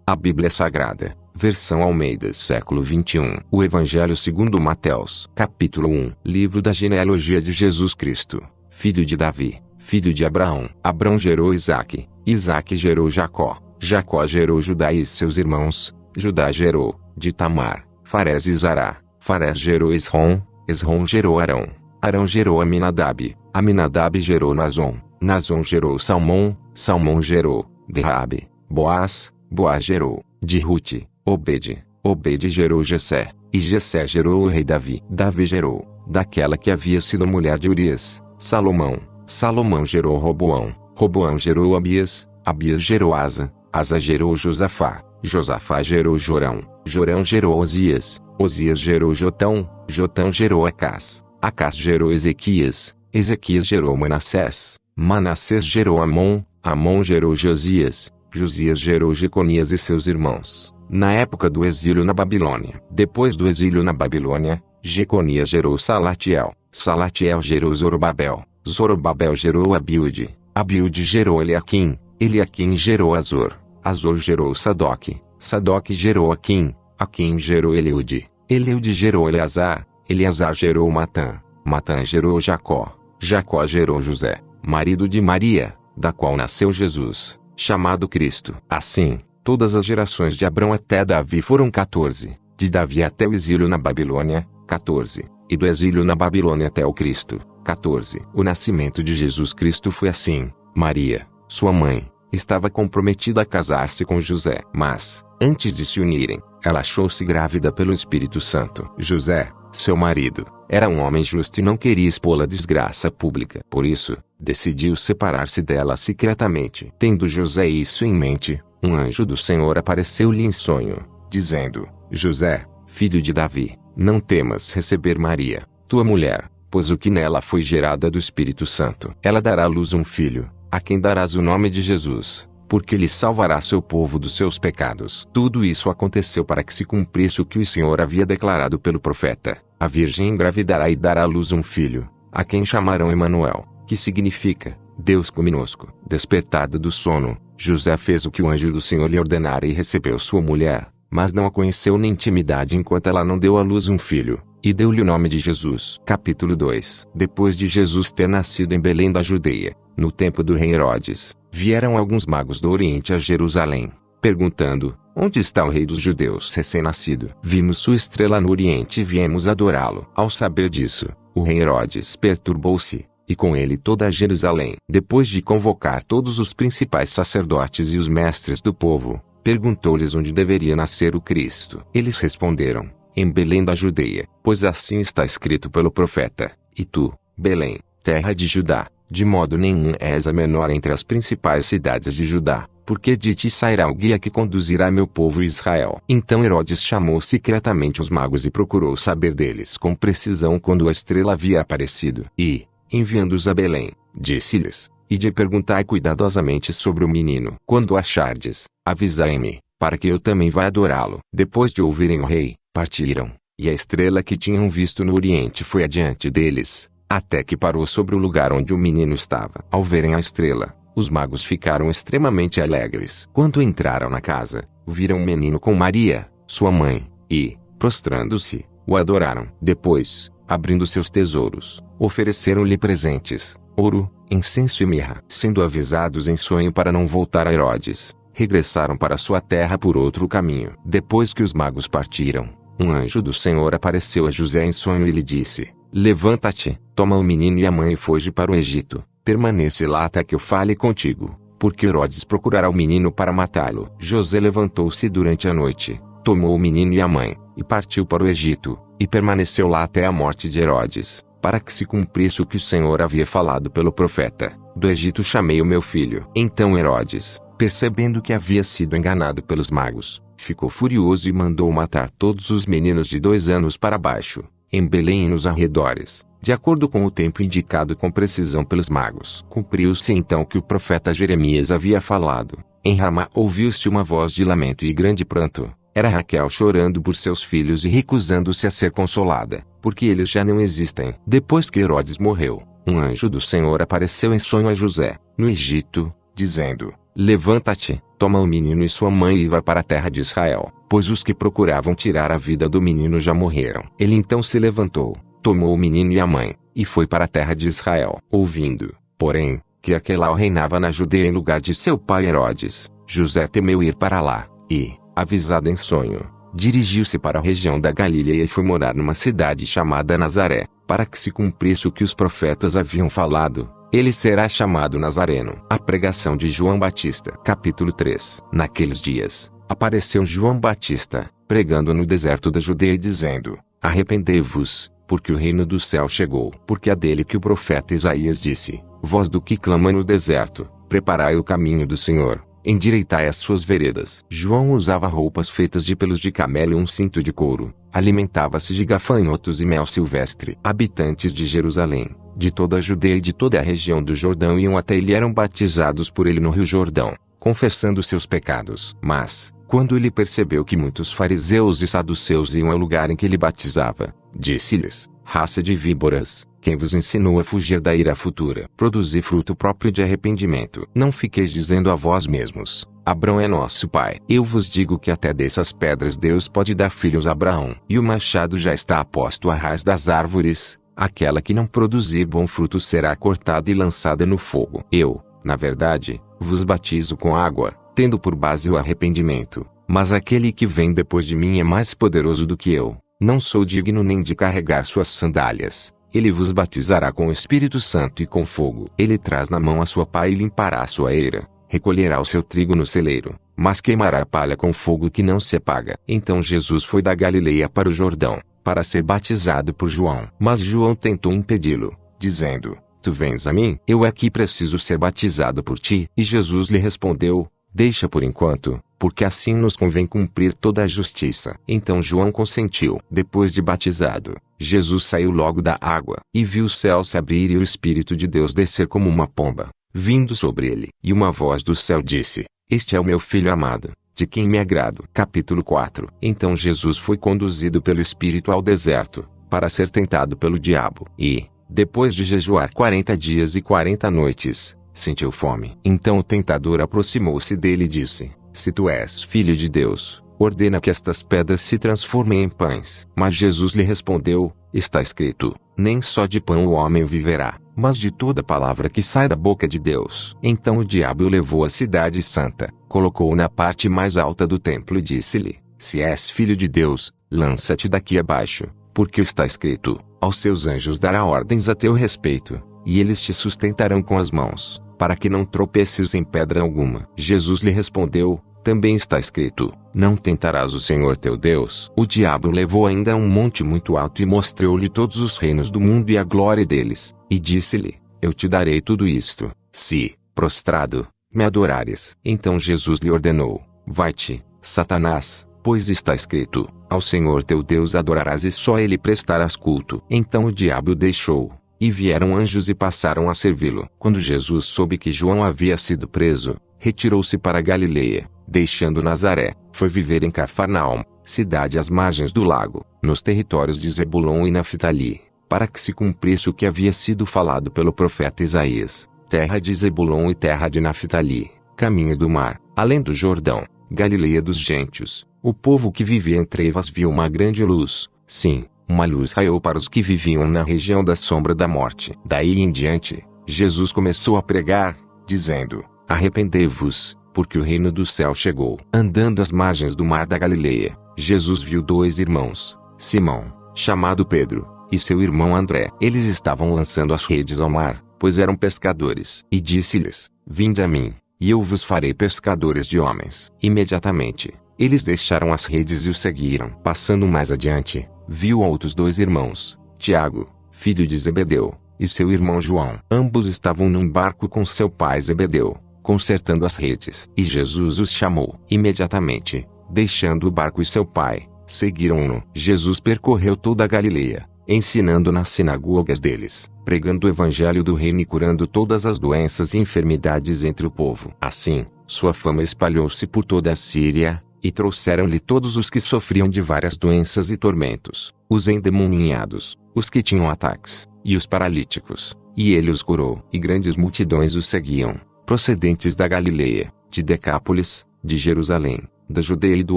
A Bíblia Sagrada, versão Almeida século 21. O Evangelho segundo Mateus, capítulo 1. Livro da genealogia de Jesus Cristo, filho de Davi, filho de Abraão. Abraão gerou Isaque, Isaque gerou Jacó, Jacó gerou Judá e seus irmãos, Judá gerou, de Tamar, Farés e Zará, Farés gerou Esrom, Esrom gerou Arão, Arão gerou Aminadab, Aminadab gerou Nazon, Nazon gerou Salmão, Salmão gerou, de Raabe, Boaz, Boaz gerou, de Rute, Obede, Obede gerou Jessé, e Jessé gerou o rei Davi. Davi gerou, daquela que havia sido mulher de Urias, Salomão, Salomão gerou Roboão, Roboão gerou Abias, Abias gerou Asa, Asa gerou Josafá, Josafá gerou Jorão, Jorão gerou Osias, Osias gerou Jotão, Jotão gerou Acás, Acás gerou Ezequias, Ezequias gerou Manassés, Manassés gerou Amon, Amon gerou Josias, Josias gerou Jeconias e seus irmãos, na época do exílio na Babilônia. Depois do exílio na Babilônia, Jeconias gerou Salatiel, Salatiel gerou Zorobabel, Zorobabel gerou Abiúde, Abiúde gerou Eliaquim, Eliaquim gerou Azor, Azor gerou Sadoque, Sadoque gerou Aquim, Aquim gerou Eliude, Eliude gerou Eleazar, Eleazar gerou Matã, Matã gerou Jacó, Jacó gerou José, marido de Maria, da qual nasceu Jesus, chamado Cristo. Assim, todas as gerações de Abrão até Davi foram 14, de Davi até o exílio na Babilônia, 14, e do exílio na Babilônia até o Cristo, 14. O nascimento de Jesus Cristo foi assim: Maria, sua mãe, estava comprometida a casar-se com José. Mas, antes de se unirem, ela achou-se grávida pelo Espírito Santo. José, seu marido, era um homem justo e não queria expô-la à desgraça pública. Por isso, decidiu separar-se dela secretamente. Tendo José isso em mente, um anjo do Senhor apareceu-lhe em sonho, dizendo: José, filho de Davi, não temas receber Maria, tua mulher, pois o que nela foi gerado é do Espírito Santo. Ela dará à luz um filho, a quem darás o nome de Jesus, porque ele salvará seu povo dos seus pecados. Tudo isso aconteceu para que se cumprisse o que o Senhor havia declarado pelo profeta: a virgem engravidará e dará à luz um filho, a quem chamarão Emanuel, que significa Deus conosco. Despertado do sono, José fez o que o anjo do Senhor lhe ordenara e recebeu sua mulher, mas não a conheceu na intimidade enquanto ela não deu à luz um filho, e deu-lhe o nome de Jesus. Capítulo 2. Depois de Jesus ter nascido em Belém da Judeia, no tempo do rei Herodes, vieram alguns magos do Oriente a Jerusalém, perguntando: onde está o rei dos judeus recém-nascido? Vimos sua estrela no Oriente e viemos adorá-lo. Ao saber disso, o rei Herodes perturbou-se, e com ele toda a Jerusalém. Depois de convocar todos os principais sacerdotes e os mestres do povo, perguntou-lhes onde deveria nascer o Cristo. Eles responderam: em Belém da Judeia, pois assim está escrito pelo profeta: e tu, Belém, terra de Judá, de modo nenhum és a menor entre as principais cidades de Judá, porque de ti sairá o guia que conduzirá meu povo Israel. Então Herodes chamou secretamente os magos e procurou saber deles com precisão quando a estrela havia aparecido. E, enviando-os a Belém, disse-lhes: ide perguntai cuidadosamente sobre o menino. Quando o achardes, avisai-me, para que eu também vá adorá-lo. Depois de ouvirem o rei, partiram, e a estrela que tinham visto no Oriente foi adiante deles, até que parou sobre o lugar onde o menino estava. Ao verem a estrela, os magos ficaram extremamente alegres. Quando entraram na casa, viram um menino com Maria, sua mãe, e, prostrando-se, o adoraram. Depois, abrindo seus tesouros, ofereceram-lhe presentes: ouro, incenso e mirra. Sendo avisados em sonho para não voltar a Herodes, regressaram para sua terra por outro caminho. Depois que os magos partiram, um anjo do Senhor apareceu a José em sonho e lhe disse: levanta-te, toma o menino e a mãe e foge para o Egito. Permanece lá até que eu fale contigo, porque Herodes procurará o menino para matá-lo. José levantou-se durante a noite, tomou o menino e a mãe, e partiu para o Egito, e permaneceu lá até a morte de Herodes, para que se cumprisse o que o Senhor havia falado pelo profeta: do Egito chamei o meu filho. Então Herodes, percebendo que havia sido enganado pelos magos, ficou furioso e mandou matar todos os meninos de 2 anos para baixo, em Belém e nos arredores, de acordo com o tempo indicado com precisão pelos magos. Cumpriu-se então que o profeta Jeremias havia falado: em Ramá ouviu-se uma voz de lamento e grande pranto. Era Raquel chorando por seus filhos e recusando-se a ser consolada, porque eles já não existem. Depois que Herodes morreu, um anjo do Senhor apareceu em sonho a José, no Egito, dizendo: levanta-te, toma o menino e sua mãe e vai para a terra de Israel, pois os que procuravam tirar a vida do menino já morreram. Ele então se levantou, tomou o menino e a mãe, e foi para a terra de Israel. Ouvindo, porém, que Arquelau reinava na Judeia em lugar de seu pai Herodes, José temeu ir para lá, e, avisado em sonho, dirigiu-se para a região da Galileia e foi morar numa cidade chamada Nazaré, para que se cumprisse o que os profetas haviam falado: ele será chamado Nazareno. A pregação de João Batista. Capítulo 3. Naqueles dias, apareceu João Batista, pregando no deserto da Judeia e dizendo: arrependei-vos, porque o reino do céu chegou. Porque é dele que o profeta Isaías disse: voz do que clama no deserto, preparai o caminho do Senhor, endireitai as suas veredas. João usava roupas feitas de pelos de camelo e um cinto de couro. Alimentava-se de gafanhotos e mel silvestre. Habitantes de Jerusalém, de toda a Judeia e de toda a região do Jordão iam até ele e eram batizados por ele no rio Jordão, confessando seus pecados. Mas, quando ele percebeu que muitos fariseus e saduceus iam ao lugar em que ele batizava, disse-lhes: raça de víboras, quem vos ensinou a fugir da ira futura? Produzi fruto próprio de arrependimento. Não fiqueis dizendo a vós mesmos: Abrão é nosso pai. Eu vos digo que até dessas pedras Deus pode dar filhos a Abraão. E o machado já está posto à raiz das árvores. Aquela que não produzir bom fruto será cortada e lançada no fogo. Eu, na verdade, vos batizo com água, tendo por base o arrependimento. Mas aquele que vem depois de mim é mais poderoso do que eu. Não sou digno nem de carregar suas sandálias. Ele vos batizará com o Espírito Santo e com fogo. Ele traz na mão a sua pá e limpará a sua eira. Recolherá o seu trigo no celeiro, mas queimará a palha com fogo que não se apaga. Então Jesus foi da Galileia para o Jordão, para ser batizado por João. Mas João tentou impedi-lo, dizendo: tu vens a mim? Eu é que preciso ser batizado por ti. E Jesus lhe respondeu: deixa por enquanto, porque assim nos convém cumprir toda a justiça. Então João consentiu. Depois de batizado, Jesus saiu logo da água, e viu o céu se abrir e o Espírito de Deus descer como uma pomba, vindo sobre ele. E uma voz do céu disse: este é o meu filho amado, de quem me agrado. Capítulo 4. Então Jesus foi conduzido pelo Espírito ao deserto, para ser tentado pelo diabo. E, depois de jejuar 40 dias e 40 noites, sentiu fome. Então o tentador aproximou-se dele e disse: se tu és filho de Deus, ordena que estas pedras se transformem em pães. Mas Jesus lhe respondeu: está escrito, nem só de pão o homem viverá, mas de toda palavra que sai da boca de Deus. Então o diabo o levou à cidade santa, colocou-o na parte mais alta do templo e disse-lhe: se és filho de Deus, lança-te daqui abaixo, porque está escrito: aos seus anjos dará ordens a teu respeito, e eles te sustentarão com as mãos, para que não tropeces em pedra alguma. Jesus lhe respondeu: também está escrito: não tentarás o Senhor teu Deus. O diabo o levou ainda a um monte muito alto e mostrou-lhe todos os reinos do mundo e a glória deles, e disse-lhe: eu te darei tudo isto, se, prostrado, me adorares. Então Jesus lhe ordenou: vai-te, Satanás, pois está escrito: ao Senhor teu Deus adorarás e só ele prestarás culto. Então o diabo o deixou, e vieram anjos e passaram a servi-lo. Quando Jesus soube que João havia sido preso, retirou-se para a Galileia, deixando Nazaré, foi viver em Cafarnaum, cidade às margens do lago, nos territórios de Zebulon e Naftali, para que se cumprisse o que havia sido falado pelo profeta Isaías: terra de Zebulon e terra de Naftali, caminho do mar, além do Jordão, Galileia dos gentios. O povo que vivia em trevas viu uma grande luz, sim, uma luz raiou para os que viviam na região da sombra da morte. Daí em diante, Jesus começou a pregar, dizendo: arrependei-vos, porque o reino do céu chegou. Andando às margens do mar da Galileia, Jesus viu dois irmãos, Simão, chamado Pedro, e seu irmão André. Eles estavam lançando as redes ao mar, pois eram pescadores. E disse-lhes: vinde a mim, e eu vos farei pescadores de homens. Imediatamente, eles deixaram as redes e o seguiram. Passando mais adiante, viu outros dois irmãos, Tiago, filho de Zebedeu, e seu irmão João. Ambos estavam num barco com seu pai Zebedeu, consertando as redes. E Jesus os chamou. Imediatamente, deixando o barco e seu pai, seguiram-no. Jesus percorreu toda a Galileia, ensinando nas sinagogas deles, pregando o evangelho do reino e curando todas as doenças e enfermidades entre o povo. Assim, sua fama espalhou-se por toda a Síria, e trouxeram-lhe todos os que sofriam de várias doenças e tormentos, os endemoninhados, os que tinham ataques, e os paralíticos, e ele os curou. E grandes multidões o seguiam, procedentes da Galileia, de Decápolis, de Jerusalém, da Judeia e do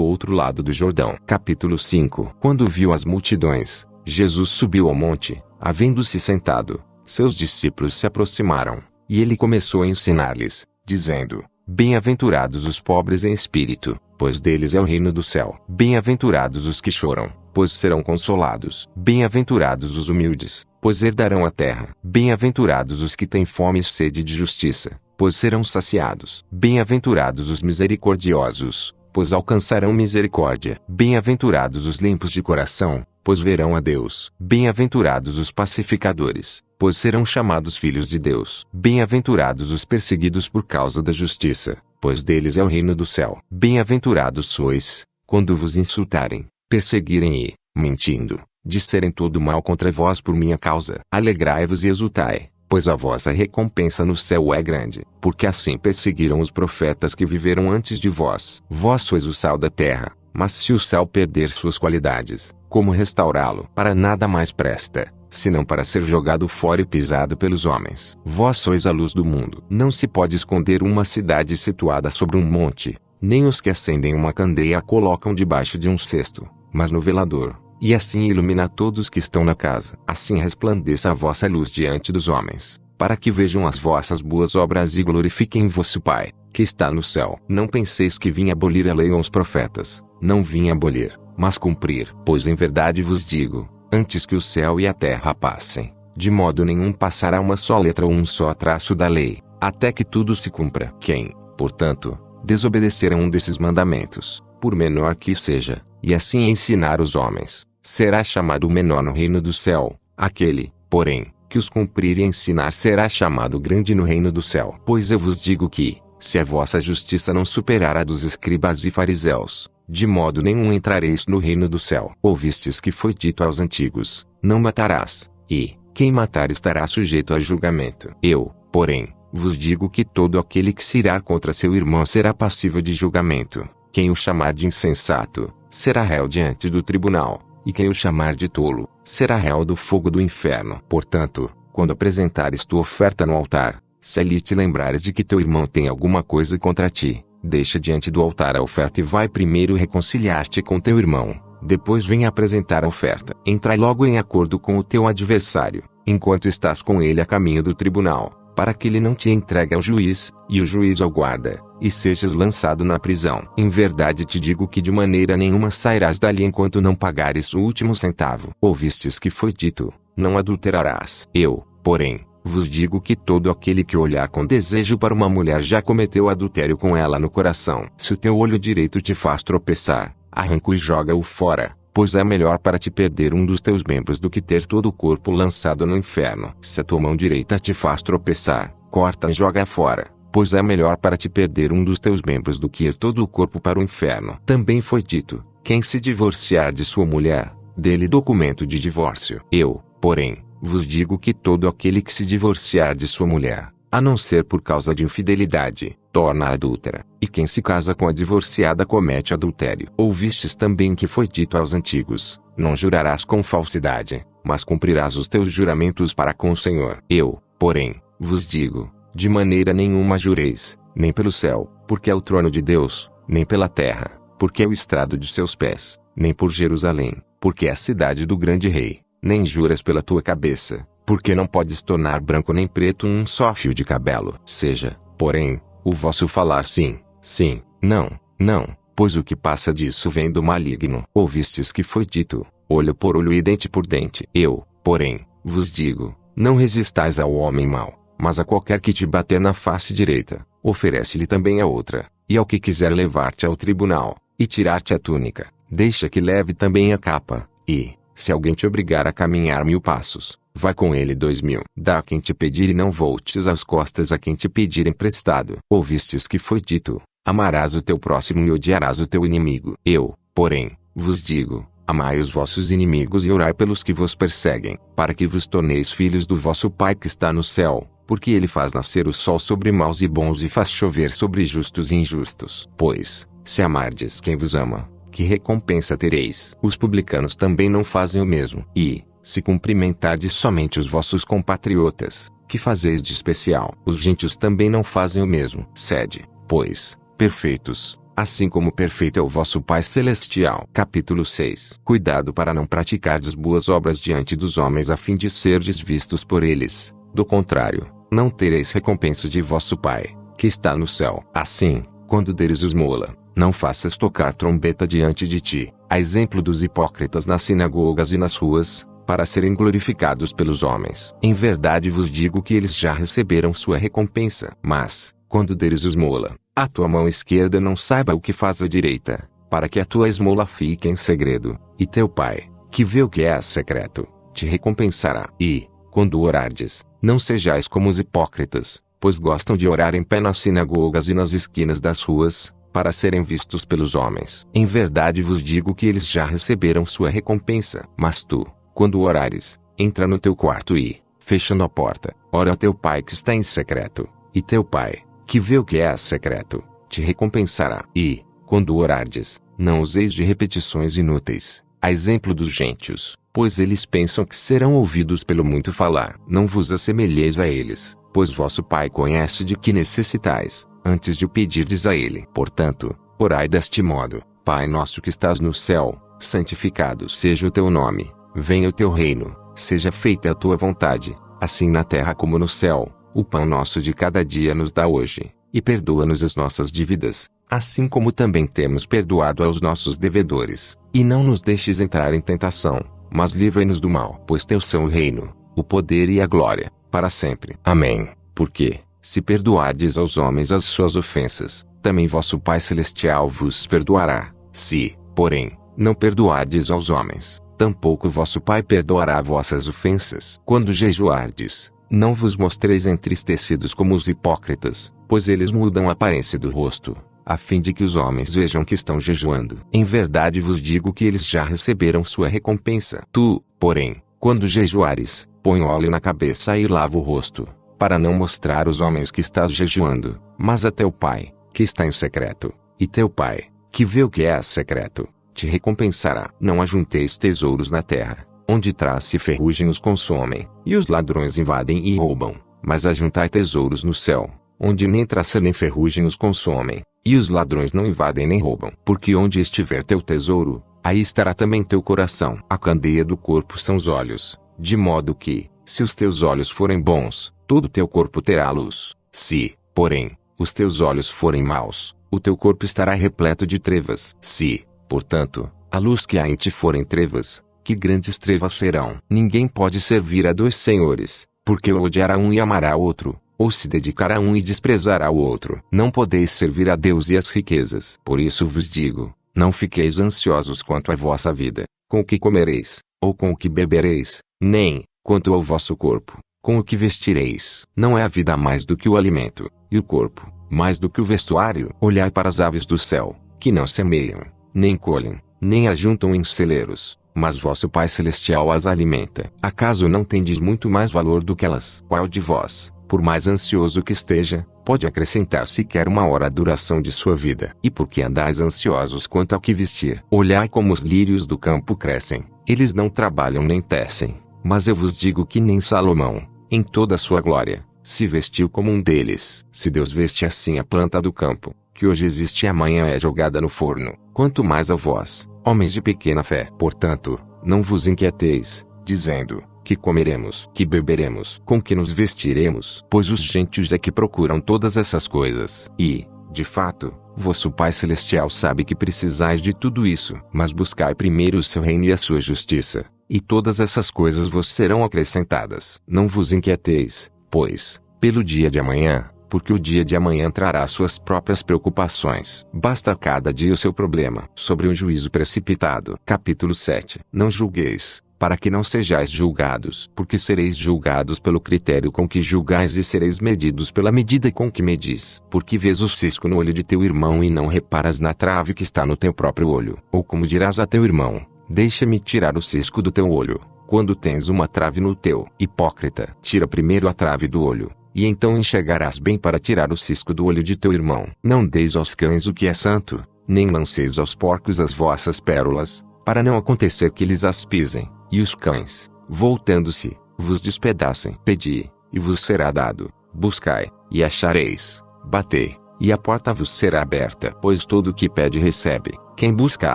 outro lado do Jordão. Capítulo 5. Quando viu as multidões, Jesus subiu ao monte. Havendo-se sentado, seus discípulos se aproximaram, e ele começou a ensinar-lhes, dizendo: Bem-aventurados os pobres em espírito, pois deles é o reino do céu. Bem-aventurados os que choram, pois serão consolados. Bem-aventurados os humildes, pois herdarão a terra. Bem-aventurados os que têm fome e sede de justiça, pois serão saciados. Bem-aventurados os misericordiosos, pois alcançarão misericórdia. Bem-aventurados os limpos de coração, pois verão a Deus. Bem-aventurados os pacificadores, pois serão chamados filhos de Deus. Bem-aventurados os perseguidos por causa da justiça, pois deles é o reino do céu. Bem-aventurados sois, quando vos insultarem, perseguirem e, mentindo, disserem todo mal contra vós por minha causa. Alegrai-vos e exultai, pois a vossa recompensa no céu é grande, porque assim perseguiram os profetas que viveram antes de vós. Vós sois o sal da terra, mas se o sal perder suas qualidades, como restaurá-lo? Para nada mais presta, senão para ser jogado fora e pisado pelos homens. Vós sois a luz do mundo. Não se pode esconder uma cidade situada sobre um monte, nem os que acendem uma candeia a colocam debaixo de um cesto, mas no velador, e assim ilumina todos que estão na casa. Assim resplandeça a vossa luz diante dos homens, para que vejam as vossas boas obras e glorifiquem vosso Pai, que está no céu. Não penseis que vim abolir a lei ou os profetas. Não vim abolir, mas cumprir. Pois em verdade vos digo, antes que o céu e a terra passem, de modo nenhum passará uma só letra ou um só traço da lei, até que tudo se cumpra. Quem, portanto, desobedecer a um desses mandamentos, por menor que seja, e assim ensinar os homens, será chamado menor no reino do céu. Aquele, porém, que os cumprir e ensinar será chamado grande no reino do céu. Pois eu vos digo que, se a vossa justiça não superar a dos escribas e fariseus, de modo nenhum entrareis no reino do céu. Ouvistes que foi dito aos antigos: Não matarás, e, quem matar estará sujeito a julgamento. Eu, porém, vos digo que todo aquele que se irar contra seu irmão será passível de julgamento. Quem o chamar de insensato, será réu diante do tribunal, e quem o chamar de tolo, será réu do fogo do inferno. Portanto, quando apresentares tua oferta no altar, se ali te lembrares de que teu irmão tem alguma coisa contra ti, deixa diante do altar a oferta e vai primeiro reconciliar-te com teu irmão, depois vem apresentar a oferta. Entra logo em acordo com o teu adversário, enquanto estás com ele a caminho do tribunal, para que ele não te entregue ao juiz, e o juiz ao guarda, e sejas lançado na prisão. Em verdade te digo que de maneira nenhuma sairás dali enquanto não pagares o último centavo. Ouvistes que foi dito: Não adulterarás. Eu, porém, vos digo que todo aquele que olhar com desejo para uma mulher já cometeu adultério com ela no coração. Se o teu olho direito te faz tropeçar, arranca-o e joga-o fora, pois é melhor para te perder um dos teus membros do que ter todo o corpo lançado no inferno. Se a tua mão direita te faz tropeçar, corta e joga fora, pois é melhor para te perder um dos teus membros do que ir todo o corpo para o inferno. Também foi dito: Quem se divorciar de sua mulher, dê-lhe documento de divórcio. Eu, porém, vos digo que todo aquele que se divorciar de sua mulher, a não ser por causa de infidelidade, torna-a adúltera, e quem se casa com a divorciada comete adultério. Ouvistes também que foi dito aos antigos: Não jurarás com falsidade, mas cumprirás os teus juramentos para com o Senhor. Eu, porém, vos digo: de maneira nenhuma jureis, nem pelo céu, porque é o trono de Deus, nem pela terra, porque é o estrado de seus pés, nem por Jerusalém, porque é a cidade do grande rei. Nem juras pela tua cabeça, porque não podes tornar branco nem preto um só fio de cabelo. Seja, porém, o vosso falar sim, sim, não, não, pois o que passa disso vem do maligno. Ouvistes que foi dito: Olho por olho e dente por dente. Eu, porém, vos digo: Não resistais ao homem mau, mas a qualquer que te bater na face direita, oferece-lhe também a outra, e ao que quiser levar-te ao tribunal, e tirar-te a túnica, deixa que leve também a capa, e, se alguém te obrigar a caminhar 1000 passos, vai com ele 2000. Dá a quem te pedir e não voltes as costas a quem te pedir emprestado. Ouvistes que foi dito: Amarás o teu próximo e odiarás o teu inimigo. Eu, porém, vos digo: Amai os vossos inimigos e orai pelos que vos perseguem, para que vos torneis filhos do vosso Pai que está no céu, porque ele faz nascer o sol sobre maus e bons e faz chover sobre justos e injustos. Pois, se amardes quem vos ama, que recompensa tereis? Os publicanos também não fazem o mesmo. E, se cumprimentardes somente os vossos compatriotas, que fazeis de especial? Os gentios também não fazem o mesmo. Sede, pois, perfeitos, assim como perfeito é o vosso Pai Celestial. Capítulo 6. Cuidado para não praticardes boas obras diante dos homens a fim de serdes vistos por eles. Do contrário, não tereis recompensa de vosso Pai, que está no céu. Assim, quando deres esmola, não faças tocar trombeta diante de ti, a exemplo dos hipócritas nas sinagogas e nas ruas, para serem glorificados pelos homens. Em verdade vos digo que eles já receberam sua recompensa. Mas, quando deres esmola, a tua mão esquerda não saiba o que faz a direita, para que a tua esmola fique em segredo, e teu Pai, que vê o que é secreto, te recompensará. E, quando orardes, não sejais como os hipócritas, pois gostam de orar em pé nas sinagogas e nas esquinas das ruas, para serem vistos pelos homens. Em verdade vos digo que eles já receberam sua recompensa. Mas tu, quando orares, entra no teu quarto e, fechando a porta, ora a teu Pai que está em secreto, e teu Pai, que vê o que é secreto, te recompensará. E, quando orardes, não useis de repetições inúteis, a exemplo dos gentios, pois eles pensam que serão ouvidos pelo muito falar. Não vos assemelheis a eles, pois vosso Pai conhece de que necessitais, antes de o pedirdes a Ele. Portanto, orai deste modo: Pai nosso que estás no céu, santificado seja o teu nome. Venha o teu reino, seja feita a tua vontade, assim na terra como no céu. O pão nosso de cada dia nos dá hoje, e perdoa-nos as nossas dívidas, assim como também temos perdoado aos nossos devedores. E não nos deixes entrar em tentação, mas livra-nos do mal. Pois teu são o reino, o poder e a glória, para sempre. Amém. Porque, se perdoardes aos homens as suas ofensas, também vosso Pai Celestial vos perdoará. Se, porém, não perdoardes aos homens, tampouco vosso Pai perdoará vossas ofensas. Quando jejuardes, não vos mostreis entristecidos como os hipócritas, pois eles mudam a aparência do rosto, a fim de que os homens vejam que estão jejuando. Em verdade vos digo que eles já receberam sua recompensa. Tu, porém, quando jejuares, põe óleo na cabeça e lava o rosto, para não mostrar aos homens que estás jejuando, mas a teu Pai, que está em secreto, e teu Pai, que vê o que é secreto, te recompensará. Não ajunteis tesouros na terra, onde traça e ferrugem os consomem, e os ladrões invadem e roubam, mas ajuntai tesouros no céu, onde nem traça nem ferrugem os consomem, e os ladrões não invadem nem roubam. Porque onde estiver teu tesouro, aí estará também teu coração. A candeia do corpo são os olhos, de modo que, se os teus olhos forem bons, todo o teu corpo terá luz. Se, porém, os teus olhos forem maus, o teu corpo estará repleto de trevas. Se, portanto, a luz que há em ti forem trevas, que grandes trevas serão. Ninguém pode servir a dois senhores, porque ou odiará um e amará outro, ou se dedicará a um e desprezará o outro. Não podeis servir a Deus e às riquezas. Por isso vos digo, não fiqueis ansiosos quanto à vossa vida, com o que comereis, ou com o que bebereis, nem, quanto ao vosso corpo, com o que vestireis. Não é a vida mais do que o alimento, e o corpo, mais do que o vestuário? Olhai para as aves do céu, que não semeiam, nem colhem, nem ajuntam em celeiros, mas vosso Pai Celestial as alimenta. Acaso não tendes muito mais valor do que elas? Qual de vós, por mais ansioso que esteja, pode acrescentar sequer uma hora à duração de sua vida? E por que andais ansiosos quanto ao que vestir? Olhai como os lírios do campo crescem, eles não trabalham nem tecem, mas eu vos digo que nem Salomão, em toda a sua glória, se vestiu como um deles. Se Deus veste assim a planta do campo, que hoje existe e amanhã é jogada no forno, quanto mais a vós, homens de pequena fé. Portanto, não vos inquieteis, dizendo: que comeremos, que beberemos, com que nos vestiremos? Pois os gentios é que procuram todas essas coisas. E, de fato, vosso Pai Celestial sabe que precisais de tudo isso. Mas buscai primeiro o seu reino e a sua justiça, e todas essas coisas vos serão acrescentadas. Não vos inquieteis, pois, pelo dia de amanhã, porque o dia de amanhã trará suas próprias preocupações. Basta a cada dia o seu problema. Sobre um juízo precipitado. Capítulo 7. Não julgueis, para que não sejais julgados. Porque sereis julgados pelo critério com que julgais e sereis medidos pela medida com que medis. Porque vês o cisco no olho de teu irmão e não reparas na trave que está no teu próprio olho. Ou como dirás a teu irmão: deixa-me tirar o cisco do teu olho, quando tens uma trave no teu. Hipócrita, tira primeiro a trave do olho, e então enxergarás bem para tirar o cisco do olho de teu irmão. Não deis aos cães o que é santo, nem lanceis aos porcos as vossas pérolas, para não acontecer que eles as pisem, e os cães, voltando-se, vos despedacem. Pedi, e vos será dado; buscai, e achareis; batei, e a porta vos será aberta. Pois todo o que pede recebe, quem busca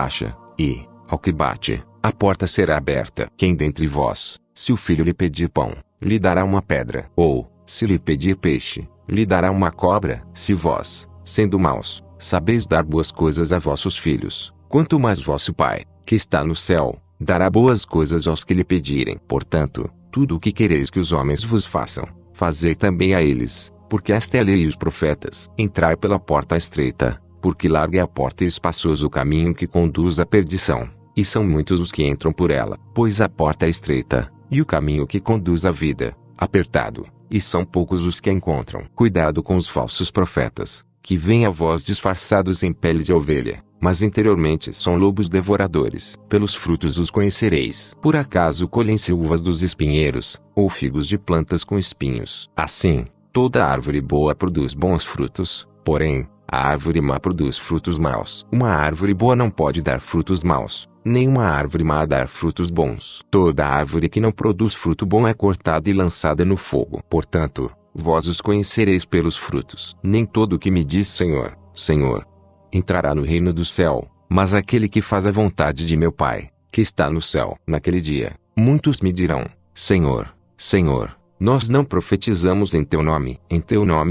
acha, e, ao que bate, a porta será aberta. Quem dentre vós, se o filho lhe pedir pão, lhe dará uma pedra? Ou, se lhe pedir peixe, lhe dará uma cobra? Se vós, sendo maus, sabeis dar boas coisas a vossos filhos, quanto mais vosso Pai, que está no céu, dará boas coisas aos que lhe pedirem. Portanto, tudo o que quereis que os homens vos façam, fazei também a eles, porque esta é a lei e os profetas. Entrai pela porta estreita, porque larga é a porta e espaçoso o caminho que conduz à perdição, e são muitos os que entram por ela. Pois a porta é estreita, e o caminho que conduz à vida, apertado, e são poucos os que a encontram. Cuidado com os falsos profetas, que vêm a vós disfarçados em pele de ovelha, mas interiormente são lobos devoradores. Pelos frutos os conhecereis. Por acaso colhem-se uvas dos espinheiros, ou figos de plantas com espinhos? Assim, toda árvore boa produz bons frutos, porém, a árvore má produz frutos maus. Uma árvore boa não pode dar frutos maus, nem uma árvore má dar frutos bons. Toda árvore que não produz fruto bom é cortada e lançada no fogo. Portanto, vós os conhecereis pelos frutos. Nem todo o que me diz Senhor, Senhor, entrará no reino do céu, mas aquele que faz a vontade de meu Pai, que está no céu. Naquele dia, muitos me dirão, Senhor, Senhor, nós não profetizamos em teu nome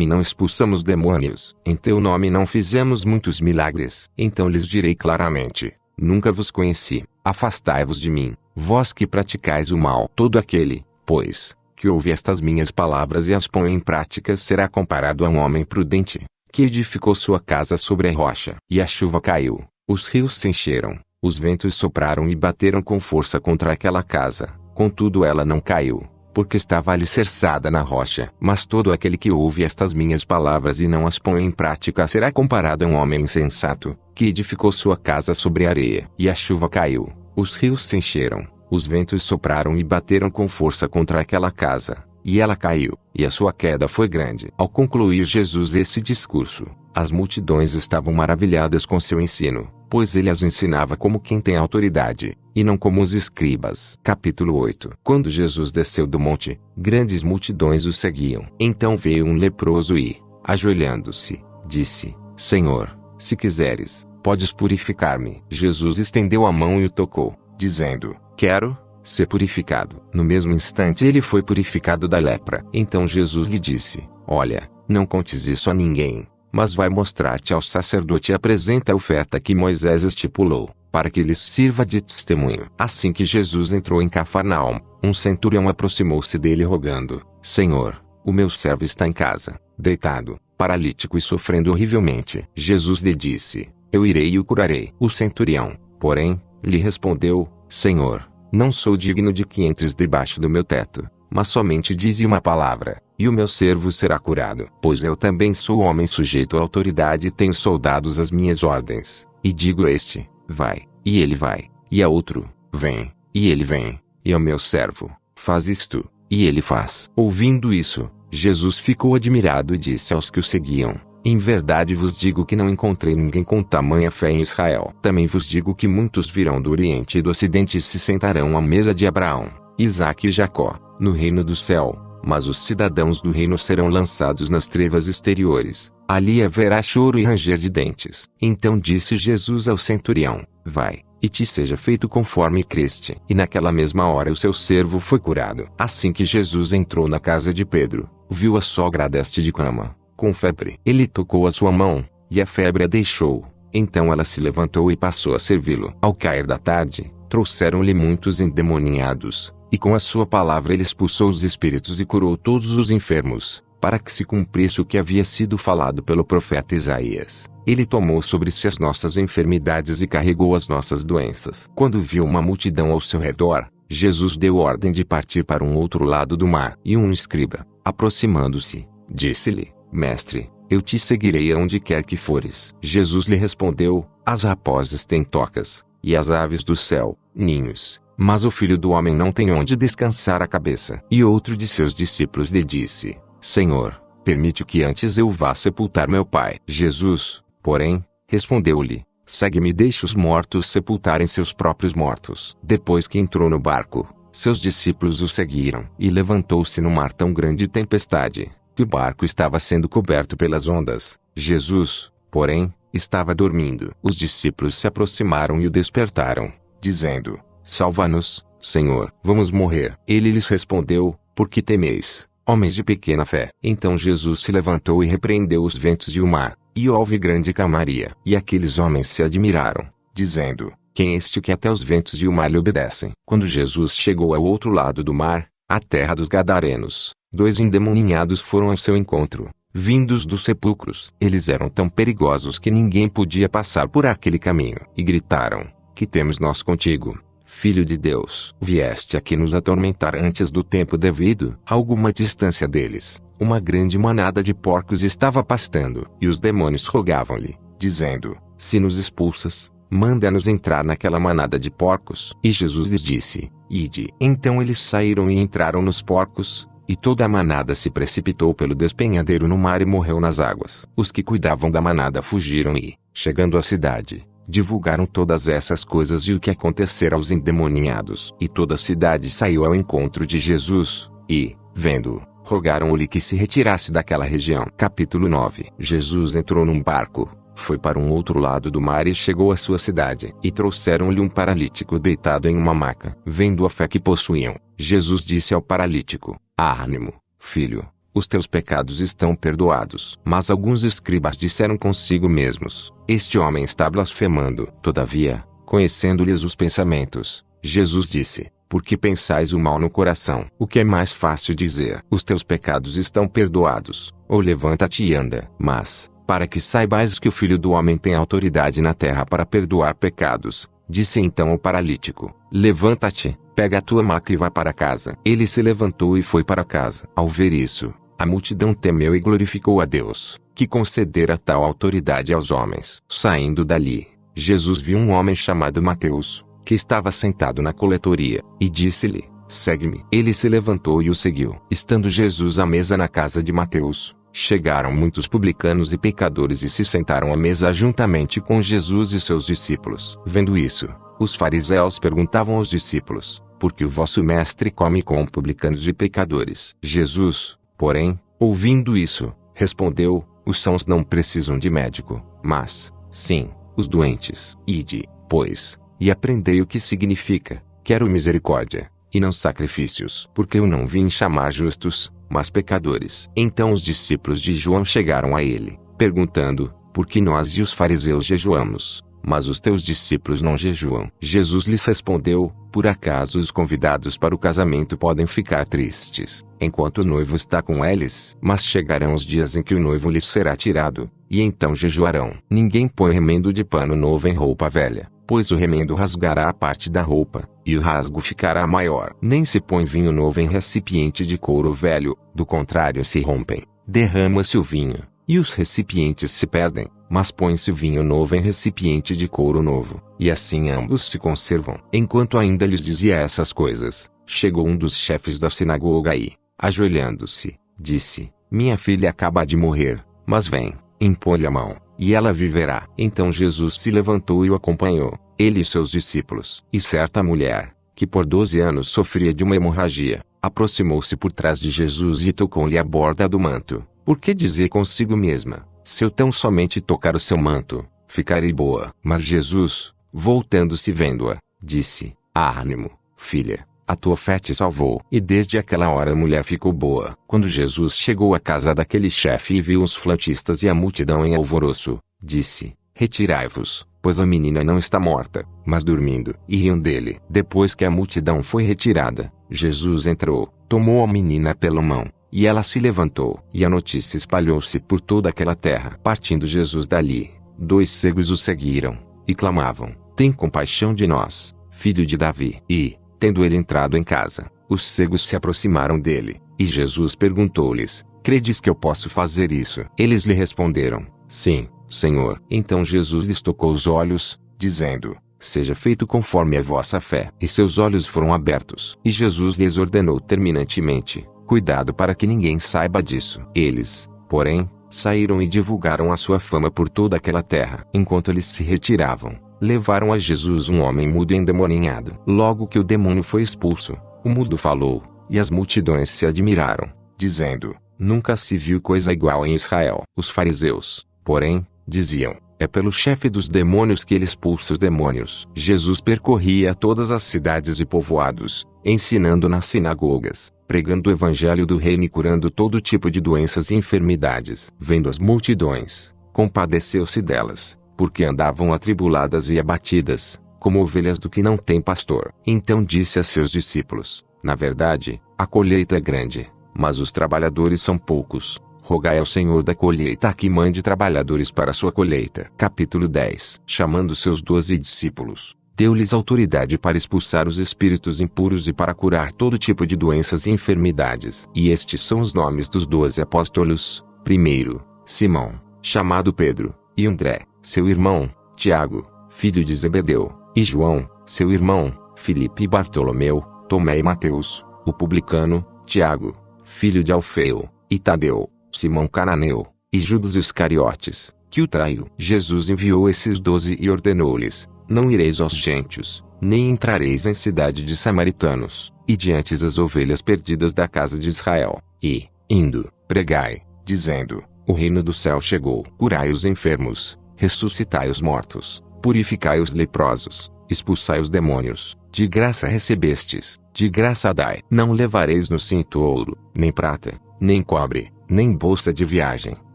não expulsamos demônios, em teu nome não fizemos muitos milagres. Então lhes direi claramente, nunca vos conheci, afastai-vos de mim, vós que praticais o mal. Todo aquele, pois, que ouve estas minhas palavras e as põe em prática será comparado a um homem prudente, que edificou sua casa sobre a rocha. E a chuva caiu, os rios se encheram, os ventos sopraram e bateram com força contra aquela casa, contudo ela não caiu, porque estava alicerçada na rocha. Mas todo aquele que ouve estas minhas palavras e não as põe em prática será comparado a um homem insensato, que edificou sua casa sobre a areia. E a chuva caiu, os rios se encheram, os ventos sopraram e bateram com força contra aquela casa, e ela caiu, e a sua queda foi grande. Ao concluir Jesus esse discurso, as multidões estavam maravilhadas com seu ensino, pois ele as ensinava como quem tem autoridade, e não como os escribas. Capítulo 8. Quando Jesus desceu do monte, grandes multidões o seguiam. Então veio um leproso e, ajoelhando-se, disse, Senhor, se quiseres, podes purificar-me. Jesus estendeu a mão e o tocou, dizendo, quero ser purificado. No mesmo instante ele foi purificado da lepra. Então Jesus lhe disse, olha, não contes isso a ninguém, mas vai mostrar-te ao sacerdote e apresenta a oferta que Moisés estipulou, para que lhes sirva de testemunho. Assim que Jesus entrou em Cafarnaum, um centurião aproximou-se dele rogando, Senhor, o meu servo está em casa, deitado, paralítico e sofrendo horrivelmente. Jesus lhe disse, eu irei e o curarei. O centurião, porém, lhe respondeu, Senhor, não sou digno de que entres debaixo do meu teto, mas somente dize uma palavra, e o meu servo será curado. Pois eu também sou homem sujeito à autoridade e tenho soldados às minhas ordens. E digo a este, vai, e ele vai, e a outro, vem, e ele vem, e ao meu servo, faz isto, e ele faz. Ouvindo isso, Jesus ficou admirado e disse aos que o seguiam, em verdade vos digo que não encontrei ninguém com tamanha fé em Israel. Também vos digo que muitos virão do Oriente e do Ocidente e se sentarão à mesa de Abraão, Isaque e Jacó, no reino do céu, mas os cidadãos do reino serão lançados nas trevas exteriores. Ali haverá choro e ranger de dentes. Então disse Jesus ao centurião, vai, e te seja feito conforme creste. E naquela mesma hora o seu servo foi curado. Assim que Jesus entrou na casa de Pedro, viu a sogra deste de cama, com febre. Ele tocou a sua mão, e a febre a deixou. Então ela se levantou e passou a servi-lo. Ao cair da tarde, trouxeram-lhe muitos endemoniados, e com a sua palavra ele expulsou os espíritos e curou todos os enfermos, para que se cumprisse o que havia sido falado pelo profeta Isaías. Ele tomou sobre si as nossas enfermidades e carregou as nossas doenças. Quando viu uma multidão ao seu redor, Jesus deu ordem de partir para um outro lado do mar. E um escriba, aproximando-se, disse-lhe, Mestre, eu te seguirei aonde quer que fores. Jesus lhe respondeu, as raposas têm tocas, e as aves do céu, ninhos, mas o Filho do Homem não tem onde descansar a cabeça. E outro de seus discípulos lhe disse, Senhor, permite que antes eu vá sepultar meu pai. Jesus, porém, respondeu-lhe, segue-me e deixe os mortos sepultarem seus próprios mortos. Depois que entrou no barco, seus discípulos o seguiram. E levantou-se no mar tão grande tempestade, que o barco estava sendo coberto pelas ondas. Jesus, porém, estava dormindo. Os discípulos se aproximaram e o despertaram, dizendo: Salva-nos, Senhor, vamos morrer. Ele lhes respondeu: Por que temeis, homens de pequena fé? Então Jesus se levantou e repreendeu os ventos e o mar, e houve grande calmaria. E aqueles homens se admiraram, dizendo: Quem é este que até os ventos e o mar lhe obedecem? Quando Jesus chegou ao outro lado do mar, a terra dos Gadarenos, 2 endemoninhados foram ao seu encontro, vindos dos sepulcros. Eles eram tão perigosos que ninguém podia passar por aquele caminho. E gritaram: Que temos nós contigo, Filho de Deus? Vieste aqui nos atormentar antes do tempo devido? A alguma distância deles, uma grande manada de porcos estava pastando. E os demônios rogavam-lhe, dizendo: Se nos expulsas, manda-nos entrar naquela manada de porcos. E Jesus lhes disse: Ide. Então eles saíram e entraram nos porcos, e toda a manada se precipitou pelo despenhadeiro no mar e morreu nas águas. Os que cuidavam da manada fugiram e, chegando à cidade, divulgaram todas essas coisas e o que acontecera aos endemoninhados. E toda a cidade saiu ao encontro de Jesus, e, vendo-o, rogaram-lhe que se retirasse daquela região. Capítulo 9. Jesus entrou num barco, foi para um outro lado do mar e chegou à sua cidade. E trouxeram-lhe um paralítico deitado em uma maca. Vendo a fé que possuíam, Jesus disse ao paralítico: Ânimo, filho, os teus pecados estão perdoados. Mas alguns escribas disseram consigo mesmos: Este homem está blasfemando. Todavia, conhecendo-lhes os pensamentos, Jesus disse: Por que pensais o mal no coração? O que é mais fácil dizer: Os teus pecados estão perdoados, ou levanta-te e anda? Mas, para que saibais que o Filho do Homem tem autoridade na terra para perdoar pecados, disse então ao paralítico: Levanta-te, pega a tua maca e vá para casa. Ele se levantou e foi para casa. Ao ver isso, a multidão temeu e glorificou a Deus, que concedera tal autoridade aos homens. Saindo dali, Jesus viu um homem chamado Mateus, que estava sentado na coletoria, e disse-lhe: Segue-me. Ele se levantou e o seguiu. Estando Jesus à mesa na casa de Mateus, chegaram muitos publicanos e pecadores e se sentaram à mesa juntamente com Jesus e seus discípulos. Vendo isso, os fariseus perguntavam aos discípulos: Por que o vosso mestre come com publicanos e pecadores? Jesus, porém, ouvindo isso, respondeu: Os sãos não precisam de médico, mas, sim, os doentes. Ide, pois, e aprendei o que significa: Quero misericórdia, e não sacrifícios. Porque eu não vim chamar justos, mas pecadores. Então os discípulos de João chegaram a ele, perguntando: Por que nós e os fariseus jejuamos, mas os teus discípulos não jejuam? Jesus lhes respondeu: Por acaso os convidados para o casamento podem ficar tristes, enquanto o noivo está com eles? Mas chegarão os dias em que o noivo lhes será tirado, e então jejuarão. Ninguém põe remendo de pano novo em roupa velha, pois o remendo rasgará a parte da roupa, e o rasgo ficará maior. Nem se põe vinho novo em recipiente de couro velho, do contrário se rompem, derrama-se o vinho, e os recipientes se perdem. Mas põe-se o vinho novo em recipiente de couro novo, e assim ambos se conservam. Enquanto ainda lhes dizia essas coisas, chegou um dos chefes da sinagoga e, ajoelhando-se, disse: Minha filha acaba de morrer, mas vem, impõe-lhe a mão, e ela viverá. Então Jesus se levantou e o acompanhou, ele e seus discípulos. E certa mulher, que por 12 anos sofria de uma hemorragia, aproximou-se por trás de Jesus e tocou-lhe a borda do manto. Porque dizia consigo mesma: Se eu tão somente tocar o seu manto, ficarei boa. Mas Jesus, voltando-se vendo-a, disse: Ânimo, filha, a tua fé te salvou. E desde aquela hora a mulher ficou boa. Quando Jesus chegou à casa daquele chefe e viu os flautistas e a multidão em alvoroço, disse: Retirai-vos, pois a menina não está morta, mas dormindo. E riam dele. Depois que a multidão foi retirada, Jesus entrou, tomou a menina pela mão, e ela se levantou. E a notícia espalhou-se por toda aquela terra. Partindo Jesus dali, 2 cegos o seguiram, e clamavam: Tem compaixão de nós, filho de Davi. E, tendo ele entrado em casa, os cegos se aproximaram dele, e Jesus perguntou-lhes: Credes que eu posso fazer isso? Eles lhe responderam: Sim, Senhor. Então Jesus lhes tocou os olhos, dizendo: Seja feito conforme a vossa fé. E seus olhos foram abertos. E Jesus lhes ordenou terminantemente: Cuidado para que ninguém saiba disso. Eles, porém, saíram e divulgaram a sua fama por toda aquela terra. Enquanto eles se retiravam, levaram a Jesus um homem mudo e endemoninhado. Logo que o demônio foi expulso, o mudo falou, e as multidões se admiraram, dizendo: Nunca se viu coisa igual em Israel. Os fariseus, porém, diziam: é pelo chefe dos demônios que ele expulsa os demônios. Jesus percorria todas as cidades e povoados, ensinando nas sinagogas, pregando o evangelho do reino e curando todo tipo de doenças e enfermidades. Vendo as multidões, compadeceu-se delas, porque andavam atribuladas e abatidas, como ovelhas do que não tem pastor. Então disse a seus discípulos: na verdade, a colheita é grande, mas os trabalhadores são poucos. Rogai ao Senhor da colheita que mande trabalhadores para a sua colheita. Capítulo 10. Chamando seus 12 discípulos, deu-lhes autoridade para expulsar os espíritos impuros e para curar todo tipo de doenças e enfermidades. E estes são os nomes dos 12 apóstolos: primeiro, Simão, chamado Pedro, e André, seu irmão, Tiago, filho de Zebedeu, e João, seu irmão, Filipe e Bartolomeu, Tomé e Mateus, o publicano, Tiago, filho de Alfeu, e Tadeu, Simão cananeu, e Judas Iscariotes, que o traiu. Jesus enviou esses 12 e ordenou-lhes: não ireis aos gentios, nem entrareis em cidade de samaritanos, e diante as ovelhas perdidas da casa de Israel. E, indo, pregai, dizendo: o reino do céu chegou. Curai os enfermos, ressuscitai os mortos, purificai os leprosos, expulsai os demônios. De graça recebestes, de graça dai. Não levareis no cinto ouro, nem prata, nem cobre, nem bolsa de viagem,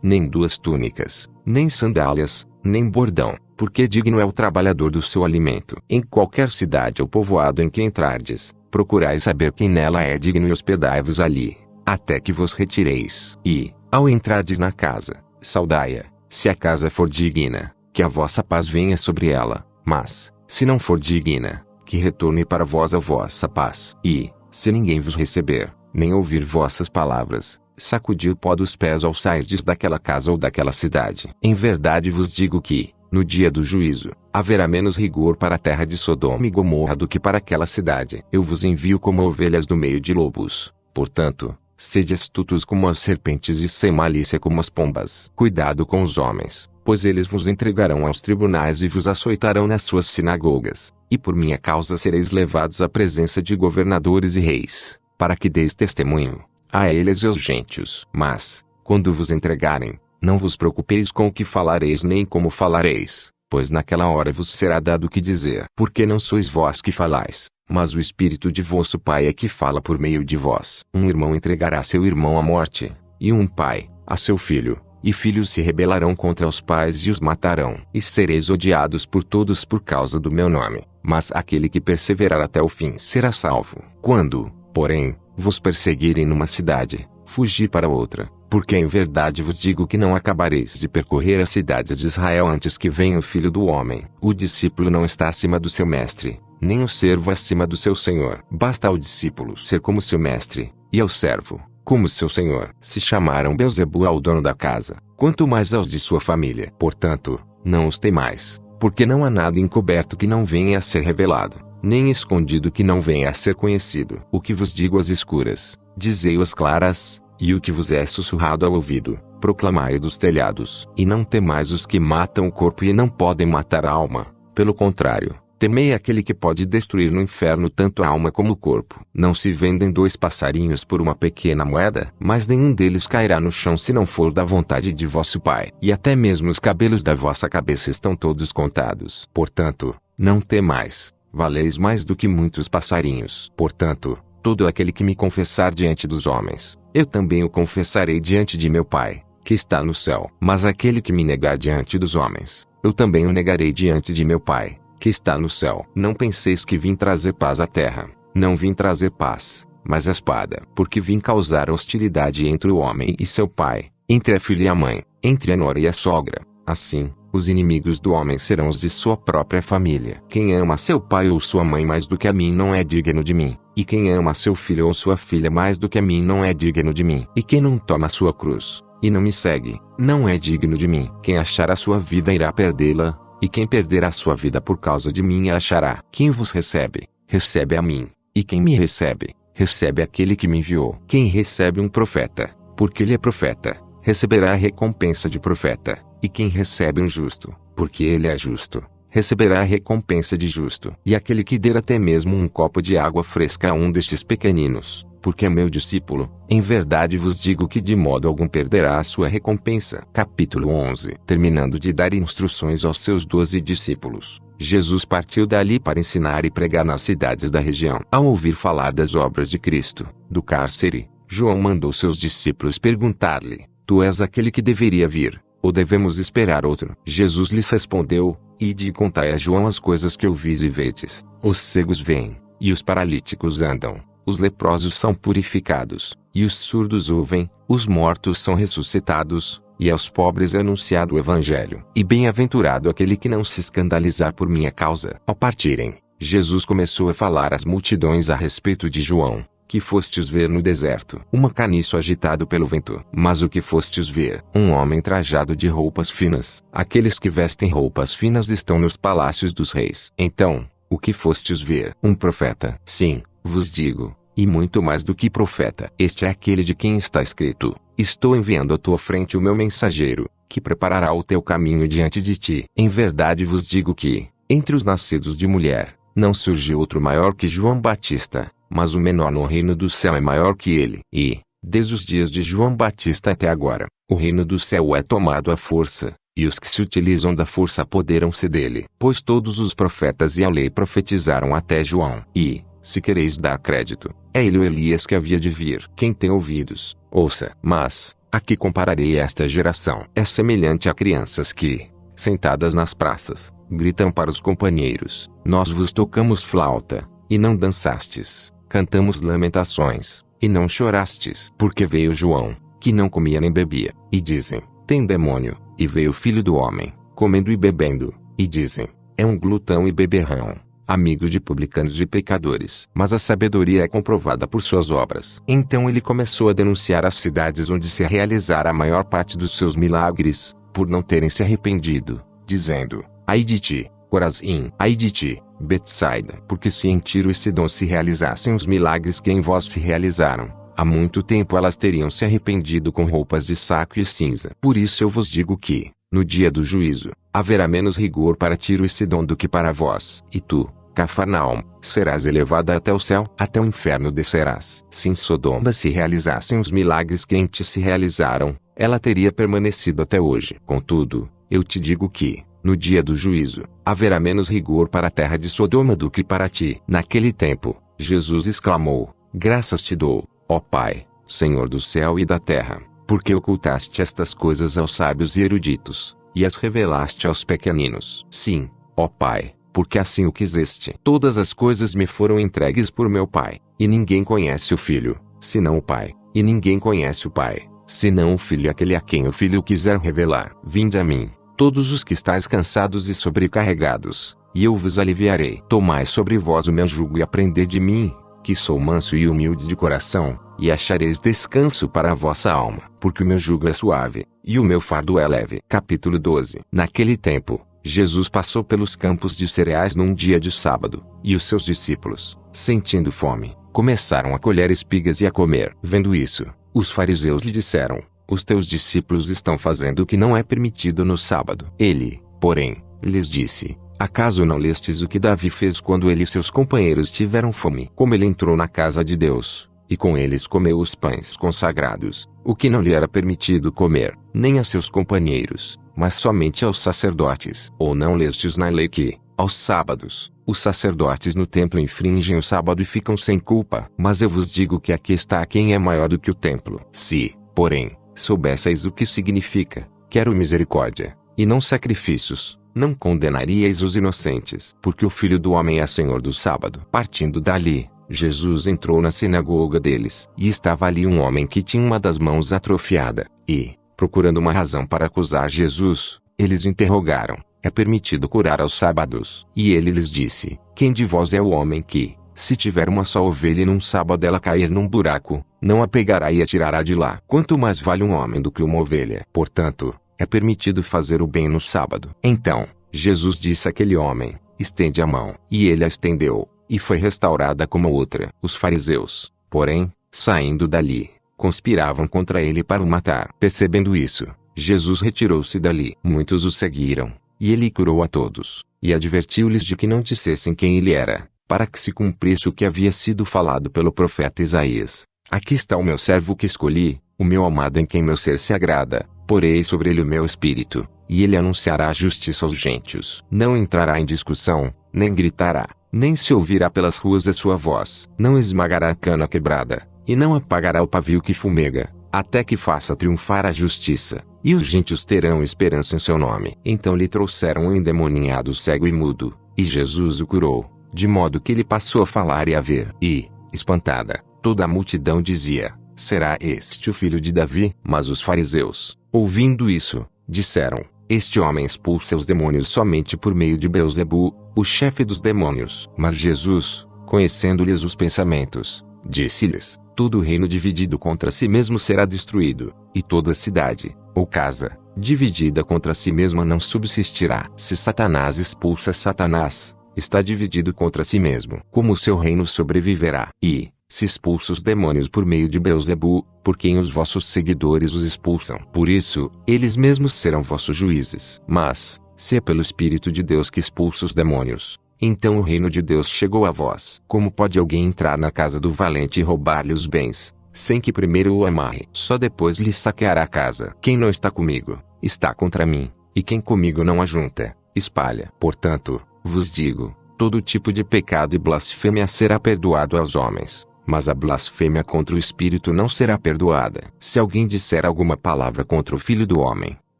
nem 2 túnicas, nem sandálias, nem bordão, porque digno é o trabalhador do seu alimento. Em qualquer cidade ou povoado em que entrardes, procurai saber quem nela é digno e hospedai-vos ali, até que vos retireis. E, ao entrardes na casa, saudai-a. Se a casa for digna, que a vossa paz venha sobre ela, mas, se não for digna, que retorne para vós a vossa paz. E, se ninguém vos receber, nem ouvir vossas palavras, sacudi o pó dos pés ao sairdes daquela casa ou daquela cidade. Em verdade vos digo que, no dia do juízo, haverá menos rigor para a terra de Sodoma e Gomorra do que para aquela cidade. Eu vos envio como ovelhas no meio de lobos. Portanto, sede astutos como as serpentes e sem malícia como as pombas. Cuidado com os homens, pois eles vos entregarão aos tribunais e vos açoitarão nas suas sinagogas, e por minha causa sereis levados à presença de governadores e reis, para que deis testemunho a eles e aos gentios. Mas, quando vos entregarem, não vos preocupeis com o que falareis nem como falareis, pois naquela hora vos será dado o que dizer. Porque não sois vós que falais, mas o Espírito de vosso Pai é que fala por meio de vós. Um irmão entregará seu irmão à morte, e um pai, a seu filho, e filhos se rebelarão contra os pais e os matarão. E sereis odiados por todos por causa do meu nome, mas aquele que perseverar até o fim será salvo. Quando, porém, vos perseguirem numa cidade, fugi para outra, porque em verdade vos digo que não acabareis de percorrer as cidades de Israel antes que venha o Filho do Homem. O discípulo não está acima do seu mestre, nem o servo acima do seu senhor. Basta ao discípulo ser como seu mestre, e ao servo como seu senhor. Se chamaram Beelzebul ao dono da casa, quanto mais aos de sua família. Portanto, não os temais, porque não há nada encoberto que não venha a ser revelado, nem escondido que não venha a ser conhecido. O que vos digo às escuras, dizei-o às claras, e o que vos é sussurrado ao ouvido, proclamai-o dos telhados. E não temais os que matam o corpo e não podem matar a alma, pelo contrário, temei aquele que pode destruir no inferno tanto a alma como o corpo. Não se vendem 2 passarinhos por uma pequena moeda, mas nenhum deles cairá no chão se não for da vontade de vosso Pai. E até mesmo os cabelos da vossa cabeça estão todos contados. Portanto, não temais, valeis mais do que muitos passarinhos. Portanto, todo aquele que me confessar diante dos homens, eu também o confessarei diante de meu Pai, que está no céu. Mas aquele que me negar diante dos homens, eu também o negarei diante de meu Pai, que está no céu. Não penseis que vim trazer paz à terra. Não vim trazer paz, mas a espada. Porque vim causar hostilidade entre o homem e seu pai, entre a filha e a mãe, entre a nora e a sogra. Assim, os inimigos do homem serão os de sua própria família. Quem ama seu pai ou sua mãe mais do que a mim não é digno de mim. E quem ama seu filho ou sua filha mais do que a mim não é digno de mim. E quem não toma sua cruz, e não me segue, não é digno de mim. Quem achar a sua vida irá perdê-la, e quem perder a sua vida por causa de mim a achará. Quem vos recebe, recebe a mim, e quem me recebe, recebe aquele que me enviou. Quem recebe um profeta, porque ele é profeta, receberá a recompensa de profeta, e quem recebe um justo, porque ele é justo, receberá a recompensa de justo. E aquele que der até mesmo um copo de água fresca a um destes pequeninos, porque é meu discípulo, em verdade vos digo que de modo algum perderá a sua recompensa. Capítulo 11. Terminando de dar instruções aos seus 12 discípulos, Jesus partiu dali para ensinar e pregar nas cidades da região. Ao ouvir falar das obras de Cristo, do cárcere, João mandou seus discípulos perguntar-lhe: Tu és aquele que deveria vir, ou devemos esperar outro? Jesus lhes respondeu: Ide e contai a João as coisas que ouvis e vedes. Os cegos veem, e os paralíticos andam, os leprosos são purificados, e os surdos ouvem, os mortos são ressuscitados, e aos pobres é anunciado o Evangelho. E bem-aventurado aquele que não se escandalizar por minha causa. Ao partirem, Jesus começou a falar às multidões a respeito de João, que fostes ver no deserto, uma caniço agitado pelo vento. Mas o que fostes ver? Um homem trajado de roupas finas. Aqueles que vestem roupas finas estão nos palácios dos reis. Então, o que fostes ver? Um profeta. Sim, vos digo, e muito mais do que profeta. Este é aquele de quem está escrito: Estou enviando à tua frente o meu mensageiro, que preparará o teu caminho diante de ti. Em verdade vos digo que, entre os nascidos de mulher, não surgiu outro maior que João Batista, mas o menor no reino do céu é maior que ele. E, desde os dias de João Batista até agora, o reino do céu é tomado à força, e os que se utilizam da força apoderam-se dele. Pois todos os profetas e a lei profetizaram até João. E, se quereis dar crédito, é ele o Elias que havia de vir. Quem tem ouvidos, ouça. Mas, a que compararei esta geração? É semelhante a crianças que, sentadas nas praças, gritam para os companheiros: Nós vos tocamos flauta, e não dançastes. Cantamos lamentações, e não chorastes. Porque veio João, que não comia nem bebia, e dizem: Tem demônio. E veio o Filho do Homem, comendo e bebendo, e dizem: É um glutão e beberrão, amigo de publicanos e pecadores. Mas a sabedoria é comprovada por suas obras. Então ele começou a denunciar as cidades onde se realizara a maior parte dos seus milagres, por não terem se arrependido, dizendo: Ai de ti, Corazim! Ai de ti, Betsaida! Porque se em Tiro e Sidom se realizassem os milagres que em vós se realizaram, há muito tempo elas teriam se arrependido com roupas de saco e cinza. Por isso eu vos digo que, no dia do juízo, haverá menos rigor para Tiro e Sidom do que para vós. E tu, Cafarnaum, serás elevada até o céu, até o inferno descerás. Se em Sodoma se realizassem os milagres que em ti se realizaram, ela teria permanecido até hoje. Contudo, eu te digo que, no dia do juízo, haverá menos rigor para a terra de Sodoma do que para ti. Naquele tempo, Jesus exclamou: Graças te dou, ó Pai, Senhor do céu e da terra, porque ocultaste estas coisas aos sábios e eruditos, e as revelaste aos pequeninos. Sim, ó Pai, porque assim o quiseste. Todas as coisas me foram entregues por meu Pai, e ninguém conhece o Filho, senão o Pai, e ninguém conhece o Pai, senão o Filho e aquele a quem o Filho quiser revelar. Vinde a mim, todos os que estáis cansados e sobrecarregados, e eu vos aliviarei. Tomai sobre vós o meu jugo e aprendei de mim, que sou manso e humilde de coração, e achareis descanso para a vossa alma, porque o meu jugo é suave, e o meu fardo é leve. Capítulo 12. Naquele tempo, Jesus passou pelos campos de cereais num dia de sábado, e os seus discípulos, sentindo fome, começaram a colher espigas e a comer. Vendo isso, os fariseus lhe disseram: Os teus discípulos estão fazendo o que não é permitido no sábado. Ele, porém, lhes disse: Acaso não lestes o que Davi fez quando ele e seus companheiros tiveram fome? Como ele entrou na casa de Deus, e com eles comeu os pães consagrados, o que não lhe era permitido comer, nem a seus companheiros, mas somente aos sacerdotes. Ou não lestes na lei que, aos sábados, os sacerdotes no templo infringem o sábado e ficam sem culpa? Mas eu vos digo que aqui está quem é maior do que o templo. Se, porém, soubesseis o que significa: quero misericórdia, e não sacrifícios, não condenaríeis os inocentes, porque o Filho do Homem é Senhor do sábado. Partindo dali, Jesus entrou na sinagoga deles, e estava ali um homem que tinha uma das mãos atrofiada, e, procurando uma razão para acusar Jesus, eles o interrogaram: É permitido curar aos sábados? E ele lhes disse: Quem de vós é o homem que, se tiver uma só ovelha e num sábado ela cair num buraco, não a pegará e a tirará de lá? Quanto mais vale um homem do que uma ovelha? Portanto, é permitido fazer o bem no sábado. Então, Jesus disse àquele homem: Estende a mão. E ele a estendeu, e foi restaurada como outra. Os fariseus, porém, saindo dali, conspiravam contra ele para o matar. Percebendo isso, Jesus retirou-se dali. Muitos o seguiram, e ele curou a todos, e advertiu-lhes de que não dissessem quem ele era, para que se cumprisse o que havia sido falado pelo profeta Isaías: Aqui está o meu servo que escolhi, o meu amado em quem meu ser se agrada. Porei sobre ele o meu espírito, e ele anunciará a justiça aos gentios. Não entrará em discussão, nem gritará, nem se ouvirá pelas ruas a sua voz. Não esmagará a cana quebrada, e não apagará o pavio que fumega, até que faça triunfar a justiça, e os gentios terão esperança em seu nome. Então lhe trouxeram um endemoniado cego e mudo, e Jesus o curou, de modo que ele passou a falar e a ver. E, espantada, toda a multidão dizia: será este o filho de Davi? Mas os fariseus, ouvindo isso, disseram: este homem expulsa os demônios somente por meio de Beelzebu, o chefe dos demônios. Mas Jesus, conhecendo-lhes os pensamentos, disse-lhes: todo reino dividido contra si mesmo será destruído, e toda cidade, ou casa, dividida contra si mesma não subsistirá. Se Satanás expulsa Satanás, está dividido contra si mesmo. Como o seu reino sobreviverá? E, se expulsa os demônios por meio de Beelzebu, por quem os vossos seguidores os expulsam? Por isso, eles mesmos serão vossos juízes. Mas, se é pelo Espírito de Deus que expulsa os demônios, então o reino de Deus chegou a vós. Como pode alguém entrar na casa do valente e roubar-lhe os bens, sem que primeiro o amarre? Só depois lhe saqueará a casa. Quem não está comigo, está contra mim, e quem comigo não ajunta, espalha. Portanto, vos digo, todo tipo de pecado e blasfêmia será perdoado aos homens, mas a blasfêmia contra o Espírito não será perdoada. Se alguém disser alguma palavra contra o Filho do Homem,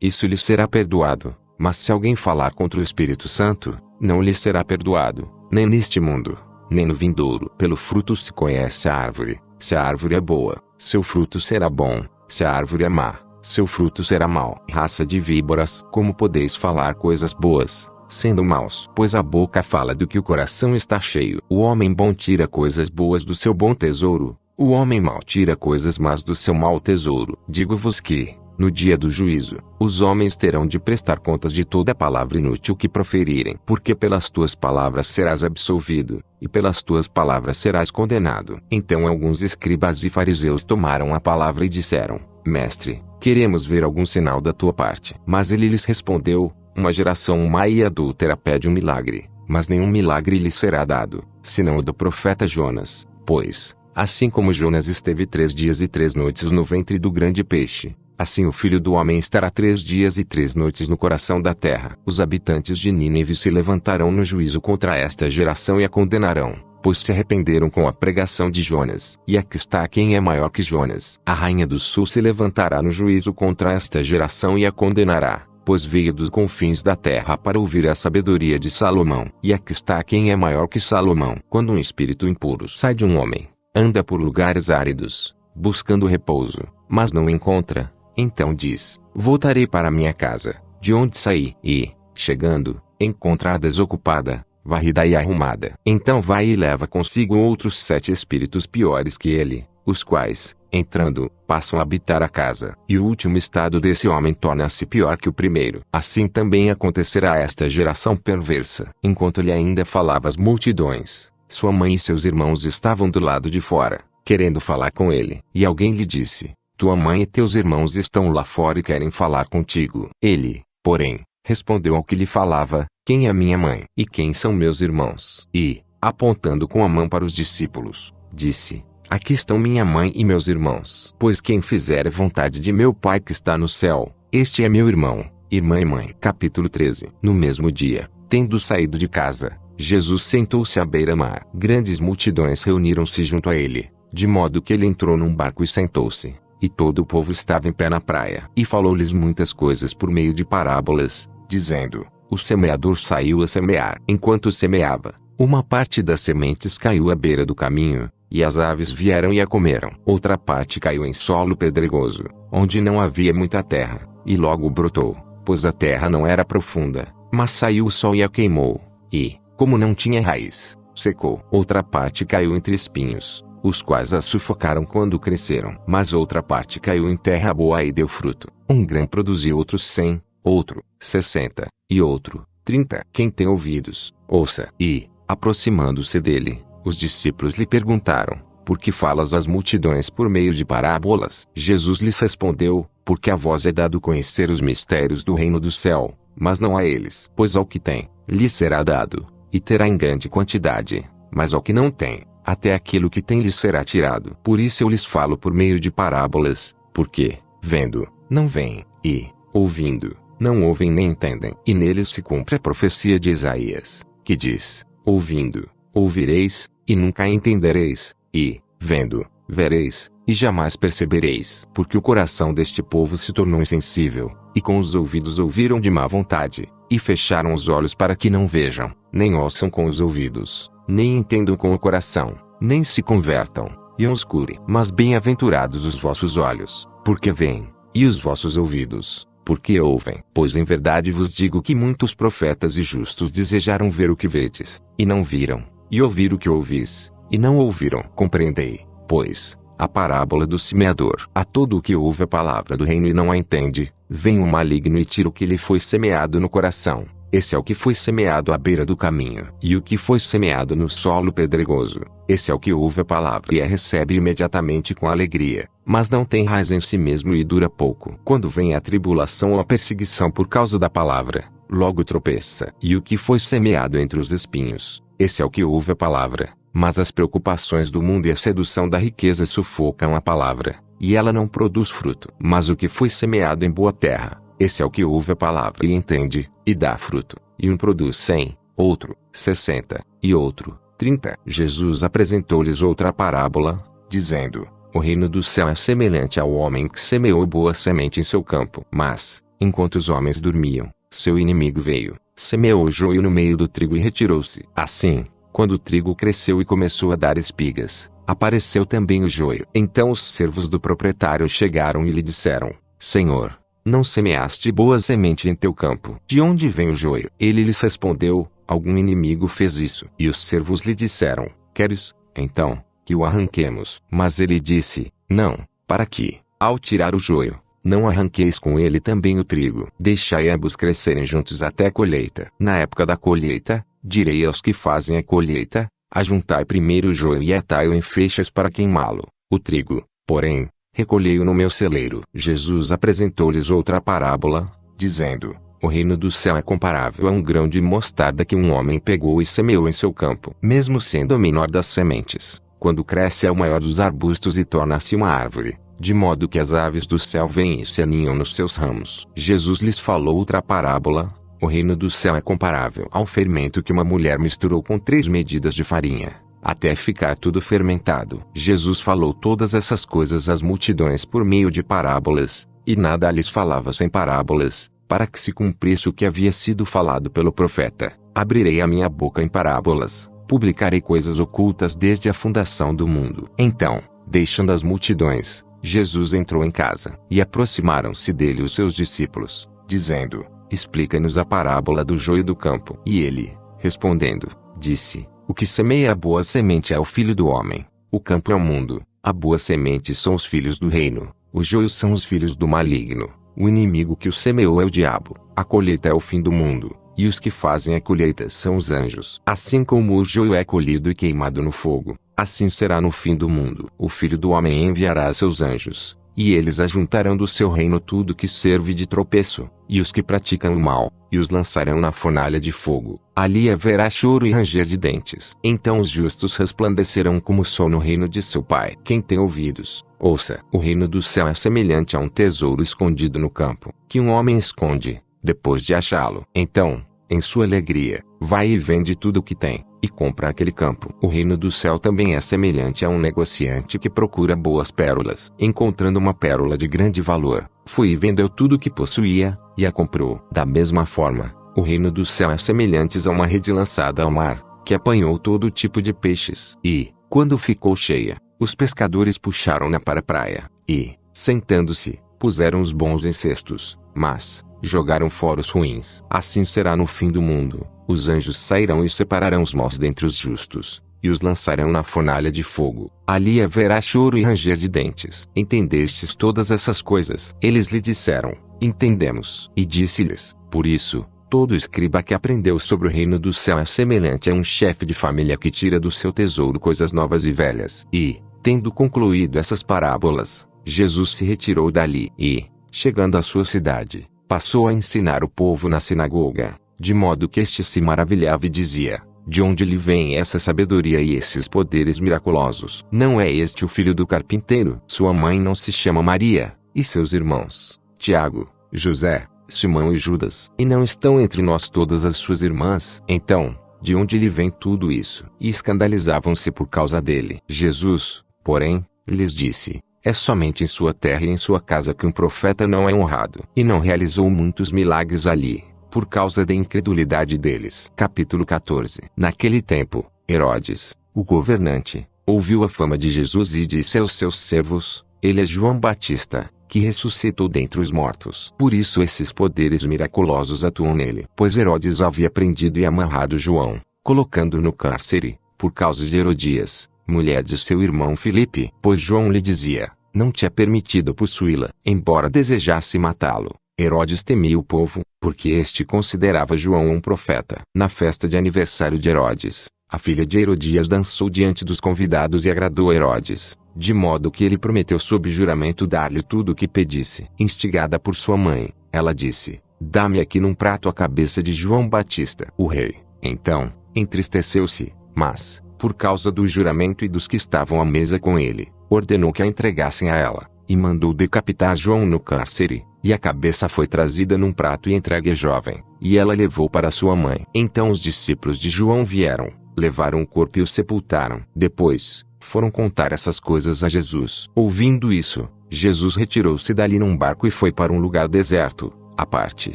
isso lhe será perdoado, mas se alguém falar contra o Espírito Santo, não lhe será perdoado, nem neste mundo, nem no vindouro. Pelo fruto se conhece a árvore. Se a árvore é boa, seu fruto será bom; se a árvore é má, seu fruto será mau. Raça de víboras, como podeis falar coisas boas, sendo maus? Pois a boca fala do que o coração está cheio. O homem bom tira coisas boas do seu bom tesouro, o homem mau tira coisas más do seu mau tesouro. Digo-vos que, no dia do juízo, os homens terão de prestar contas de toda palavra inútil que proferirem. Porque pelas tuas palavras serás absolvido, e pelas tuas palavras serás condenado. Então alguns escribas e fariseus tomaram a palavra e disseram: Mestre, queremos ver algum sinal da tua parte. Mas ele lhes respondeu: uma geração má e adúltera pede um milagre, mas nenhum milagre lhe será dado, senão o do profeta Jonas. Pois, assim como Jonas esteve 3 dias e 3 noites no ventre do grande peixe, assim o Filho do Homem estará 3 dias e 3 noites no coração da terra. Os habitantes de Nínive se levantarão no juízo contra esta geração e a condenarão, pois se arrependeram com a pregação de Jonas. E aqui está quem é maior que Jonas. A rainha do sul se levantará no juízo contra esta geração e a condenará, pois veio dos confins da terra para ouvir a sabedoria de Salomão. E aqui está quem é maior que Salomão. Quando um espírito impuro sai de um homem, anda por lugares áridos, buscando repouso, mas não o encontra. Então diz: voltarei para minha casa, de onde saí. E, chegando, encontra-a desocupada, varrida e arrumada. Então vai e leva consigo outros 7 espíritos piores que ele, os quais, entrando, passam a habitar a casa. E o último estado desse homem torna-se pior que o primeiro. Assim também acontecerá a esta geração perversa. Enquanto ele ainda falava às multidões, sua mãe e seus irmãos estavam do lado de fora, querendo falar com ele. E alguém lhe disse: tua mãe e teus irmãos estão lá fora e querem falar contigo. Ele, porém, respondeu ao que lhe falava: quem é minha mãe? E quem são meus irmãos? E, apontando com a mão para os discípulos, disse: aqui estão minha mãe e meus irmãos. Pois quem fizer a vontade de meu Pai que está no céu, este é meu irmão, irmã e mãe. Capítulo 13. No mesmo dia, tendo saído de casa, Jesus sentou-se à beira-mar. Grandes multidões reuniram-se junto a ele, de modo que ele entrou num barco e sentou-se. E todo o povo estava em pé na praia. E falou-lhes muitas coisas por meio de parábolas, dizendo: o semeador saiu a semear. Enquanto semeava, uma parte das sementes caiu à beira do caminho, e as aves vieram e a comeram. Outra parte caiu em solo pedregoso, onde não havia muita terra, e logo brotou, pois a terra não era profunda. Mas saiu o sol e a queimou, e, como não tinha raiz, secou. Outra parte caiu entre espinhos, os quais a sufocaram quando cresceram. Mas outra parte caiu em terra boa e deu fruto. Um grão produziu outros 100, outro 60, e outro 30. Quem tem ouvidos, ouça. E, aproximando-se dele, os discípulos lhe perguntaram: por que falas às multidões por meio de parábolas? Jesus lhes respondeu: porque a vós é dado conhecer os mistérios do reino do céu, mas não a eles. Pois ao que tem, lhe será dado, e terá em grande quantidade, mas ao que não tem, até aquilo que tem lhes será tirado. Por isso eu lhes falo por meio de parábolas, porque, vendo, não veem, e, ouvindo, não ouvem nem entendem. E neles se cumpre a profecia de Isaías, que diz: ouvindo, ouvireis, e nunca entendereis, e, vendo, vereis, e jamais percebereis. Porque o coração deste povo se tornou insensível, e com os ouvidos ouviram de má vontade, e fecharam os olhos para que não vejam, nem ouçam com os ouvidos, nem entendam com o coração, nem se convertam, e os cure. Mas bem-aventurados os vossos olhos, porque veem, e os vossos ouvidos, porque ouvem. Pois em verdade vos digo que muitos profetas e justos desejaram ver o que vedes, e não viram, e ouvir o que ouvis, e não ouviram. Compreendei, pois, a parábola do semeador. A todo o que ouve a palavra do reino e não a entende, vem o maligno e tira o que lhe foi semeado no coração. Esse é o que foi semeado à beira do caminho. E o que foi semeado no solo pedregoso, esse é o que ouve a palavra e a recebe imediatamente com alegria, mas não tem raiz em si mesmo e dura pouco. Quando vem a tribulação ou a perseguição por causa da palavra, logo tropeça. E o que foi semeado entre os espinhos, esse é o que ouve a palavra, mas as preocupações do mundo e a sedução da riqueza sufocam a palavra, e ela não produz fruto. Mas o que foi semeado em boa terra, esse é o que ouve a palavra e entende, e dá fruto. E um produz 100, outro 60, e outro 30. Jesus apresentou-lhes outra parábola, dizendo: o reino do céu é semelhante ao homem que semeou boa semente em seu campo. Mas, enquanto os homens dormiam, seu inimigo veio, semeou o joio no meio do trigo e retirou-se. Assim, quando o trigo cresceu e começou a dar espigas, apareceu também o joio. Então os servos do proprietário chegaram e lhe disseram: Senhor, não semeaste boa semente em teu campo? De onde vem o joio? Ele lhes respondeu: algum inimigo fez isso. E os servos lhe disseram: queres, então, que o arranquemos? Mas ele disse: não, para que, ao tirar o joio, não arranqueis com ele também o trigo. Deixai ambos crescerem juntos até a colheita. Na época da colheita, direi aos que fazem a colheita: ajuntai primeiro o joio e atai-o em feixes para queimá-lo. O trigo, porém, recolhei-o no meu celeiro. Jesus apresentou-lhes outra parábola, dizendo: o reino do céu é comparável a um grão de mostarda que um homem pegou e semeou em seu campo. Mesmo sendo a menor das sementes, quando cresce é o maior dos arbustos e torna-se uma árvore, de modo que as aves do céu vêm e se aninham nos seus ramos. Jesus lhes falou outra parábola: o reino do céu é comparável ao fermento que uma mulher misturou com 3 medidas de farinha, até ficar tudo fermentado. Jesus falou todas essas coisas às multidões por meio de parábolas, e nada lhes falava sem parábolas, para que se cumprisse o que havia sido falado pelo profeta: abrirei a minha boca em parábolas, publicarei coisas ocultas desde a fundação do mundo. Então, deixando as multidões, Jesus entrou em casa, e aproximaram-se dele os seus discípulos, dizendo: explica-nos a parábola do joio do campo. E ele, respondendo, disse: o que semeia a boa semente é o Filho do Homem. O campo é o mundo, a boa semente são os filhos do reino, os joios são os filhos do maligno. O inimigo que o semeou é o diabo. A colheita é o fim do mundo, e os que fazem a colheita são os anjos. Assim como o joio é colhido e queimado no fogo, assim será no fim do mundo. O Filho do Homem enviará seus anjos, e eles ajuntarão do seu reino tudo que serve de tropeço, e os que praticam o mal, e os lançarão na fornalha de fogo. Ali haverá choro e ranger de dentes. Então os justos resplandecerão como o sol no reino de seu Pai. Quem tem ouvidos, ouça. O reino do céu é semelhante a um tesouro escondido no campo, que um homem esconde, depois de achá-lo. Então, em sua alegria, vai e vende tudo o que tem, e compra aquele campo. O reino do céu também é semelhante a um negociante que procura boas pérolas. Encontrando uma pérola de grande valor, foi e vendeu tudo o que possuía, e a comprou. Da mesma forma, o reino do céu é semelhante a uma rede lançada ao mar, que apanhou todo tipo de peixes. E, quando ficou cheia, os pescadores puxaram-na para a praia, e, sentando-se, puseram os bons em cestos, mas jogaram fora os ruins. Assim será no fim do mundo. Os anjos sairão e separarão os maus dentre os justos, e os lançarão na fornalha de fogo. Ali haverá choro e ranger de dentes. Entendestes todas essas coisas? Eles lhe disseram: entendemos. E disse-lhes: por isso, todo escriba que aprendeu sobre o reino do céu é semelhante a um chefe de família que tira do seu tesouro coisas novas e velhas. E, tendo concluído essas parábolas, Jesus se retirou dali e, chegando à sua cidade, passou a ensinar o povo na sinagoga, de modo que este se maravilhava e dizia: de onde lhe vem essa sabedoria e esses poderes miraculosos? Não é este o filho do carpinteiro? Sua mãe não se chama Maria, e seus irmãos, Tiago, José, Simão e Judas, e não estão entre nós todas as suas irmãs? Então, de onde lhe vem tudo isso? E escandalizavam-se por causa dele. Jesus, porém, lhes disse: é somente em sua terra e em sua casa que um profeta não é honrado. E não realizou muitos milagres ali, por causa da incredulidade deles. Capítulo 14. Naquele tempo, Herodes, o governante, ouviu a fama de Jesus e disse aos seus servos: ele é João Batista, que ressuscitou dentre os mortos. Por isso esses poderes miraculosos atuam nele. Pois Herodes havia prendido e amarrado João, colocando-o no cárcere, por causa de Herodias, mulher de seu irmão Filipe. Pois João lhe dizia: não te é permitido possuí-la. Embora desejasse matá-lo, Herodes temia o povo, porque este considerava João um profeta. Na festa de aniversário de Herodes, a filha de Herodias dançou diante dos convidados e agradou a Herodes, de modo que ele prometeu sob juramento dar-lhe tudo o que pedisse. Instigada por sua mãe, ela disse: dá-me aqui num prato a cabeça de João Batista. O rei, então, entristeceu-se, mas, por causa do juramento e dos que estavam à mesa com ele, ordenou que a entregassem a ela, e mandou decapitar João no cárcere, e a cabeça foi trazida num prato e entregue à jovem, e ela levou para sua mãe. Então os discípulos de João vieram, levaram o corpo e o sepultaram. Depois, foram contar essas coisas a Jesus. Ouvindo isso, Jesus retirou-se dali num barco e foi para um lugar deserto, à parte,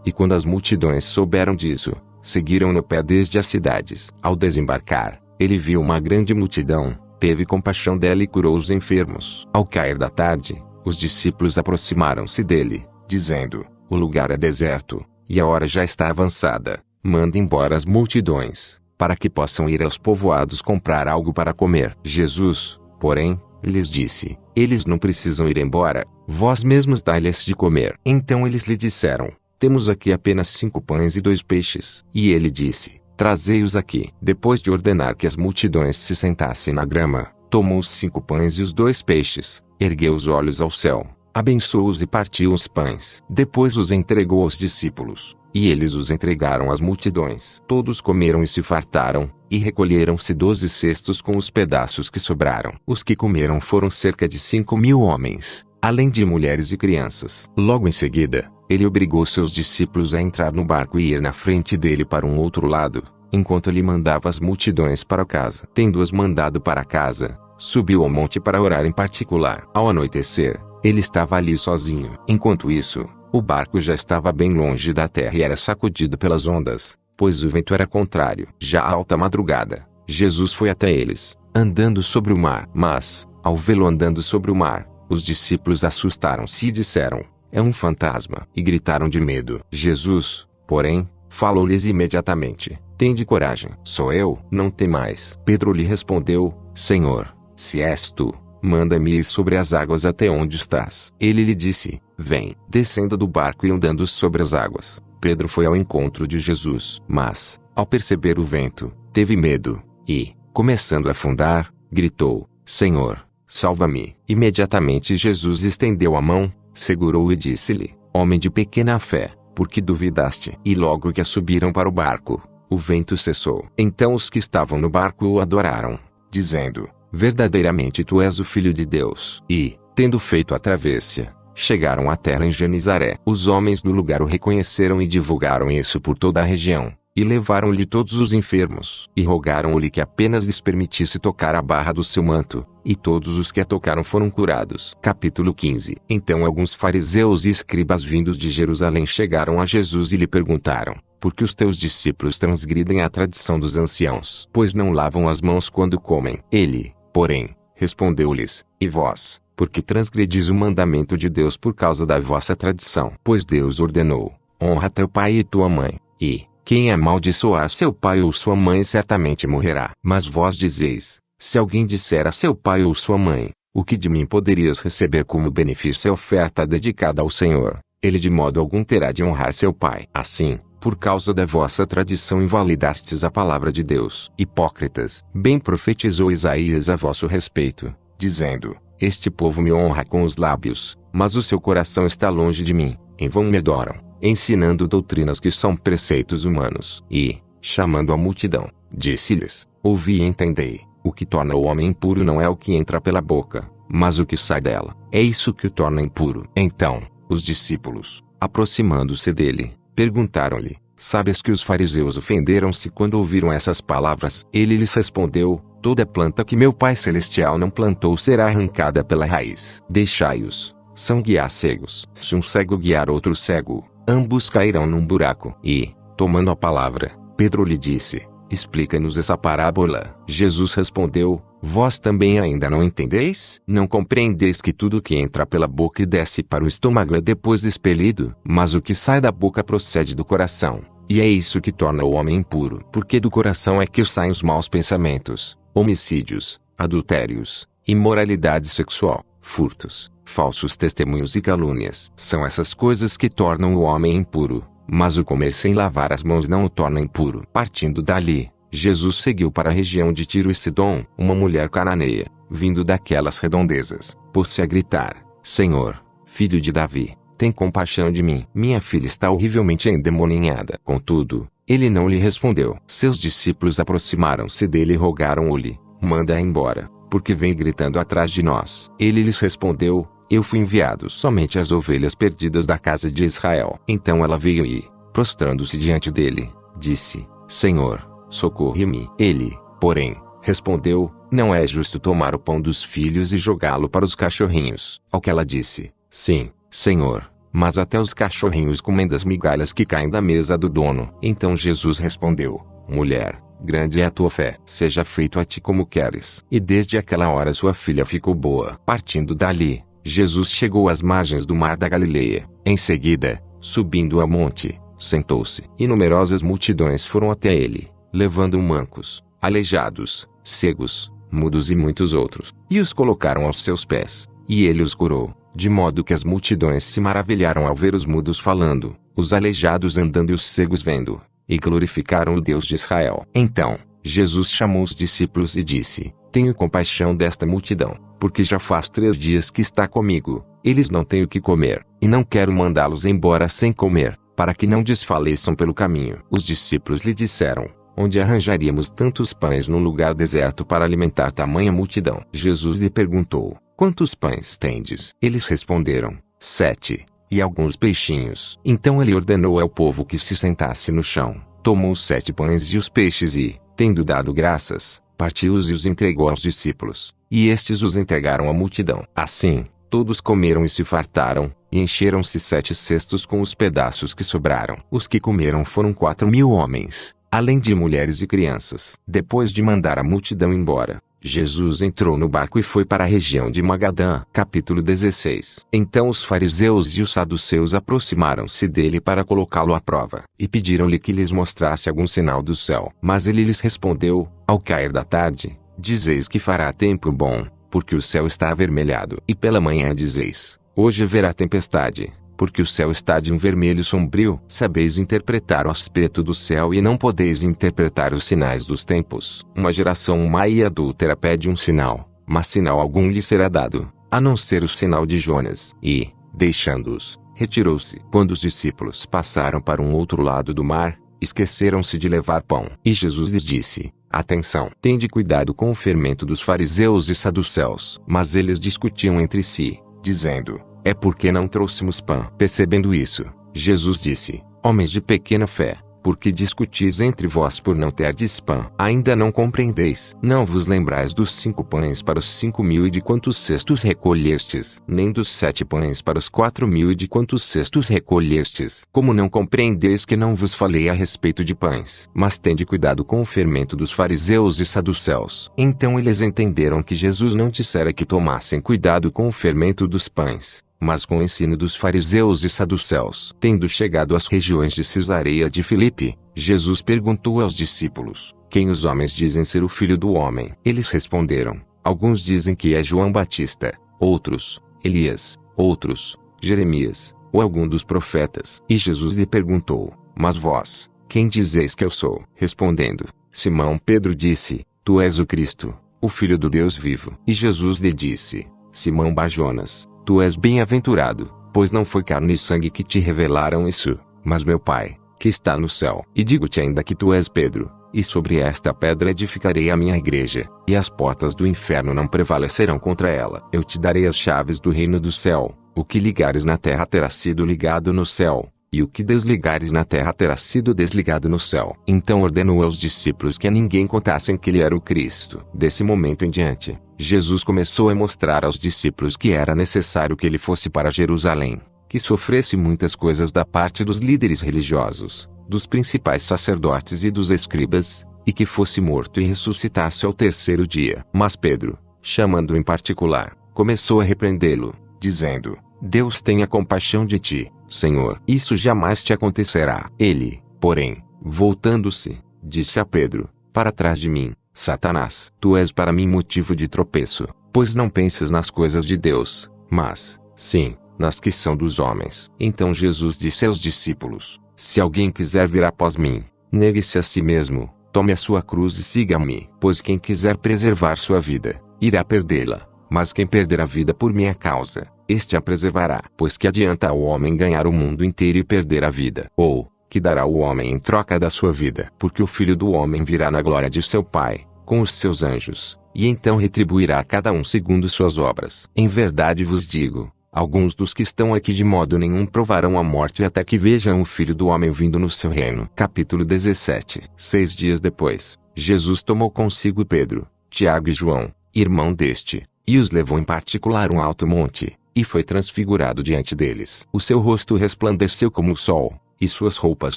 e quando as multidões souberam disso, seguiram-no pé desde as cidades. Ao desembarcar, ele viu uma grande multidão, teve compaixão dela e curou os enfermos. Ao cair da tarde, os discípulos aproximaram-se dele, dizendo: o lugar é deserto, e a hora já está avançada. Manda embora as multidões, para que possam ir aos povoados comprar algo para comer. Jesus, porém, lhes disse: eles não precisam ir embora, vós mesmos dai-lhes de comer. Então eles lhe disseram: temos aqui apenas 5 pães e 2 peixes. E ele disse: trazei-os aqui. Depois de ordenar que as multidões se sentassem na grama, tomou os 5 pães e os 2 peixes, ergueu os olhos ao céu, abençoou-os e partiu os pães. Depois os entregou aos discípulos, e eles os entregaram às multidões. Todos comeram e se fartaram, e recolheram-se 12 cestos com os pedaços que sobraram. Os que comeram foram cerca de 5.000 homens, além de mulheres e crianças. Logo em seguida, ele obrigou seus discípulos a entrar no barco e ir na frente dele para um outro lado, enquanto ele mandava as multidões para casa. Tendo-as mandado para casa, subiu ao monte para orar em particular. Ao anoitecer, ele estava ali sozinho. Enquanto isso, o barco já estava bem longe da terra e era sacudido pelas ondas, pois o vento era contrário. Já à alta madrugada, Jesus foi até eles, andando sobre o mar. Mas, ao vê-lo andando sobre o mar, os discípulos assustaram-se e disseram: é um fantasma. E gritaram de medo. Jesus, porém, falou-lhes imediatamente: tende coragem, sou eu, não temais. Pedro lhe respondeu: Senhor, se és tu, manda-me ir sobre as águas até onde estás. Ele lhe disse: vem. Descendo do barco e andando sobre as águas, Pedro foi ao encontro de Jesus. Mas, ao perceber o vento, teve medo, e, começando a afundar, gritou: Senhor, salva-me. Imediatamente Jesus estendeu a mão, segurou-o e disse-lhe: homem de pequena fé, por que duvidaste? E logo que subiram para o barco, o vento cessou. Então os que estavam no barco o adoraram, dizendo: verdadeiramente tu és o Filho de Deus. E, tendo feito a travessia, chegaram à terra em Genizaré. Os homens do lugar o reconheceram e divulgaram isso por toda a região, e levaram-lhe todos os enfermos, e rogaram-lhe que apenas lhes permitisse tocar a barra do seu manto, e todos os que a tocaram foram curados. Capítulo 15. Então alguns fariseus e escribas vindos de Jerusalém chegaram a Jesus e lhe perguntaram: por que os teus discípulos transgridem a tradição dos anciãos? Pois não lavam as mãos quando comem. Ele, porém, respondeu-lhes: e vós, por que transgredis o mandamento de Deus por causa da vossa tradição? Pois Deus ordenou: honra teu pai e tua mãe, e quem amaldiçoar seu pai ou sua mãe certamente morrerá. Mas vós dizeis: se alguém disser a seu pai ou sua mãe: o que de mim poderias receber como benefício é oferta dedicada ao Senhor, ele de modo algum terá de honrar seu pai. Assim, por causa da vossa tradição invalidastes a palavra de Deus. Hipócritas, bem profetizou Isaías a vosso respeito, dizendo: este povo me honra com os lábios, mas o seu coração está longe de mim, em vão me adoram, ensinando doutrinas que são preceitos humanos. E, chamando a multidão, disse-lhes: ouvi e entendei, o que torna o homem impuro não é o que entra pela boca, mas o que sai dela, é isso que o torna impuro. Então, os discípulos, aproximando-se dele, perguntaram-lhe: sabes que os fariseus ofenderam-se quando ouviram essas palavras? Ele lhes respondeu: toda planta que meu Pai Celestial não plantou será arrancada pela raiz. Deixai-os, são guiar cegos. Se um cego guiar outro cego, ambos cairão num buraco. E, tomando a palavra, Pedro lhe disse: explica-nos essa parábola. Jesus respondeu: vós também ainda não entendeis? Não compreendeis que tudo que entra pela boca e desce para o estômago é depois expelido? Mas o que sai da boca procede do coração, e é isso que torna o homem impuro. Porque do coração é que saem os maus pensamentos, homicídios, adultérios, imoralidade sexual, furtos, falsos testemunhos e calúnias. São essas coisas que tornam o homem impuro, mas o comer sem lavar as mãos não o torna impuro. Partindo dali, Jesus seguiu para a região de Tiro e Sidom. Uma mulher cananeia, vindo daquelas redondezas, pôs-se a gritar: Senhor, filho de Davi, tem compaixão de mim. Minha filha está horrivelmente endemoninhada. Contudo, ele não lhe respondeu. Seus discípulos aproximaram-se dele e rogaram-lhe: manda-a embora, porque vem gritando atrás de nós. Ele lhes respondeu: eu fui enviado somente às ovelhas perdidas da casa de Israel. Então ela veio e, prostrando-se diante dele, disse: Senhor, socorre-me. Ele, porém, respondeu: não é justo tomar o pão dos filhos e jogá-lo para os cachorrinhos. Ao que ela disse: sim, Senhor, mas até os cachorrinhos comem das migalhas que caem da mesa do dono. Então Jesus respondeu: mulher, grande é a tua fé, seja feito a ti como queres. E desde aquela hora sua filha ficou boa. Partindo dali, Jesus chegou às margens do mar da Galileia. Em seguida, subindo a monte, sentou-se. E numerosas multidões foram até ele, levando mancos, aleijados, cegos, mudos e muitos outros. E os colocaram aos seus pés, e ele os curou, de modo que as multidões se maravilharam ao ver os mudos falando, os aleijados andando e os cegos vendo, e glorificaram o Deus de Israel. Então, Jesus chamou os discípulos e disse: tenho compaixão desta multidão, porque já faz 3 dias que está comigo, eles não têm o que comer, e não quero mandá-los embora sem comer, para que não desfaleçam pelo caminho. Os discípulos lhe disseram: onde arranjaríamos tantos pães num lugar deserto para alimentar tamanha multidão? Jesus lhe perguntou: quantos pães tendes? Eles responderam: 7, e alguns peixinhos. Então ele ordenou ao povo que se sentasse no chão, tomou os 7 pães e os peixes e, tendo dado graças, partiu-os e os entregou aos discípulos, e estes os entregaram à multidão. Assim, todos comeram e se fartaram, e encheram-se 7 cestos com os pedaços que sobraram. Os que comeram foram 4.000 homens, além de mulheres e crianças. Depois de mandar a multidão embora, Jesus entrou no barco e foi para a região de Magadã. Capítulo 16. Então os fariseus e os saduceus aproximaram-se dele para colocá-lo à prova, e pediram-lhe que lhes mostrasse algum sinal do céu. Mas ele lhes respondeu: ao cair da tarde, dizeis que fará tempo bom, porque o céu está avermelhado. E pela manhã dizeis: hoje haverá tempestade, porque o céu está de um vermelho sombrio. Sabeis interpretar o aspecto do céu e não podeis interpretar os sinais dos tempos. Uma geração má e adúltera pede um sinal, mas sinal algum lhe será dado, a não ser o sinal de Jonas. E, deixando-os, retirou-se. Quando os discípulos passaram para um outro lado do mar, esqueceram-se de levar pão. E Jesus lhes disse: atenção, tende cuidado com o fermento dos fariseus e saduceus. Mas eles discutiam entre si, dizendo: é porque não trouxemos pão. Percebendo isso, Jesus disse: homens de pequena fé, por que discutis entre vós por não terdes pão? Ainda não compreendeis? Não vos lembrais dos 5 pães para os 5.000 e de quantos cestos recolhestes? Nem dos 7 pães para os 4.000 e de quantos cestos recolhestes? Como não compreendeis que não vos falei a respeito de pães? Mas tende cuidado com o fermento dos fariseus e saduceus. Então eles entenderam que Jesus não dissera que tomassem cuidado com o fermento dos pães, mas com o ensino dos fariseus e saduceus. Tendo chegado às regiões de Cesareia de Filipe, Jesus perguntou aos discípulos: quem os homens dizem ser o Filho do Homem? Eles responderam: alguns dizem que é João Batista, outros, Elias, outros, Jeremias, ou algum dos profetas. E Jesus lhe perguntou: mas vós, quem dizeis que eu sou? Respondendo, Simão Pedro disse: tu és o Cristo, o Filho do Deus vivo. E Jesus lhe disse: Simão Bar-Jonas, tu és bem-aventurado, pois não foi carne e sangue que te revelaram isso, mas meu Pai, que está no céu. E digo-te ainda que tu és Pedro, e sobre esta pedra edificarei a minha igreja, e as portas do inferno não prevalecerão contra ela. Eu te darei as chaves do reino do céu. O que ligares na terra terá sido ligado no céu, e o que desligares na terra terá sido desligado no céu. Então ordenou aos discípulos que a ninguém contassem que ele era o Cristo. Desse momento em diante, Jesus começou a mostrar aos discípulos que era necessário que ele fosse para Jerusalém, que sofresse muitas coisas da parte dos líderes religiosos, dos principais sacerdotes e dos escribas, e que fosse morto e ressuscitasse ao terceiro dia. Mas Pedro, chamando-o em particular, começou a repreendê-lo, dizendo: Deus tenha compaixão de ti, Senhor. Isso jamais te acontecerá. Ele, porém, voltando-se, disse a Pedro: Para trás de mim, Satanás. Tu és para mim motivo de tropeço, pois não pensas nas coisas de Deus, mas, sim, nas que são dos homens. Então Jesus disse aos discípulos: Se alguém quiser vir após mim, negue-se a si mesmo, tome a sua cruz e siga-me. Pois quem quiser preservar sua vida, irá perdê-la. Mas quem perder a vida por minha causa, este a preservará. Pois que adianta ao homem ganhar o mundo inteiro e perder a vida? Ou, que dará o homem em troca da sua vida? Porque o Filho do Homem virá na glória de seu Pai, com os seus anjos, e então retribuirá a cada um segundo suas obras. Em verdade vos digo, alguns dos que estão aqui de modo nenhum provarão a morte até que vejam o Filho do Homem vindo no seu reino. Capítulo 17. 6 dias depois, Jesus tomou consigo Pedro, Tiago e João, irmão deste, e os levou em particular a um alto monte, e foi transfigurado diante deles. O seu rosto resplandeceu como o sol, e suas roupas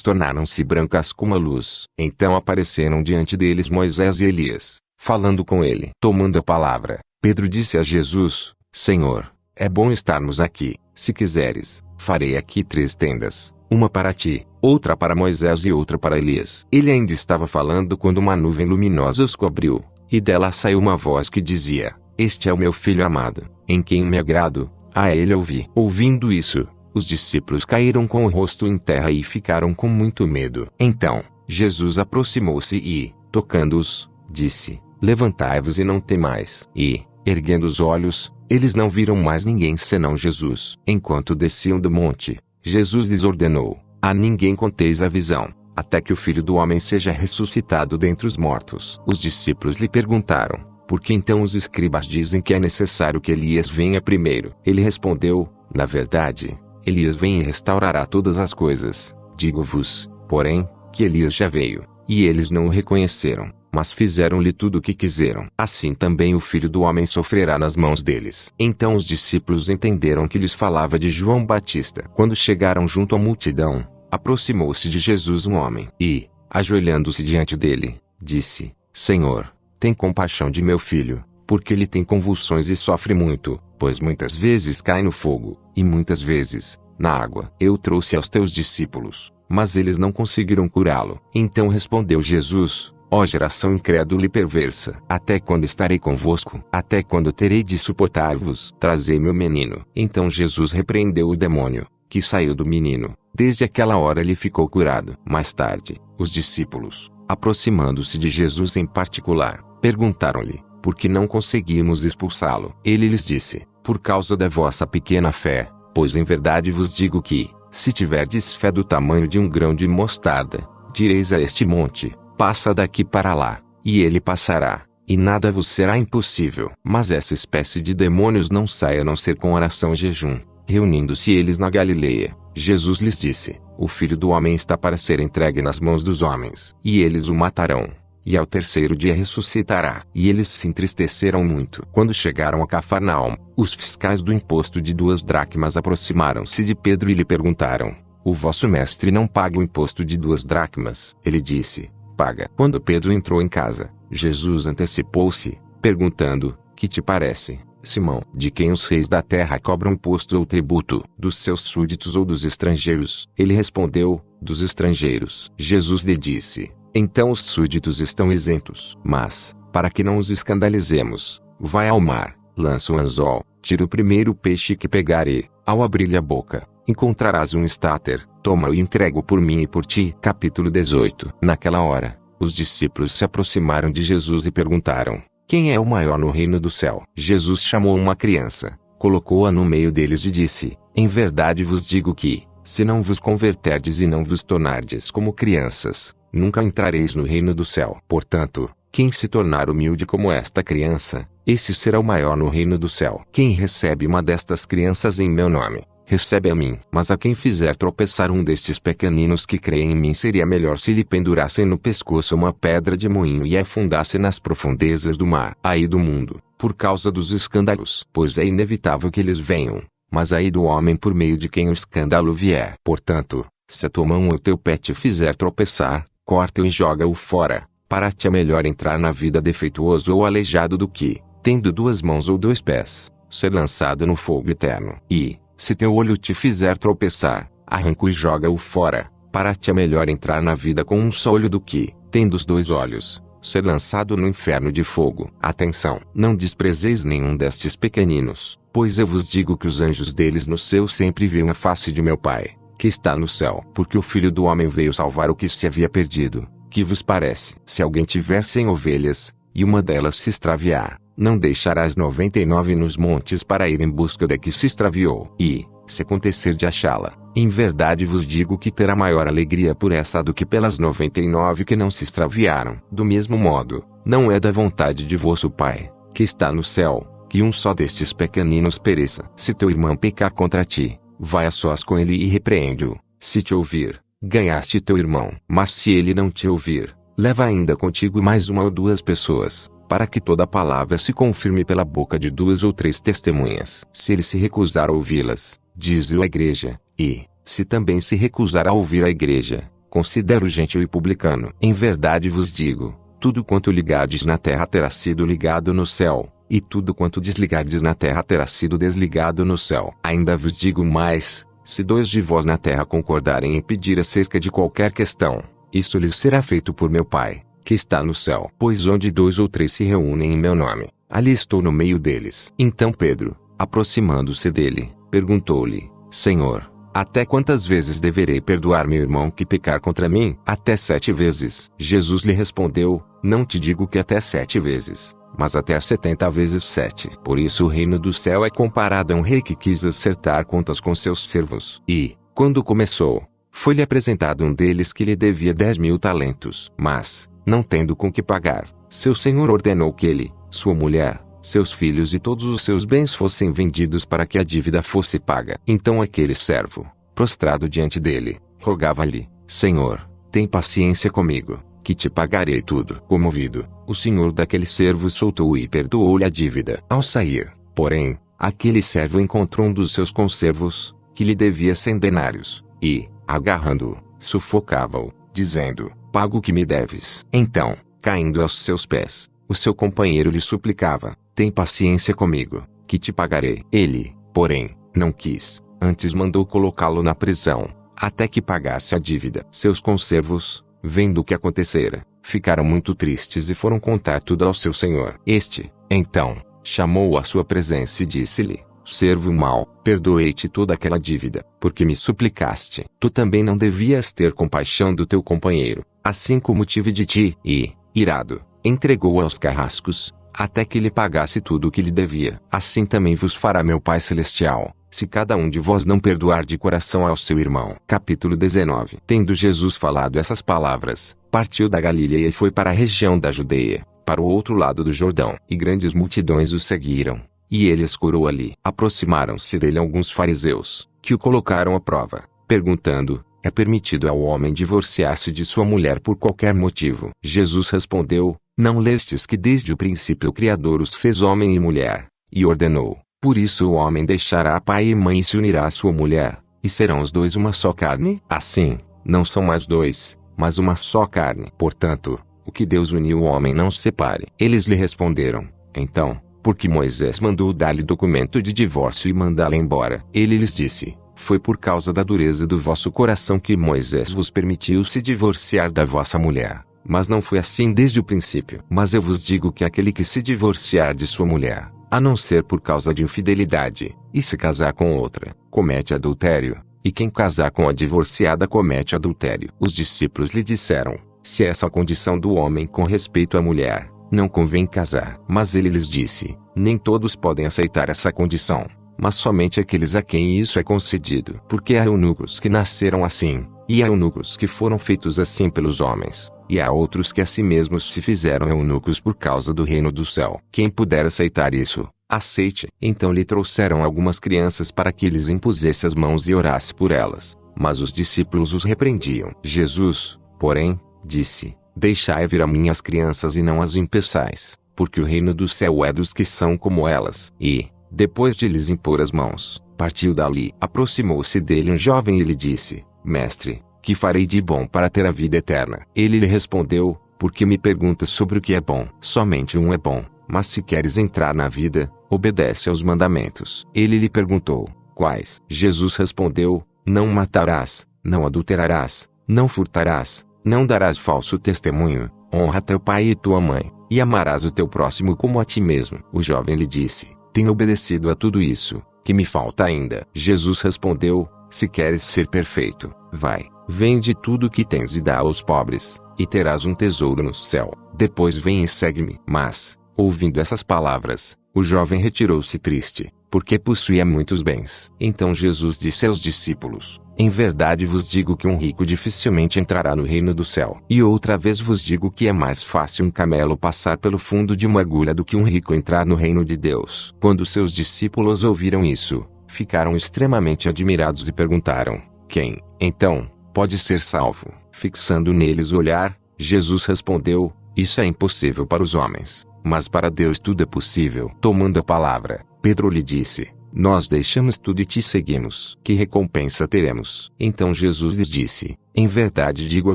tornaram-se brancas como a luz. Então apareceram diante deles Moisés e Elias, falando com ele. Tomando a palavra, Pedro disse a Jesus: Senhor, é bom estarmos aqui. Se quiseres, farei aqui 3 tendas, uma para ti, outra para Moisés e outra para Elias. Ele ainda estava falando quando uma nuvem luminosa os cobriu, e dela saiu uma voz que dizia: Este é o meu filho amado, em quem me agrado, a ele ouvi. Ouvindo isso, os discípulos caíram com o rosto em terra e ficaram com muito medo. Então, Jesus aproximou-se e, tocando-os, disse: Levantai-vos e não temais. E, erguendo os olhos, eles não viram mais ninguém senão Jesus. Enquanto desciam do monte, Jesus lhes ordenou: A ninguém conteis a visão, até que o Filho do Homem seja ressuscitado dentre os mortos. Os discípulos lhe perguntaram: Por que então os escribas dizem que é necessário que Elias venha primeiro? Ele respondeu: Na verdade, Elias vem e restaurará todas as coisas. Digo-vos, porém, que Elias já veio, e eles não o reconheceram, mas fizeram-lhe tudo o que quiseram. Assim também o Filho do Homem sofrerá nas mãos deles. Então os discípulos entenderam que lhes falava de João Batista. Quando chegaram junto à multidão, aproximou-se de Jesus um homem, e, ajoelhando-se diante dele, disse: Senhor, tem compaixão de meu filho, porque ele tem convulsões e sofre muito, pois muitas vezes cai no fogo, e muitas vezes, na água. Eu trouxe aos teus discípulos, mas eles não conseguiram curá-lo. Então respondeu Jesus: Ó geração incrédula e perversa, até quando estarei convosco? Até quando terei de suportar-vos? Trazei-me o menino. Então Jesus repreendeu o demônio, que saiu do menino. Desde aquela hora ele ficou curado. Mais tarde, os discípulos, aproximando-se de Jesus em particular, perguntaram-lhe: Por que não conseguimos expulsá-lo? Ele lhes disse: Por causa da vossa pequena fé. Pois em verdade vos digo que, se tiverdes fé do tamanho de um grão de mostarda, direis a este monte: Passa daqui para lá, e ele passará, e nada vos será impossível. Mas essa espécie de demônios não sai a não ser com oração e jejum. Reunindo-se eles na Galileia, Jesus lhes disse: O Filho do Homem está para ser entregue nas mãos dos homens, e eles o matarão, e ao terceiro dia ressuscitará. E eles se entristeceram muito. Quando chegaram a Cafarnaum, os fiscais do imposto de 2 dracmas aproximaram-se de Pedro e lhe perguntaram: O vosso mestre não paga o imposto de 2 dracmas? Ele disse: Paga. Quando Pedro entrou em casa, Jesus antecipou-se, perguntando: Que te parece, Simão? De quem os reis da terra cobram imposto ou tributo? Dos seus súditos ou dos estrangeiros? Ele respondeu: Dos estrangeiros. Jesus lhe disse: Então os súditos estão isentos. Mas, para que não os escandalizemos, vai ao mar, lança o anzol, tira o primeiro peixe que pegar e, ao abrir-lhe a boca, encontrarás um estáter, toma-o e entrega-o por mim e por ti. Capítulo 18. Naquela hora, os discípulos se aproximaram de Jesus e perguntaram: Quem é o maior no reino do céu? Jesus chamou uma criança, colocou-a no meio deles e disse: Em verdade vos digo que, Se não vos converterdes e não vos tornardes como crianças, nunca entrareis no reino do céu. Portanto, quem se tornar humilde como esta criança, esse será o maior no reino do céu. Quem recebe uma destas crianças em meu nome, recebe a mim. Mas a quem fizer tropeçar um destes pequeninos que creem em mim, seria melhor se lhe pendurassem no pescoço uma pedra de moinho e a afundassem nas profundezas do mar. Ai do mundo, por causa dos escândalos, pois é inevitável que eles venham, mas ai do homem por meio de quem o escândalo vier. Portanto, se a tua mão ou teu pé te fizer tropeçar, corta-o e joga-o fora. Para ti é melhor entrar na vida defeituoso ou aleijado do que, tendo 2 mãos ou 2 pés, ser lançado no fogo eterno. E, se teu olho te fizer tropeçar, arranca-o e joga-o fora. Para ti é melhor entrar na vida com um só olho do que, tendo os 2 olhos, ser lançado no inferno de fogo. Atenção! Não desprezeis nenhum destes pequeninos, pois eu vos digo que os anjos deles no céu sempre veem a face de meu Pai, que está no céu. Porque o Filho do Homem veio salvar o que se havia perdido. Que vos parece? Se alguém tiver 100 ovelhas, e uma delas se extraviar, não deixarás 99 nos montes para ir em busca da que se extraviou. E, se acontecer de achá-la, em verdade vos digo que terá maior alegria por essa do que pelas 99 que não se extraviaram. Do mesmo modo, não é da vontade de vosso Pai, que está no céu, que um só destes pequeninos pereça. Se teu irmão pecar contra ti, vai a sós com ele e repreende-o. Se te ouvir, ganhaste teu irmão. Mas se ele não te ouvir, leva ainda contigo mais 1 ou 2 pessoas, para que toda palavra se confirme pela boca de 2 ou 3 testemunhas. Se ele se recusar a ouvi-las, dize-o à igreja, e, se também se recusar a ouvir a igreja, considera o gentio e publicano. Em verdade vos digo, tudo quanto ligardes na terra terá sido ligado no céu, e tudo quanto desligardes na terra terá sido desligado no céu. Ainda vos digo mais, se 2 de vós na terra concordarem em pedir acerca de qualquer questão, isso lhes será feito por meu Pai, que está no céu. Pois onde 2 ou 3 se reúnem em meu nome, ali estou no meio deles. Então Pedro, aproximando-se dele, perguntou-lhe: Senhor, até quantas vezes deverei perdoar meu irmão que pecar contra mim? Até 7 vezes. Jesus lhe respondeu: Não te digo que até 7 vezes, mas até 70 vezes 7. Por isso o reino do céu é comparado a um rei que quis acertar contas com seus servos. E, quando começou, foi-lhe apresentado um deles que lhe devia 10.000 talentos. Mas, não tendo com que pagar, seu senhor ordenou que ele, sua mulher, seus filhos e todos os seus bens fossem vendidos para que a dívida fosse paga. Então aquele servo, prostrado diante dele, rogava-lhe: Senhor, tem paciência comigo, que te pagarei tudo. Comovido, o senhor daquele servo soltou-o e perdoou-lhe a dívida. Ao sair, porém, aquele servo encontrou um dos seus conservos, que lhe devia 100 denários, e, agarrando-o, sufocava-o, dizendo: Paga o que me deves. Então, caindo aos seus pés, o seu companheiro lhe suplicava: Tem paciência comigo, que te pagarei. Ele, porém, não quis, antes mandou colocá-lo na prisão, até que pagasse a dívida. Seus conservos, vendo o que acontecera, ficaram muito tristes e foram contar tudo ao seu senhor. Este, então, chamou-o à sua presença e disse-lhe: Servo mau, perdoei-te toda aquela dívida, porque me suplicaste. Tu também não devias ter compaixão do teu companheiro, assim como tive de ti. E, irado, entregou-o aos carrascos, até que lhe pagasse tudo o que lhe devia. Assim também vos fará meu Pai Celestial, se cada um de vós não perdoar de coração ao seu irmão. Capítulo 19. Tendo Jesus falado essas palavras, partiu da Galileia e foi para a região da Judeia, para o outro lado do Jordão. E grandes multidões o seguiram, e ele as curou ali. Aproximaram-se dele alguns fariseus, que o colocaram à prova, perguntando: É permitido ao homem divorciar-se de sua mulher por qualquer motivo? Jesus respondeu: Não lestes que desde o princípio o Criador os fez homem e mulher, e ordenou: Por isso o homem deixará pai e mãe e se unirá à sua mulher, e serão os 2 uma só carne? Assim, não são mais 2, mas uma só carne. Portanto, o que Deus uniu o homem não separe. Eles lhe responderam: Então, por que Moisés mandou dar-lhe documento de divórcio e mandá-la embora? Ele lhes disse: Foi por causa da dureza do vosso coração que Moisés vos permitiu se divorciar da vossa mulher. Mas não foi assim desde o princípio. Mas eu vos digo que aquele que se divorciar de sua mulher, a não ser por causa de infidelidade, e se casar com outra, comete adultério, e quem casar com a divorciada comete adultério. Os discípulos lhe disseram: Se essa é a condição do homem com respeito à mulher, não convém casar. Mas ele lhes disse: Nem todos podem aceitar essa condição, mas somente aqueles a quem isso é concedido. Porque há eunucos que nasceram assim, e há eunucos que foram feitos assim pelos homens, e há outros que a si mesmos se fizeram eunucos por causa do reino do céu. Quem puder aceitar isso, aceite. Então lhe trouxeram algumas crianças para que lhes impusesse as mãos e orasse por elas, mas os discípulos os repreendiam. Jesus, porém, disse: Deixai vir a mim as crianças e não as impeçais, porque o reino do céu é dos que são como elas. E, depois de lhes impor as mãos, partiu dali. Aproximou-se dele um jovem e lhe disse: Mestre, que farei de bom para ter a vida eterna? Ele lhe respondeu: Por que me perguntas sobre o que é bom? Somente um é bom, mas se queres entrar na vida, obedece aos mandamentos. Ele lhe perguntou: Quais? Jesus respondeu: Não matarás, não adulterarás, não furtarás, não darás falso testemunho, honra teu pai e tua mãe, e amarás o teu próximo como a ti mesmo. O jovem lhe disse: Tenho obedecido a tudo isso, que me falta ainda? Jesus respondeu: Se queres ser perfeito, vai, vende tudo o que tens e dá aos pobres, e terás um tesouro no céu. Depois vem e segue-me. Mas, ouvindo essas palavras, o jovem retirou-se triste, porque possuía muitos bens. Então Jesus disse aos discípulos: Em verdade vos digo que um rico dificilmente entrará no reino do céu. E outra vez vos digo que é mais fácil um camelo passar pelo fundo de uma agulha do que um rico entrar no reino de Deus. Quando seus discípulos ouviram isso, ficaram extremamente admirados e perguntaram: Quem, então, pode ser salvo? Fixando neles o olhar, Jesus respondeu: Isso é impossível para os homens, mas para Deus tudo é possível. Tomando a palavra, Pedro lhe disse: Nós deixamos tudo e te seguimos. Que recompensa teremos? Então Jesus lhe disse: Em verdade digo a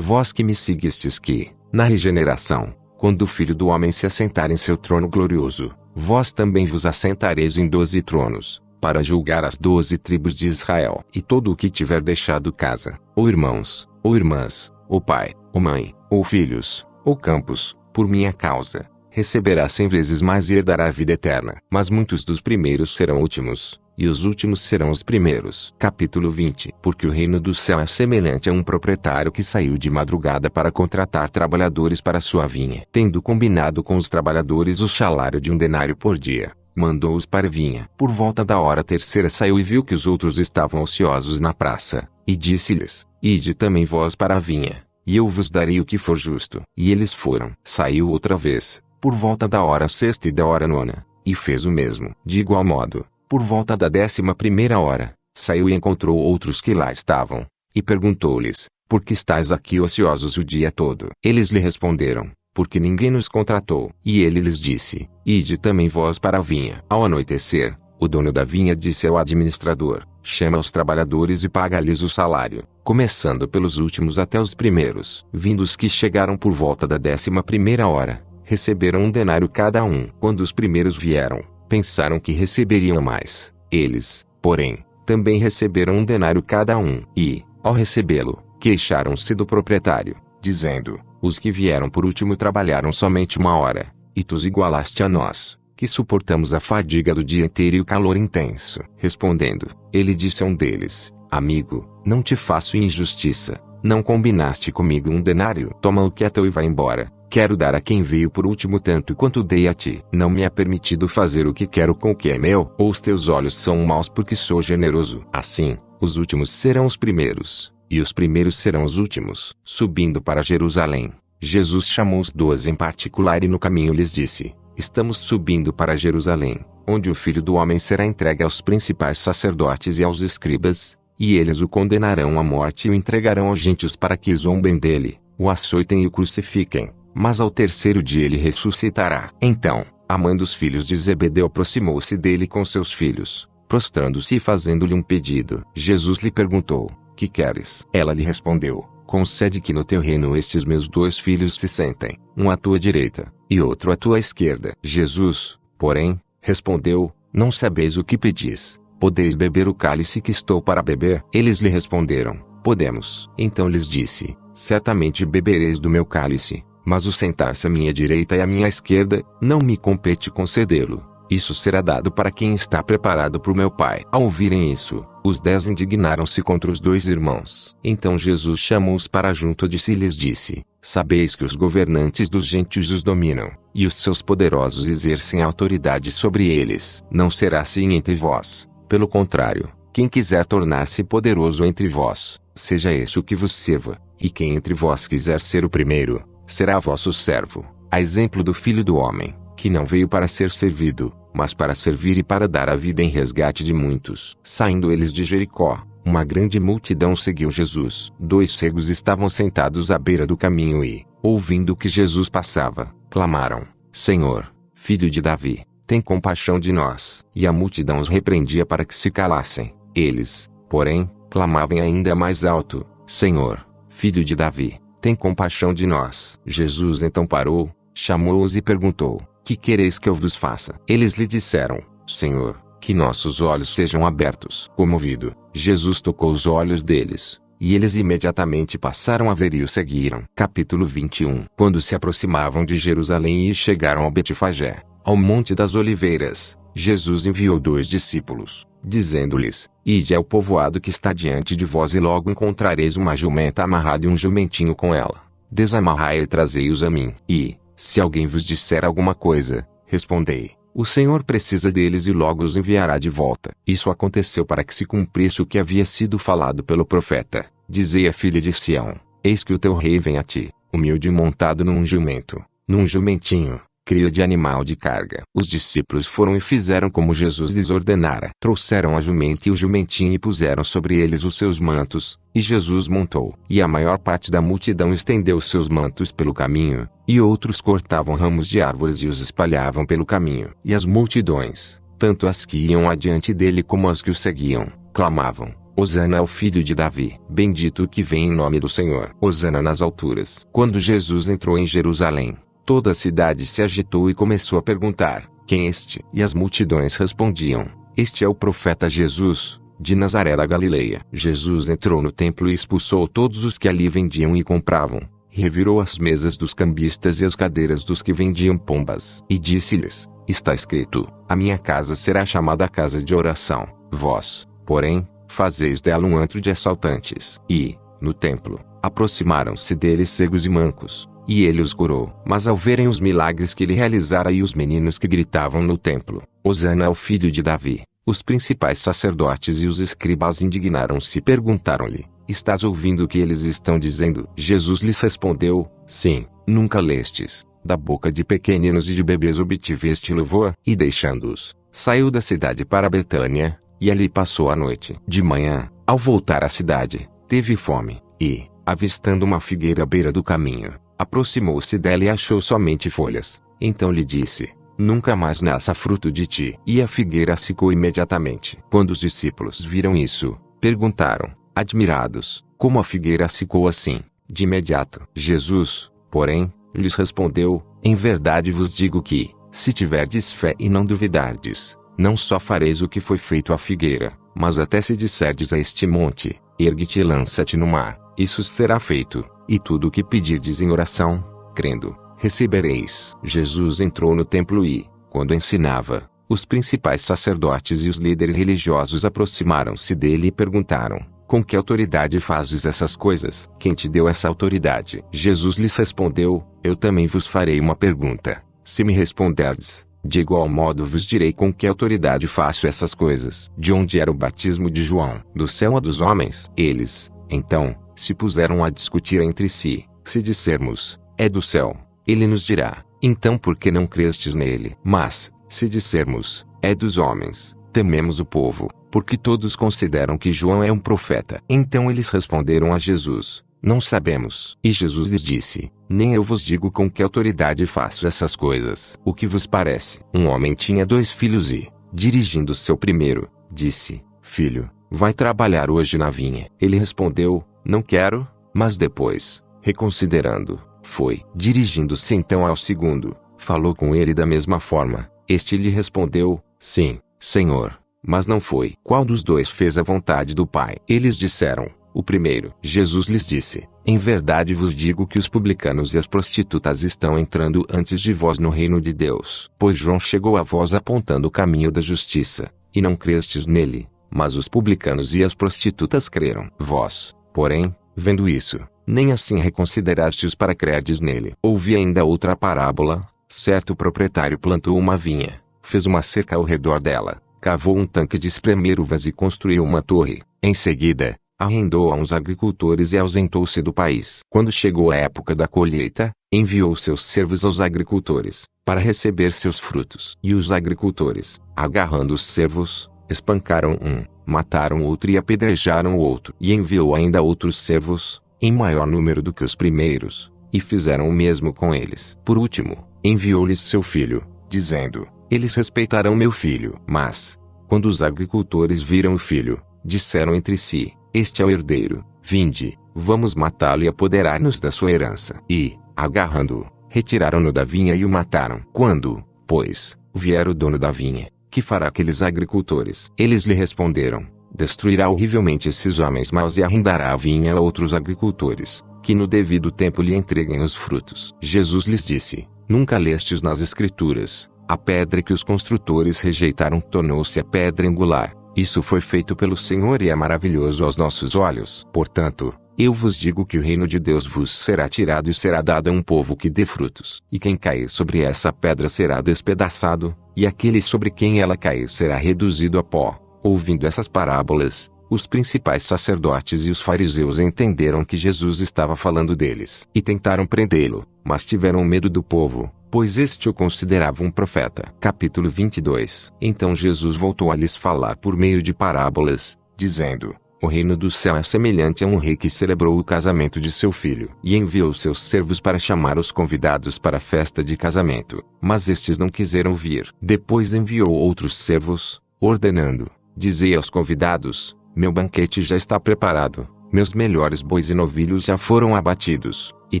vós que me seguistes que, na regeneração, quando o Filho do Homem se assentar em seu trono glorioso, vós também vos assentareis em 12 tronos, para julgar as 12 tribos de Israel. E todo o que tiver deixado casa, ou irmãos, ou irmãs, ou pai, ou mãe, ou filhos, ou campos, por minha causa, receberá 100 vezes mais e herdará a vida eterna. Mas muitos dos primeiros serão últimos, e os últimos serão os primeiros. Capítulo 20. Porque o reino do céu é semelhante a um proprietário que saiu de madrugada para contratar trabalhadores para sua vinha. Tendo combinado com os trabalhadores o salário de 1 denário por dia, mandou-os para a vinha. Por volta da hora terceira saiu e viu que os outros estavam ociosos na praça, e disse-lhes: Ide também vós para a vinha, e eu vos darei o que for justo. E eles foram. Saiu outra vez, por volta da hora sexta e da hora nona, e fez o mesmo. De igual modo, por volta da 11ª hora, saiu e encontrou outros que lá estavam, e perguntou-lhes: Por que estáis aqui ociosos o dia todo? Eles lhe responderam: Porque ninguém nos contratou. E ele lhes disse: Ide também vós para a vinha. Ao anoitecer, o dono da vinha disse ao administrador: Chama os trabalhadores e paga-lhes o salário, começando pelos últimos até os primeiros. Vindo os que chegaram por volta da 11ª hora, receberam 1 denário cada um. Quando os primeiros vieram, pensaram que receberiam mais. Eles, porém, também receberam 1 denário cada um. E, ao recebê-lo, queixaram-se do proprietário, dizendo: Os que vieram por último trabalharam somente 1 hora, e tu os igualaste a nós, que suportamos a fadiga do dia inteiro e o calor intenso. Respondendo, ele disse a um deles: Amigo, não te faço injustiça. Não combinaste comigo 1 denário? Toma o que é teu e vai embora. Quero dar a quem veio por último tanto quanto dei a ti. Não me é permitido fazer o que quero com o que é meu. Ou os teus olhos são maus porque sou generoso? Assim, os últimos serão os primeiros, e os primeiros serão os últimos. Subindo para Jerusalém, Jesus chamou os 12 em particular e no caminho lhes disse: Estamos subindo para Jerusalém, onde o Filho do Homem será entregue aos principais sacerdotes e aos escribas, e eles o condenarão à morte e o entregarão aos gentios para que zombem dele, o açoitem e o crucifiquem. Mas ao terceiro dia ele ressuscitará. Então, a mãe dos filhos de Zebedeu aproximou-se dele com seus filhos, prostrando-se e fazendo-lhe um pedido. Jesus lhe perguntou: Que queres? Ela lhe respondeu: Concede que no teu reino estes meus 2 filhos se sentem, um à tua direita, e outro à tua esquerda. Jesus, porém, respondeu: Não sabeis o que pedis. Podeis beber o cálice que estou para beber? Eles lhe responderam: Podemos. Então lhes disse: Certamente bebereis do meu cálice, mas o sentar-se à minha direita e à minha esquerda, não me compete concedê-lo. Isso será dado para quem está preparado por meu Pai. Ao ouvirem isso, os 10 indignaram-se contra os 2 irmãos. Então Jesus chamou-os para junto de si e lhes disse: Sabeis que os governantes dos gentios os dominam, e os seus poderosos exercem autoridade sobre eles. Não será assim entre vós, Pelo contrário, quem quiser tornar-se poderoso entre vós, seja este o que vos sirva, e quem entre vós quiser ser o primeiro, será vosso servo, a exemplo do Filho do Homem, que não veio para ser servido, mas para servir e para dar a vida em resgate de muitos. Saindo eles de Jericó, uma grande multidão seguiu Jesus. 2 cegos estavam sentados à beira do caminho e, ouvindo que Jesus passava, clamaram: Senhor, Filho de Davi, tem compaixão de nós. E a multidão os repreendia para que se calassem. Eles, porém, clamavam ainda mais alto: Senhor, Filho de Davi, tem compaixão de nós. Jesus então parou, chamou-os e perguntou: Que quereis que eu vos faça? Eles lhe disseram: Senhor, que nossos olhos sejam abertos. Comovido, Jesus tocou os olhos deles, e eles imediatamente passaram a ver e o seguiram. Capítulo 21. Quando se aproximavam de Jerusalém e chegaram a Betfagé, ao Monte das Oliveiras, Jesus enviou 2 discípulos, dizendo-lhes: Ide ao povoado que está diante de vós e logo encontrareis uma jumenta amarrada e um jumentinho com ela. Desamarrai e trazei-os a mim. E, se alguém vos disser alguma coisa, respondei: O Senhor precisa deles e logo os enviará de volta. Isso aconteceu para que se cumprisse o que havia sido falado pelo profeta. Dizei à filha de Sião: Eis que o teu rei vem a ti, humilde e montado num jumento, num jumentinho, cria de animal de carga. Os discípulos foram e fizeram como Jesus lhes ordenara. Trouxeram a jumenta e o jumentinho e puseram sobre eles os seus mantos, e Jesus montou. E a maior parte da multidão estendeu seus mantos pelo caminho, e outros cortavam ramos de árvores e os espalhavam pelo caminho. E as multidões, tanto as que iam adiante dele como as que o seguiam, clamavam: Hosana ao Filho de Davi. Bendito o que vem em nome do Senhor. Hosana nas alturas. Quando Jesus entrou em Jerusalém, toda a cidade se agitou e começou a perguntar: Quem é este? E as multidões respondiam: Este é o profeta Jesus, de Nazaré da Galileia. Jesus entrou no templo e expulsou todos os que ali vendiam e compravam, revirou as mesas dos cambistas e as cadeiras dos que vendiam pombas. E disse-lhes: Está escrito: A minha casa será chamada casa de oração. Vós, porém, fazeis dela um antro de assaltantes. E, no templo, aproximaram-se dele cegos e mancos, e ele os curou. Mas ao verem os milagres que ele realizara e os meninos que gritavam no templo: Hosana ao Filho de Davi, os principais sacerdotes e os escribas indignaram-se e perguntaram-lhe: Estás ouvindo o que eles estão dizendo? Jesus lhes respondeu: Sim, nunca lestes: Da boca de pequeninos e de bebês obtiveste louvor? E deixando-os, saiu da cidade para Betânia, e ali passou a noite. De manhã, ao voltar à cidade, teve fome, e, avistando uma figueira à beira do caminho, aproximou-se dela e achou somente folhas. Então lhe disse: Nunca mais nasça fruto de ti. E a figueira secou imediatamente. Quando os discípulos viram isso, perguntaram, admirados, como a figueira secou assim, de imediato. Jesus, porém, lhes respondeu: Em verdade vos digo que, se tiverdes fé e não duvidardes, não só fareis o que foi feito à figueira, mas até se disserdes a este monte: Ergue-te e lança-te no mar, isso será feito. E tudo o que pedirdes em oração, crendo, recebereis. Jesus entrou no templo e, quando ensinava, os principais sacerdotes e os líderes religiosos aproximaram-se dele e perguntaram: Com que autoridade fazes essas coisas? Quem te deu essa autoridade? Jesus lhes respondeu: Eu também vos farei uma pergunta. Se me responderdes, de igual modo vos direi com que autoridade faço essas coisas. De onde era o batismo de João? Do céu ou dos homens? Eles, então, se puseram a discutir entre si. Se dissermos: É do céu, ele nos dirá: Então por que não crestes nele? Mas, se dissermos: É dos homens, tememos o povo, porque todos consideram que João é um profeta. Então eles responderam a Jesus: Não sabemos. E Jesus lhes disse: Nem eu vos digo com que autoridade faço essas coisas. O que vos parece? Um homem tinha 2 filhos e, dirigindo seu primeiro, disse: Filho, vai trabalhar hoje na vinha. Ele respondeu: Não quero. Mas depois, reconsiderando, foi. Dirigindo-se então ao segundo, falou com ele da mesma forma. Este lhe respondeu: Sim, Senhor. Mas não foi. Qual dos 2 fez a vontade do Pai? Eles disseram: O primeiro. Jesus lhes disse: Em verdade vos digo que os publicanos e as prostitutas estão entrando antes de vós no reino de Deus. Pois João chegou a vós apontando o caminho da justiça, e não crestes nele, mas os publicanos e as prostitutas creram. Vós, porém, vendo isso, nem assim reconsiderastes para crerdes nele. Ouvi ainda outra parábola: certo proprietário plantou uma vinha, fez uma cerca ao redor dela, cavou um tanque de espremer uvas e construiu uma torre. Em seguida, arrendou a uns agricultores e ausentou-se do país. Quando chegou a época da colheita, enviou seus servos aos agricultores, para receber seus frutos. E os agricultores, agarrando os servos, espancaram um, mataram outro e apedrejaram o outro. E enviou ainda outros servos, em maior número do que os primeiros, e fizeram o mesmo com eles. Por último, enviou-lhes seu filho, dizendo: eles respeitarão meu filho. Mas, quando os agricultores viram o filho, disseram entre si: este é o herdeiro, vinde, vamos matá-lo e apoderar-nos da sua herança. E, agarrando-o, retiraram-no da vinha e o mataram. Quando, pois, vier o dono da vinha, que fará aqueles agricultores? Eles lhe responderam: destruirá horrivelmente esses homens maus e arrendará a vinha a outros agricultores, que no devido tempo lhe entreguem os frutos. Jesus lhes disse: nunca lestes nas Escrituras: a pedra que os construtores rejeitaram tornou-se a pedra angular. Isso foi feito pelo Senhor e é maravilhoso aos nossos olhos. Portanto, eu vos digo que o reino de Deus vos será tirado e será dado a um povo que dê frutos. E quem cair sobre essa pedra será despedaçado, e aquele sobre quem ela cair será reduzido a pó. Ouvindo essas parábolas, os principais sacerdotes e os fariseus entenderam que Jesus estava falando deles. E tentaram prendê-lo, mas tiveram medo do povo, pois este o considerava um profeta. Capítulo 22. Então Jesus voltou a lhes falar por meio de parábolas, dizendo: o reino do céu é semelhante a um rei que celebrou o casamento de seu filho. E enviou seus servos para chamar os convidados para a festa de casamento. Mas estes não quiseram vir. Depois enviou outros servos, ordenando: dizei aos convidados: meu banquete já está preparado, meus melhores bois e novilhos já foram abatidos, e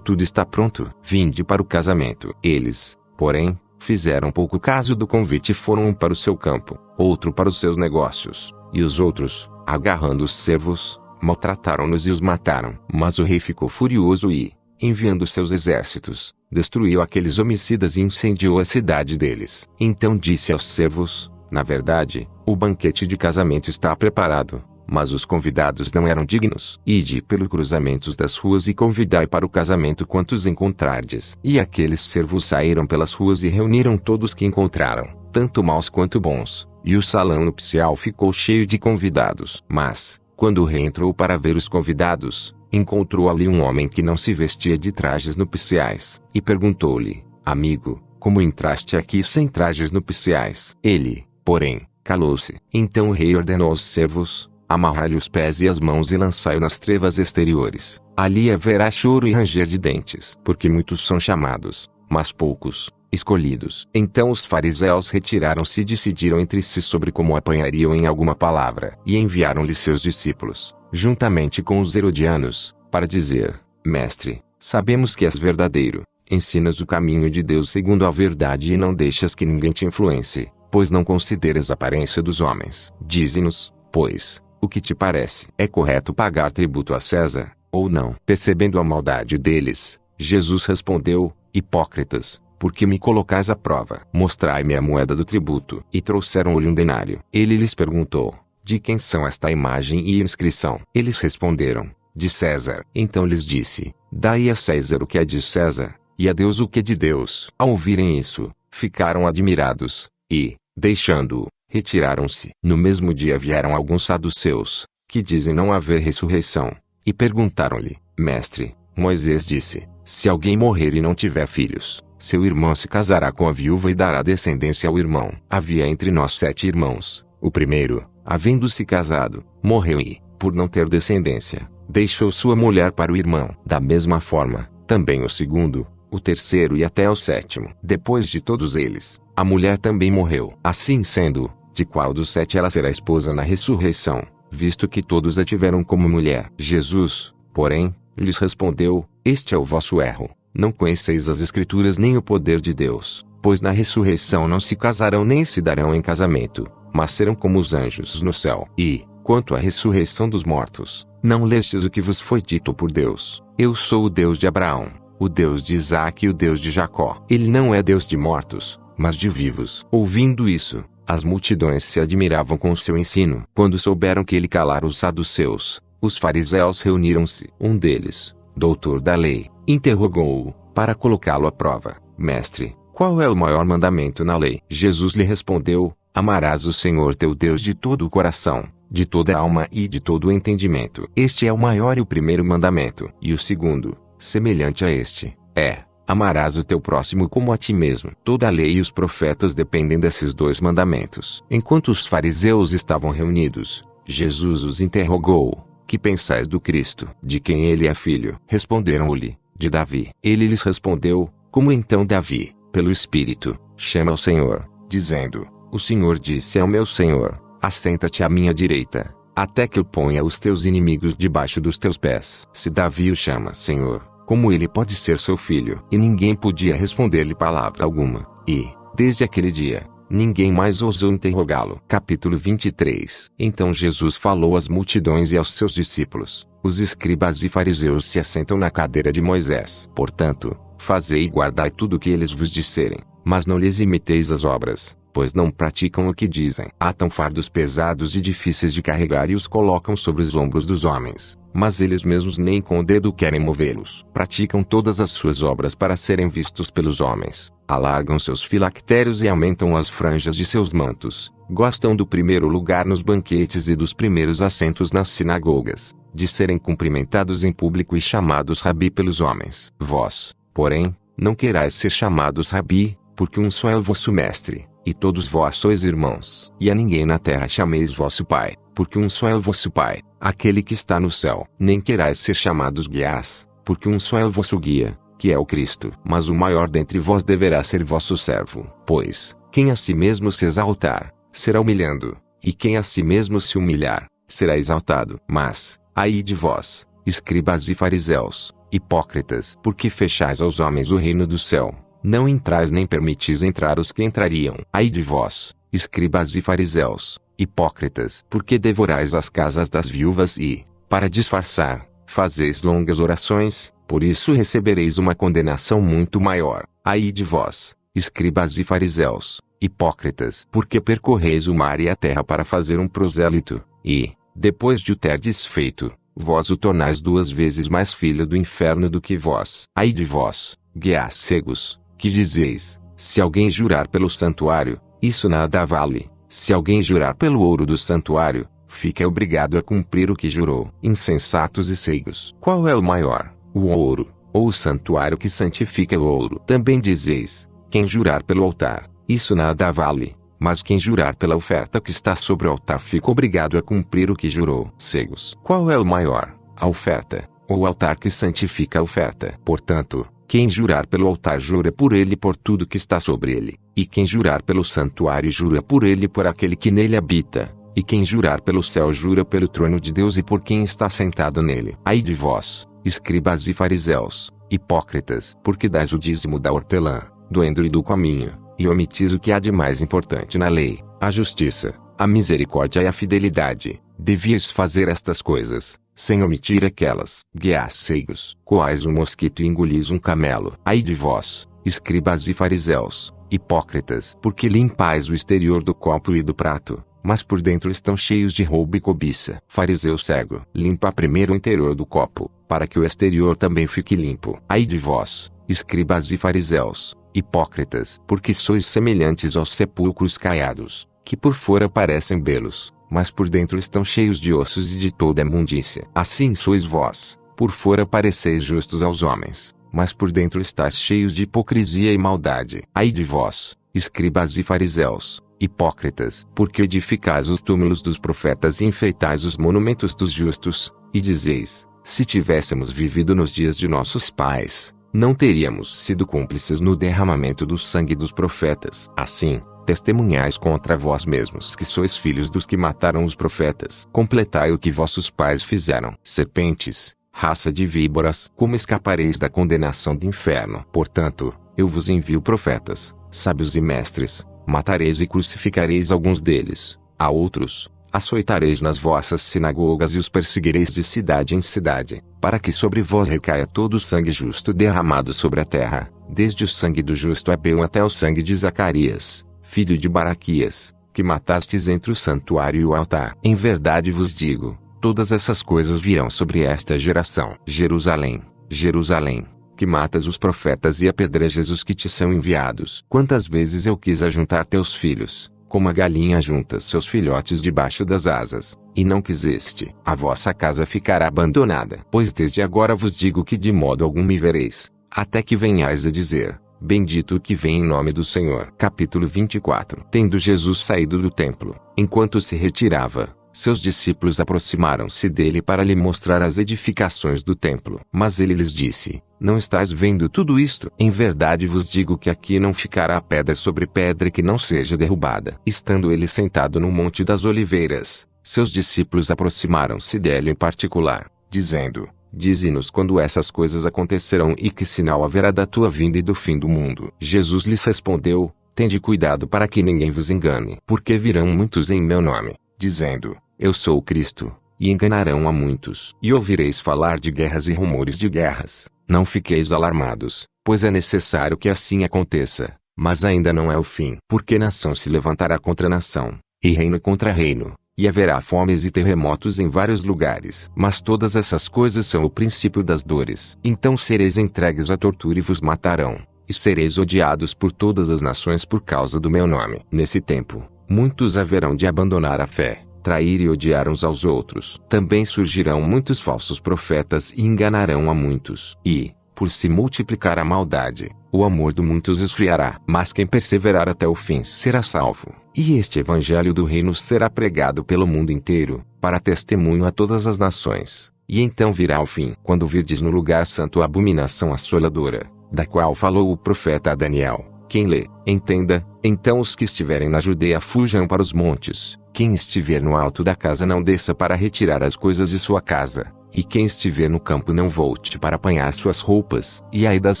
tudo está pronto. Vinde para o casamento. Eles, porém, fizeram pouco caso do convite e foram um para o seu campo, outro para os seus negócios. E os outros, agarrando os servos, maltrataram-nos e os mataram. Mas o rei ficou furioso e, enviando seus exércitos, destruiu aqueles homicidas e incendiou a cidade deles. Então disse aos servos: na verdade, o banquete de casamento está preparado, mas os convidados não eram dignos. Ide pelos cruzamentos das ruas e convidai para o casamento quantos encontrardes. E aqueles servos saíram pelas ruas e reuniram todos que encontraram, tanto maus quanto bons, e o salão nupcial ficou cheio de convidados. Mas, quando o rei entrou para ver os convidados, encontrou ali um homem que não se vestia de trajes nupciais, e perguntou-lhe: amigo, como entraste aqui sem trajes nupciais? Ele, porém, calou-se. Então o rei ordenou aos servos: amarrai-lhe os pés e as mãos e lançai-o nas trevas exteriores. Ali haverá choro e ranger de dentes. Porque muitos são chamados, mas poucos escolhidos. Então os fariseus retiraram-se e decidiram entre si sobre como apanhariam em alguma palavra. E enviaram-lhe seus discípulos, juntamente com os herodianos, para dizer: mestre, sabemos que és verdadeiro, ensinas o caminho de Deus segundo a verdade e não deixas que ninguém te influencie, pois não consideras a aparência dos homens. Dize-nos, pois, o que te parece? É correto pagar tributo a César, ou não? Percebendo a maldade deles, Jesus respondeu: hipócritas, por que me colocais à prova? Mostrai-me a moeda do tributo. E trouxeram-lhe um denário. Ele lhes perguntou: de quem são esta imagem e inscrição? Eles responderam: de César. Então lhes disse: dai a César o que é de César, e a Deus o que é de Deus. Ao ouvirem isso, ficaram admirados, e, deixando-o, retiraram-se. No mesmo dia vieram alguns saduceus, que dizem não haver ressurreição, e perguntaram-lhe: mestre, Moisés disse: se alguém morrer e não tiver filhos, seu irmão se casará com a viúva e dará descendência ao irmão. Havia entre nós 7 irmãos. O primeiro, havendo-se casado, morreu e, por não ter descendência, deixou sua mulher para o irmão. Da mesma forma, também o segundo, o terceiro e até o 7º. Depois de todos eles, a mulher também morreu. Assim sendo, de qual dos 7 ela será esposa na ressurreição, visto que todos a tiveram como mulher? Jesus, porém, lhes respondeu: este é o vosso erro. Não conheceis as Escrituras nem o poder de Deus, pois na ressurreição não se casarão nem se darão em casamento, mas serão como os anjos no céu. E, quanto à ressurreição dos mortos, não lestes o que vos foi dito por Deus: eu sou o Deus de Abraão, o Deus de Isaque e o Deus de Jacó. Ele não é Deus de mortos, mas de vivos. Ouvindo isso, as multidões se admiravam com o seu ensino. Quando souberam que ele calara os saduceus, os fariseus reuniram-se. Um deles, doutor da lei, interrogou-o, para colocá-lo à prova: mestre, qual é o maior mandamento na lei? Jesus lhe respondeu: Amarás o Senhor teu Deus de todo o coração, de toda a alma e de todo o entendimento. Este é o maior e o primeiro mandamento. E o segundo, semelhante a este, é: amarás o teu próximo como a ti mesmo. Toda a lei e os profetas dependem desses dois mandamentos. Enquanto os fariseus estavam reunidos, Jesus os interrogou: que pensais do Cristo? De quem ele é filho? Responderam-lhe: de Davi. Ele lhes respondeu: como então Davi, pelo Espírito, chama ao Senhor, dizendo: o Senhor disse ao meu Senhor: assenta-te à minha direita, até que eu ponha os teus inimigos debaixo dos teus pés. Se Davi o chama Senhor, como ele pode ser seu filho? E ninguém podia responder-lhe palavra alguma. E, desde aquele dia, ninguém mais ousou interrogá-lo. Capítulo 23. Então Jesus falou às multidões e aos seus discípulos: os escribas e fariseus se assentam na cadeira de Moisés. Portanto, fazei e guardai tudo o que eles vos disserem, mas não lhes imiteis as obras, pois não praticam o que dizem. Atam fardos pesados e difíceis de carregar e os colocam sobre os ombros dos homens, mas eles mesmos nem com o dedo querem movê-los. Praticam todas as suas obras para serem vistos pelos homens. Alargam seus filactérios e aumentam as franjas de seus mantos. Gostam do primeiro lugar nos banquetes e dos primeiros assentos nas sinagogas, de serem cumprimentados em público e chamados rabi pelos homens. Vós, porém, não querais ser chamados rabi, porque um só é o vosso mestre, e todos vós sois irmãos. E a ninguém na terra chameis vosso pai, porque um só é o vosso pai, aquele que está no céu. Nem querais ser chamados guias, porque um só é o vosso guia, que é o Cristo. Mas o maior dentre vós deverá ser vosso servo. Pois, quem a si mesmo se exaltar, será humilhando, e quem a si mesmo se humilhar, será exaltado. Mas, ai de vós, escribas e fariseus, hipócritas, porque fechais aos homens o reino do céu. Não entrais nem permitis entrar os que entrariam. Ai de vós, escribas e fariseus, hipócritas, porque devorais as casas das viúvas e, para disfarçar, fazeis longas orações, por isso recebereis uma condenação muito maior. Ai de vós, escribas e fariseus, hipócritas, porque percorreis o mar e a terra para fazer um prosélito, e, depois de o terdes feito, vós o tornais 2 vezes mais filho do inferno do que vós. Ai de vós, guias cegos, que dizeis: se alguém jurar pelo santuário, isso nada vale. Se alguém jurar pelo ouro do santuário, fica obrigado a cumprir o que jurou. Insensatos e cegos. Qual é o maior, o ouro, ou o santuário que santifica o ouro? Também dizeis: quem jurar pelo altar, isso nada vale. Mas quem jurar pela oferta que está sobre o altar fica obrigado a cumprir o que jurou. Cegos. Qual é o maior, a oferta, ou o altar que santifica a oferta? Portanto, quem jurar pelo altar jura por ele e por tudo que está sobre ele, e quem jurar pelo santuário jura por ele e por aquele que nele habita, e quem jurar pelo céu jura pelo trono de Deus e por quem está sentado nele. Ai de vós, escribas e fariseus, hipócritas, porque dais o dízimo da hortelã, do endro e do cominho, e omitis o que há de mais importante na lei, a justiça, a misericórdia e a fidelidade. Devias fazer estas coisas, sem omitir aquelas. Guias cegos, coais um mosquito e engolis um camelo. Ai de vós, escribas e fariseus, hipócritas, porque limpais o exterior do copo e do prato, mas por dentro estão cheios de roubo e cobiça. Fariseu cego, limpa primeiro o interior do copo, para que o exterior também fique limpo. Ai de vós, escribas e fariseus, hipócritas, porque sois semelhantes aos sepulcros caiados, que por fora parecem belos, mas por dentro estão cheios de ossos e de toda imundícia. Assim sois vós, por fora pareceis justos aos homens, mas por dentro estáis cheios de hipocrisia e maldade. Ai de vós, escribas e fariseus, hipócritas, porque edificais os túmulos dos profetas e enfeitais os monumentos dos justos, e dizeis: se tivéssemos vivido nos dias de nossos pais, não teríamos sido cúmplices no derramamento do sangue dos profetas. Assim, testemunhais contra vós mesmos que sois filhos dos que mataram os profetas. Completai o que vossos pais fizeram. Serpentes, raça de víboras, como escapareis da condenação do inferno? Portanto, eu vos envio profetas, sábios e mestres. Matareis e crucificareis alguns deles, a outros açoitareis nas vossas sinagogas e os perseguireis de cidade em cidade, para que sobre vós recaia todo o sangue justo derramado sobre a terra, desde o sangue do justo Abel até o sangue de Zacarias, filho de Baraquias, que matastes entre o santuário e o altar. Em verdade vos digo, todas essas coisas virão sobre esta geração. Jerusalém, Jerusalém, que matas os profetas e apedrejas os que te são enviados. Quantas vezes eu quis ajuntar teus filhos, como a galinha junta seus filhotes debaixo das asas, e não quiseste, a vossa casa ficará abandonada. Pois desde agora vos digo que de modo algum me vereis, até que venhais a dizer: bendito o que vem em nome do Senhor. Capítulo 24. Tendo Jesus saído do templo, enquanto se retirava, seus discípulos aproximaram-se dele para lhe mostrar as edificações do templo. Mas ele lhes disse: não estáis vendo tudo isto? Em verdade vos digo que aqui não ficará pedra sobre pedra que não seja derrubada. Estando ele sentado no Monte das Oliveiras, seus discípulos aproximaram-se dele em particular, dizendo: dize-nos quando essas coisas acontecerão e que sinal haverá da tua vinda e do fim do mundo. Jesus lhes respondeu: tende cuidado para que ninguém vos engane, porque virão muitos em meu nome, dizendo: eu sou o Cristo, e enganarão a muitos. E ouvireis falar de guerras e rumores de guerras. Não fiqueis alarmados, pois é necessário que assim aconteça, mas ainda não é o fim. Porque nação se levantará contra nação, e reino contra reino, e haverá fomes e terremotos em vários lugares. Mas todas essas coisas são o princípio das dores. Então sereis entregues à tortura e vos matarão, e sereis odiados por todas as nações por causa do meu nome. Nesse tempo, muitos haverão de abandonar a fé, trair e odiar uns aos outros. Também surgirão muitos falsos profetas e enganarão a muitos. E, por se multiplicar a maldade, o amor de muitos esfriará. Mas quem perseverar até o fim será salvo. E este evangelho do reino será pregado pelo mundo inteiro, para testemunho a todas as nações. E então virá o fim. Quando virdes no lugar santo a abominação assoladora, da qual falou o profeta Daniel. Quem lê, entenda. Então os que estiverem na Judeia fujam para os montes. Quem estiver no alto da casa não desça para retirar as coisas de sua casa. E quem estiver no campo não volte para apanhar suas roupas. E ai das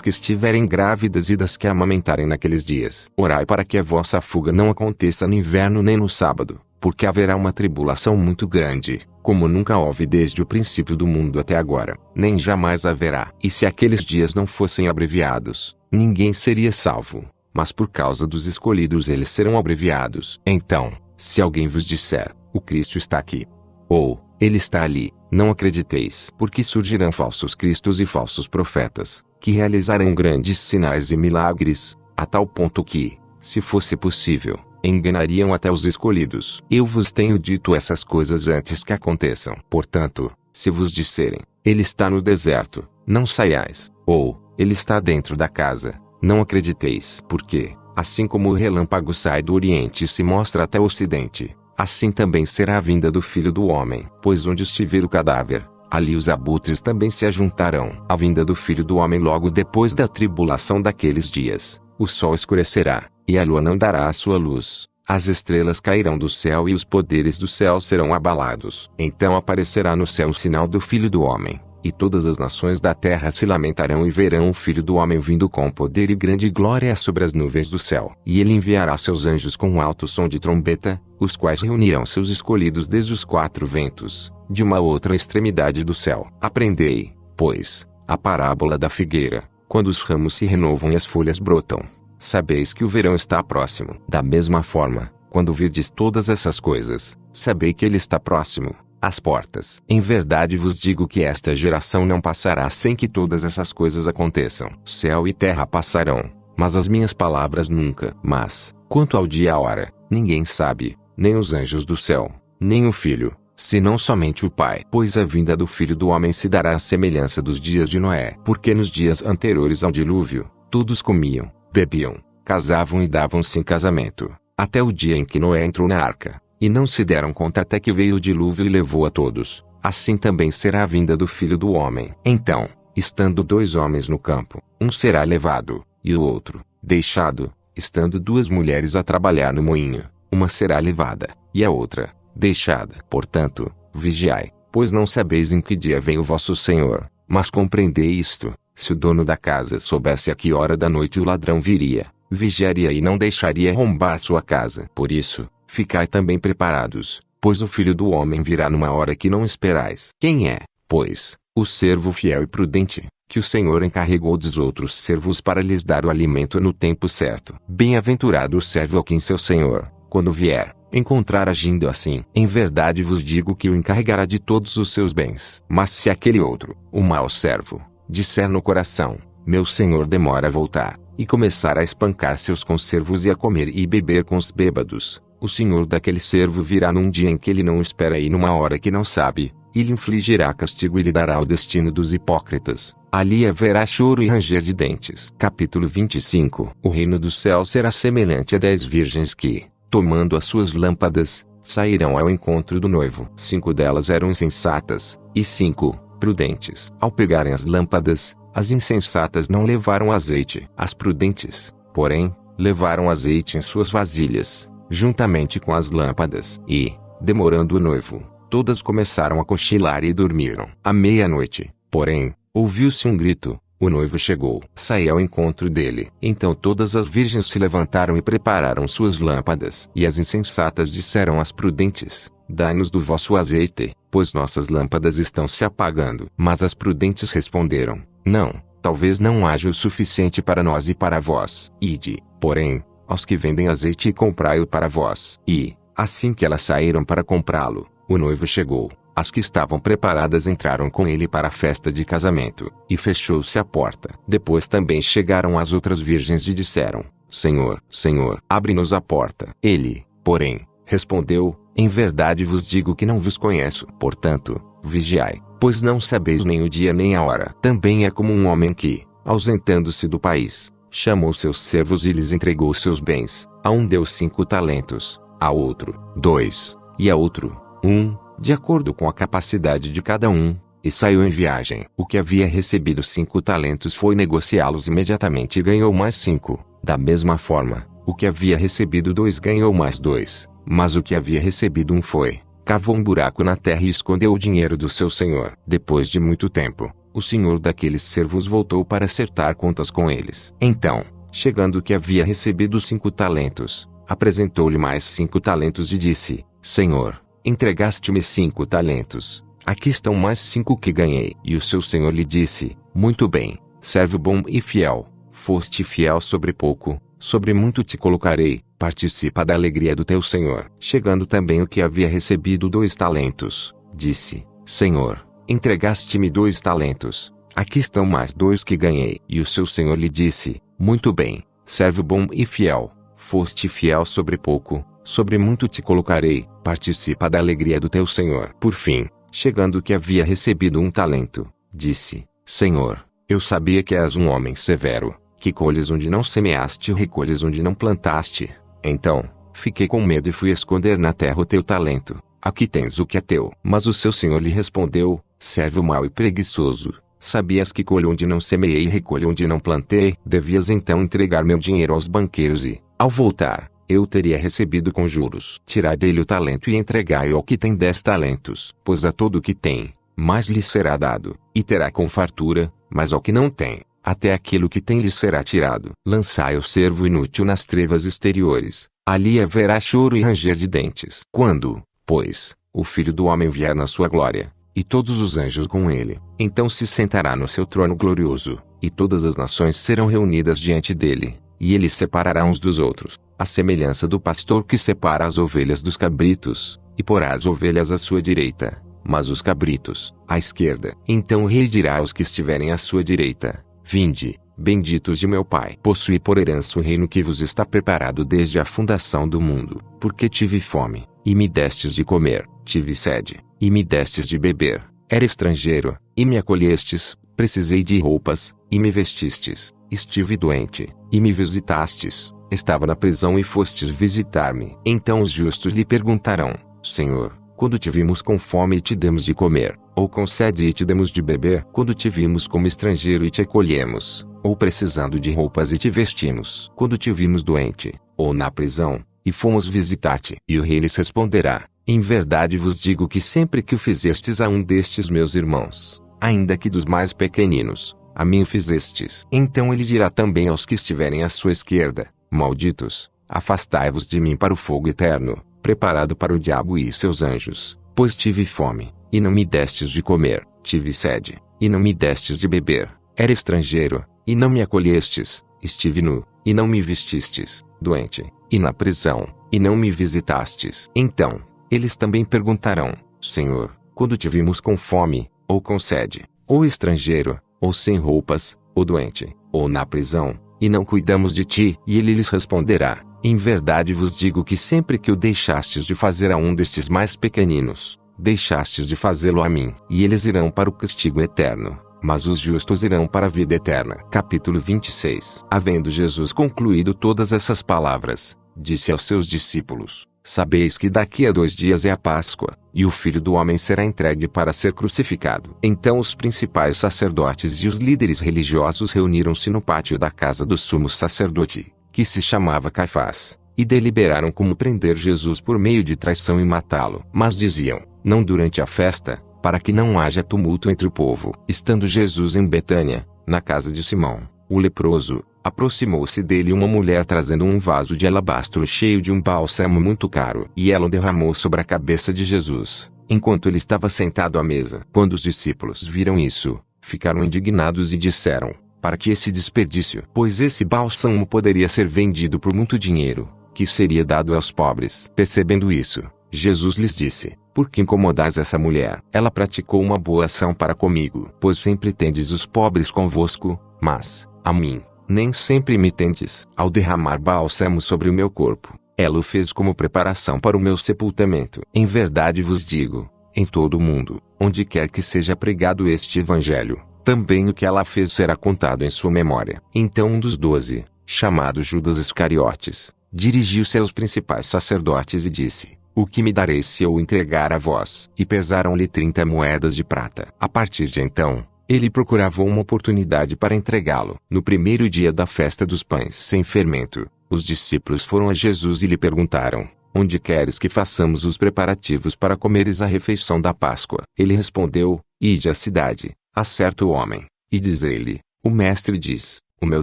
que estiverem grávidas e das que amamentarem naqueles dias. Orai para que a vossa fuga não aconteça no inverno nem no sábado, porque haverá uma tribulação muito grande, como nunca houve desde o princípio do mundo até agora, nem jamais haverá. E se aqueles dias não fossem abreviados, ninguém seria salvo. Mas por causa dos escolhidos eles serão abreviados. Então, se alguém vos disser: o Cristo está aqui, ou ele está ali, não acrediteis, porque surgirão falsos cristos e falsos profetas, que realizarão grandes sinais e milagres, a tal ponto que, se fosse possível, enganariam até os escolhidos. Eu vos tenho dito essas coisas antes que aconteçam. Portanto, se vos disserem: ele está no deserto, não saiais, ou ele está dentro da casa, não acrediteis. Porque, assim como o relâmpago sai do oriente e se mostra até o ocidente, assim também será a vinda do Filho do Homem. Pois onde estiver o cadáver, ali os abutres também se ajuntarão. A vinda do Filho do Homem logo depois da tribulação daqueles dias. O sol escurecerá, e a lua não dará a sua luz. As estrelas cairão do céu e os poderes do céu serão abalados. Então aparecerá no céu o sinal do Filho do Homem. E todas as nações da terra se lamentarão e verão o Filho do Homem vindo com poder e grande glória sobre as nuvens do céu. E ele enviará seus anjos com um alto som de trombeta, os quais reunirão seus escolhidos desde os quatro ventos, de uma outra extremidade do céu. Aprendei, pois, a parábola da figueira. Quando os ramos se renovam e as folhas brotam, sabeis que o verão está próximo. Da mesma forma, quando virdes todas essas coisas, sabei que ele está próximo, às portas. Em verdade vos digo que esta geração não passará sem que todas essas coisas aconteçam. Céu e terra passarão, mas as minhas palavras nunca. Mas, quanto ao dia e a hora, ninguém sabe, nem os anjos do céu, nem o Filho, senão somente o Pai. Pois a vinda do Filho do Homem se dará à semelhança dos dias de Noé. Porque nos dias anteriores ao dilúvio, todos comiam, bebiam, casavam e davam-se em casamento, até o dia em que Noé entrou na arca. E não se deram conta até que veio o dilúvio e levou a todos. Assim também será a vinda do Filho do Homem. Então, estando dois homens no campo, um será levado, e o outro, deixado. Estando duas mulheres a trabalhar no moinho, uma será levada, e a outra, deixada. Portanto, vigiai, pois não sabeis em que dia vem o vosso Senhor. Mas compreendei isto: se o dono da casa soubesse a que hora da noite o ladrão viria, vigiaria e não deixaria arrombar sua casa. Por isso, ficai também preparados, pois o Filho do Homem virá numa hora que não esperais. Quem é, pois, o servo fiel e prudente, que o Senhor encarregou dos outros servos para lhes dar o alimento no tempo certo? Bem-aventurado o servo a quem seu Senhor, quando vier, encontrar agindo assim. Em verdade vos digo que o encarregará de todos os seus bens. Mas se aquele outro, o mau servo, disser no coração: meu Senhor demora a voltar, e começar a espancar seus conservos e a comer e beber com os bêbados, o senhor daquele servo virá num dia em que ele não espera e numa hora que não sabe, e lhe infligirá castigo e lhe dará o destino dos hipócritas. Ali haverá choro e ranger de dentes. Capítulo 25. O reino do céu será semelhante a 10 virgens que, tomando as suas lâmpadas, sairão ao encontro do noivo. 5 delas eram insensatas, e 5, prudentes. Ao pegarem as lâmpadas, as insensatas não levaram azeite. As prudentes, porém, levaram azeite em suas vasilhas, juntamente com as lâmpadas. E, demorando o noivo, todas começaram a cochilar e dormiram. À meia-noite, porém, ouviu-se um grito. O noivo chegou. Saí ao encontro dele. Então todas as virgens se levantaram e prepararam suas lâmpadas. E as insensatas disseram às prudentes: dai-nos do vosso azeite, pois nossas lâmpadas estão se apagando. Mas as prudentes responderam: não, talvez não haja o suficiente para nós e para vós. Ide, porém, aos que vendem azeite e comprai-o para vós. E, assim que elas saíram para comprá-lo, o noivo chegou. As que estavam preparadas entraram com ele para a festa de casamento, e fechou-se a porta. Depois também chegaram as outras virgens e disseram: Senhor, Senhor, abre-nos a porta. Ele, porém, respondeu: em verdade vos digo que não vos conheço. Portanto, vigiai, pois não sabeis nem o dia nem a hora. Também é como um homem que, ausentando-se do país, chamou seus servos e lhes entregou seus bens. A um deu 5 talentos, a outro 2, e a outro 1, de acordo com a capacidade de cada um, e saiu em viagem. O que havia recebido 5 talentos foi negociá-los imediatamente e ganhou mais 5. Da mesma forma, o que havia recebido 2 ganhou mais 2, mas o que havia recebido 1 foi, cavou um buraco na terra e escondeu o dinheiro do seu senhor. Depois de muito tempo, o senhor daqueles servos voltou para acertar contas com eles. Então, chegando o que havia recebido 5 talentos, apresentou-lhe mais 5 talentos e disse: Senhor, entregaste-me 5 talentos. Aqui estão mais 5 que ganhei. E o seu senhor lhe disse: muito bem, servo bom e fiel. Foste fiel sobre pouco, sobre muito te colocarei. Participa da alegria do teu senhor. Chegando também o que havia recebido 2 talentos, disse: Senhor, entregaste-me 2 talentos. Aqui estão mais 2 que ganhei. E o seu senhor lhe disse: muito bem, servo bom e fiel. Foste fiel sobre pouco, sobre muito te colocarei. Participa da alegria do teu senhor. Por fim, chegando o que havia recebido 1 talento, disse: Senhor, eu sabia que eras um homem severo, que colhes onde não semeaste e recolhes onde não plantaste. Então, fiquei com medo e fui esconder na terra o teu talento. Aqui tens o que é teu. Mas o seu senhor lhe respondeu: servo mau e preguiçoso, sabias que colho onde não semeei e recolho onde não plantei? Devias então entregar meu dinheiro aos banqueiros e, ao voltar, eu teria recebido com juros. Tirai dele o talento e entregai-o ao que tem 10 talentos. Pois a todo o que tem, mais lhe será dado, e terá com fartura, mas ao que não tem, até aquilo que tem lhe será tirado. Lançai o servo inútil nas trevas exteriores, ali haverá choro e ranger de dentes. Quando, pois, o Filho do Homem vier na sua glória, e todos os anjos com ele, então se sentará no seu trono glorioso, e todas as nações serão reunidas diante dele, e ele separará uns dos outros, à semelhança do pastor que separa as ovelhas dos cabritos, e porá as ovelhas à sua direita, mas os cabritos, à esquerda. Então o rei dirá aos que estiverem à sua direita: vinde, benditos de meu Pai, possuí por herança o reino que vos está preparado desde a fundação do mundo. Porque tive fome, e me destes de comer, tive sede, e me destes de beber, era estrangeiro, e me acolhestes, precisei de roupas, e me vestistes, estive doente, e me visitastes, estava na prisão e fostes visitar-me. Então os justos lhe perguntarão: Senhor, quando te vimos com fome e te demos de comer, ou com sede e te demos de beber? Quando te vimos como estrangeiro e te acolhemos, ou precisando de roupas e te vestimos? Quando te vimos doente, ou na prisão, e fomos visitar-te? E o rei lhes responderá: em verdade vos digo que sempre que o fizestes a um destes meus irmãos, ainda que dos mais pequeninos, a mim o fizestes. Então ele dirá também aos que estiverem à sua esquerda: malditos, afastai-vos de mim para o fogo eterno, preparado para o diabo e seus anjos. Pois tive fome, e não me destes de comer, tive sede, e não me destes de beber, era estrangeiro, e não me acolhestes, estive nu, e não me vestistes, doente, e na prisão, e não me visitastes. Então, eles também perguntarão: Senhor, quando te vimos com fome, ou com sede, ou estrangeiro, ou sem roupas, ou doente, ou na prisão, e não cuidamos de ti? E ele lhes responderá: Em verdade vos digo que sempre que o deixastes de fazer a um destes mais pequeninos, deixastes de fazê-lo a mim. E eles irão para o castigo eterno, mas os justos irão para a vida eterna. Capítulo 26. Havendo Jesus concluído todas essas palavras, disse aos seus discípulos: Sabeis que daqui a 2 dias é a Páscoa, e o Filho do Homem será entregue para ser crucificado. Então os principais sacerdotes e os líderes religiosos reuniram-se no pátio da casa do sumo sacerdote, que se chamava Caifás, e deliberaram como prender Jesus por meio de traição e matá-lo. Mas diziam: não durante a festa, para que não haja tumulto entre o povo. Estando Jesus em Betânia, na casa de Simão, o leproso, aproximou-se dele uma mulher trazendo um vaso de alabastro cheio de um bálsamo muito caro, e ela o derramou sobre a cabeça de Jesus, enquanto ele estava sentado à mesa. Quando os discípulos viram isso, ficaram indignados e disseram: para que esse desperdício? Pois esse bálsamo poderia ser vendido por muito dinheiro, que seria dado aos pobres. Percebendo isso, Jesus lhes disse: por que incomodais essa mulher? Ela praticou uma boa ação para comigo. Pois sempre tendes os pobres convosco, mas, a mim, nem sempre me tendes. Ao derramar bálsamo sobre o meu corpo, ela o fez como preparação para o meu sepultamento. Em verdade vos digo, em todo o mundo, onde quer que seja pregado este evangelho, também o que ela fez será contado em sua memória. Então um dos 12, chamado Judas Iscariotes, dirigiu-se aos principais sacerdotes e disse: o que me dareis se eu o entregar a vós? E pesaram-lhe 30 moedas de prata. A partir de então, ele procurava uma oportunidade para entregá-lo. No primeiro dia da festa dos pães sem fermento, os discípulos foram a Jesus e lhe perguntaram: onde queres que façamos os preparativos para comeres a refeição da Páscoa? Ele respondeu: ide à cidade, a certo homem, e diz-lhe: o mestre diz, o meu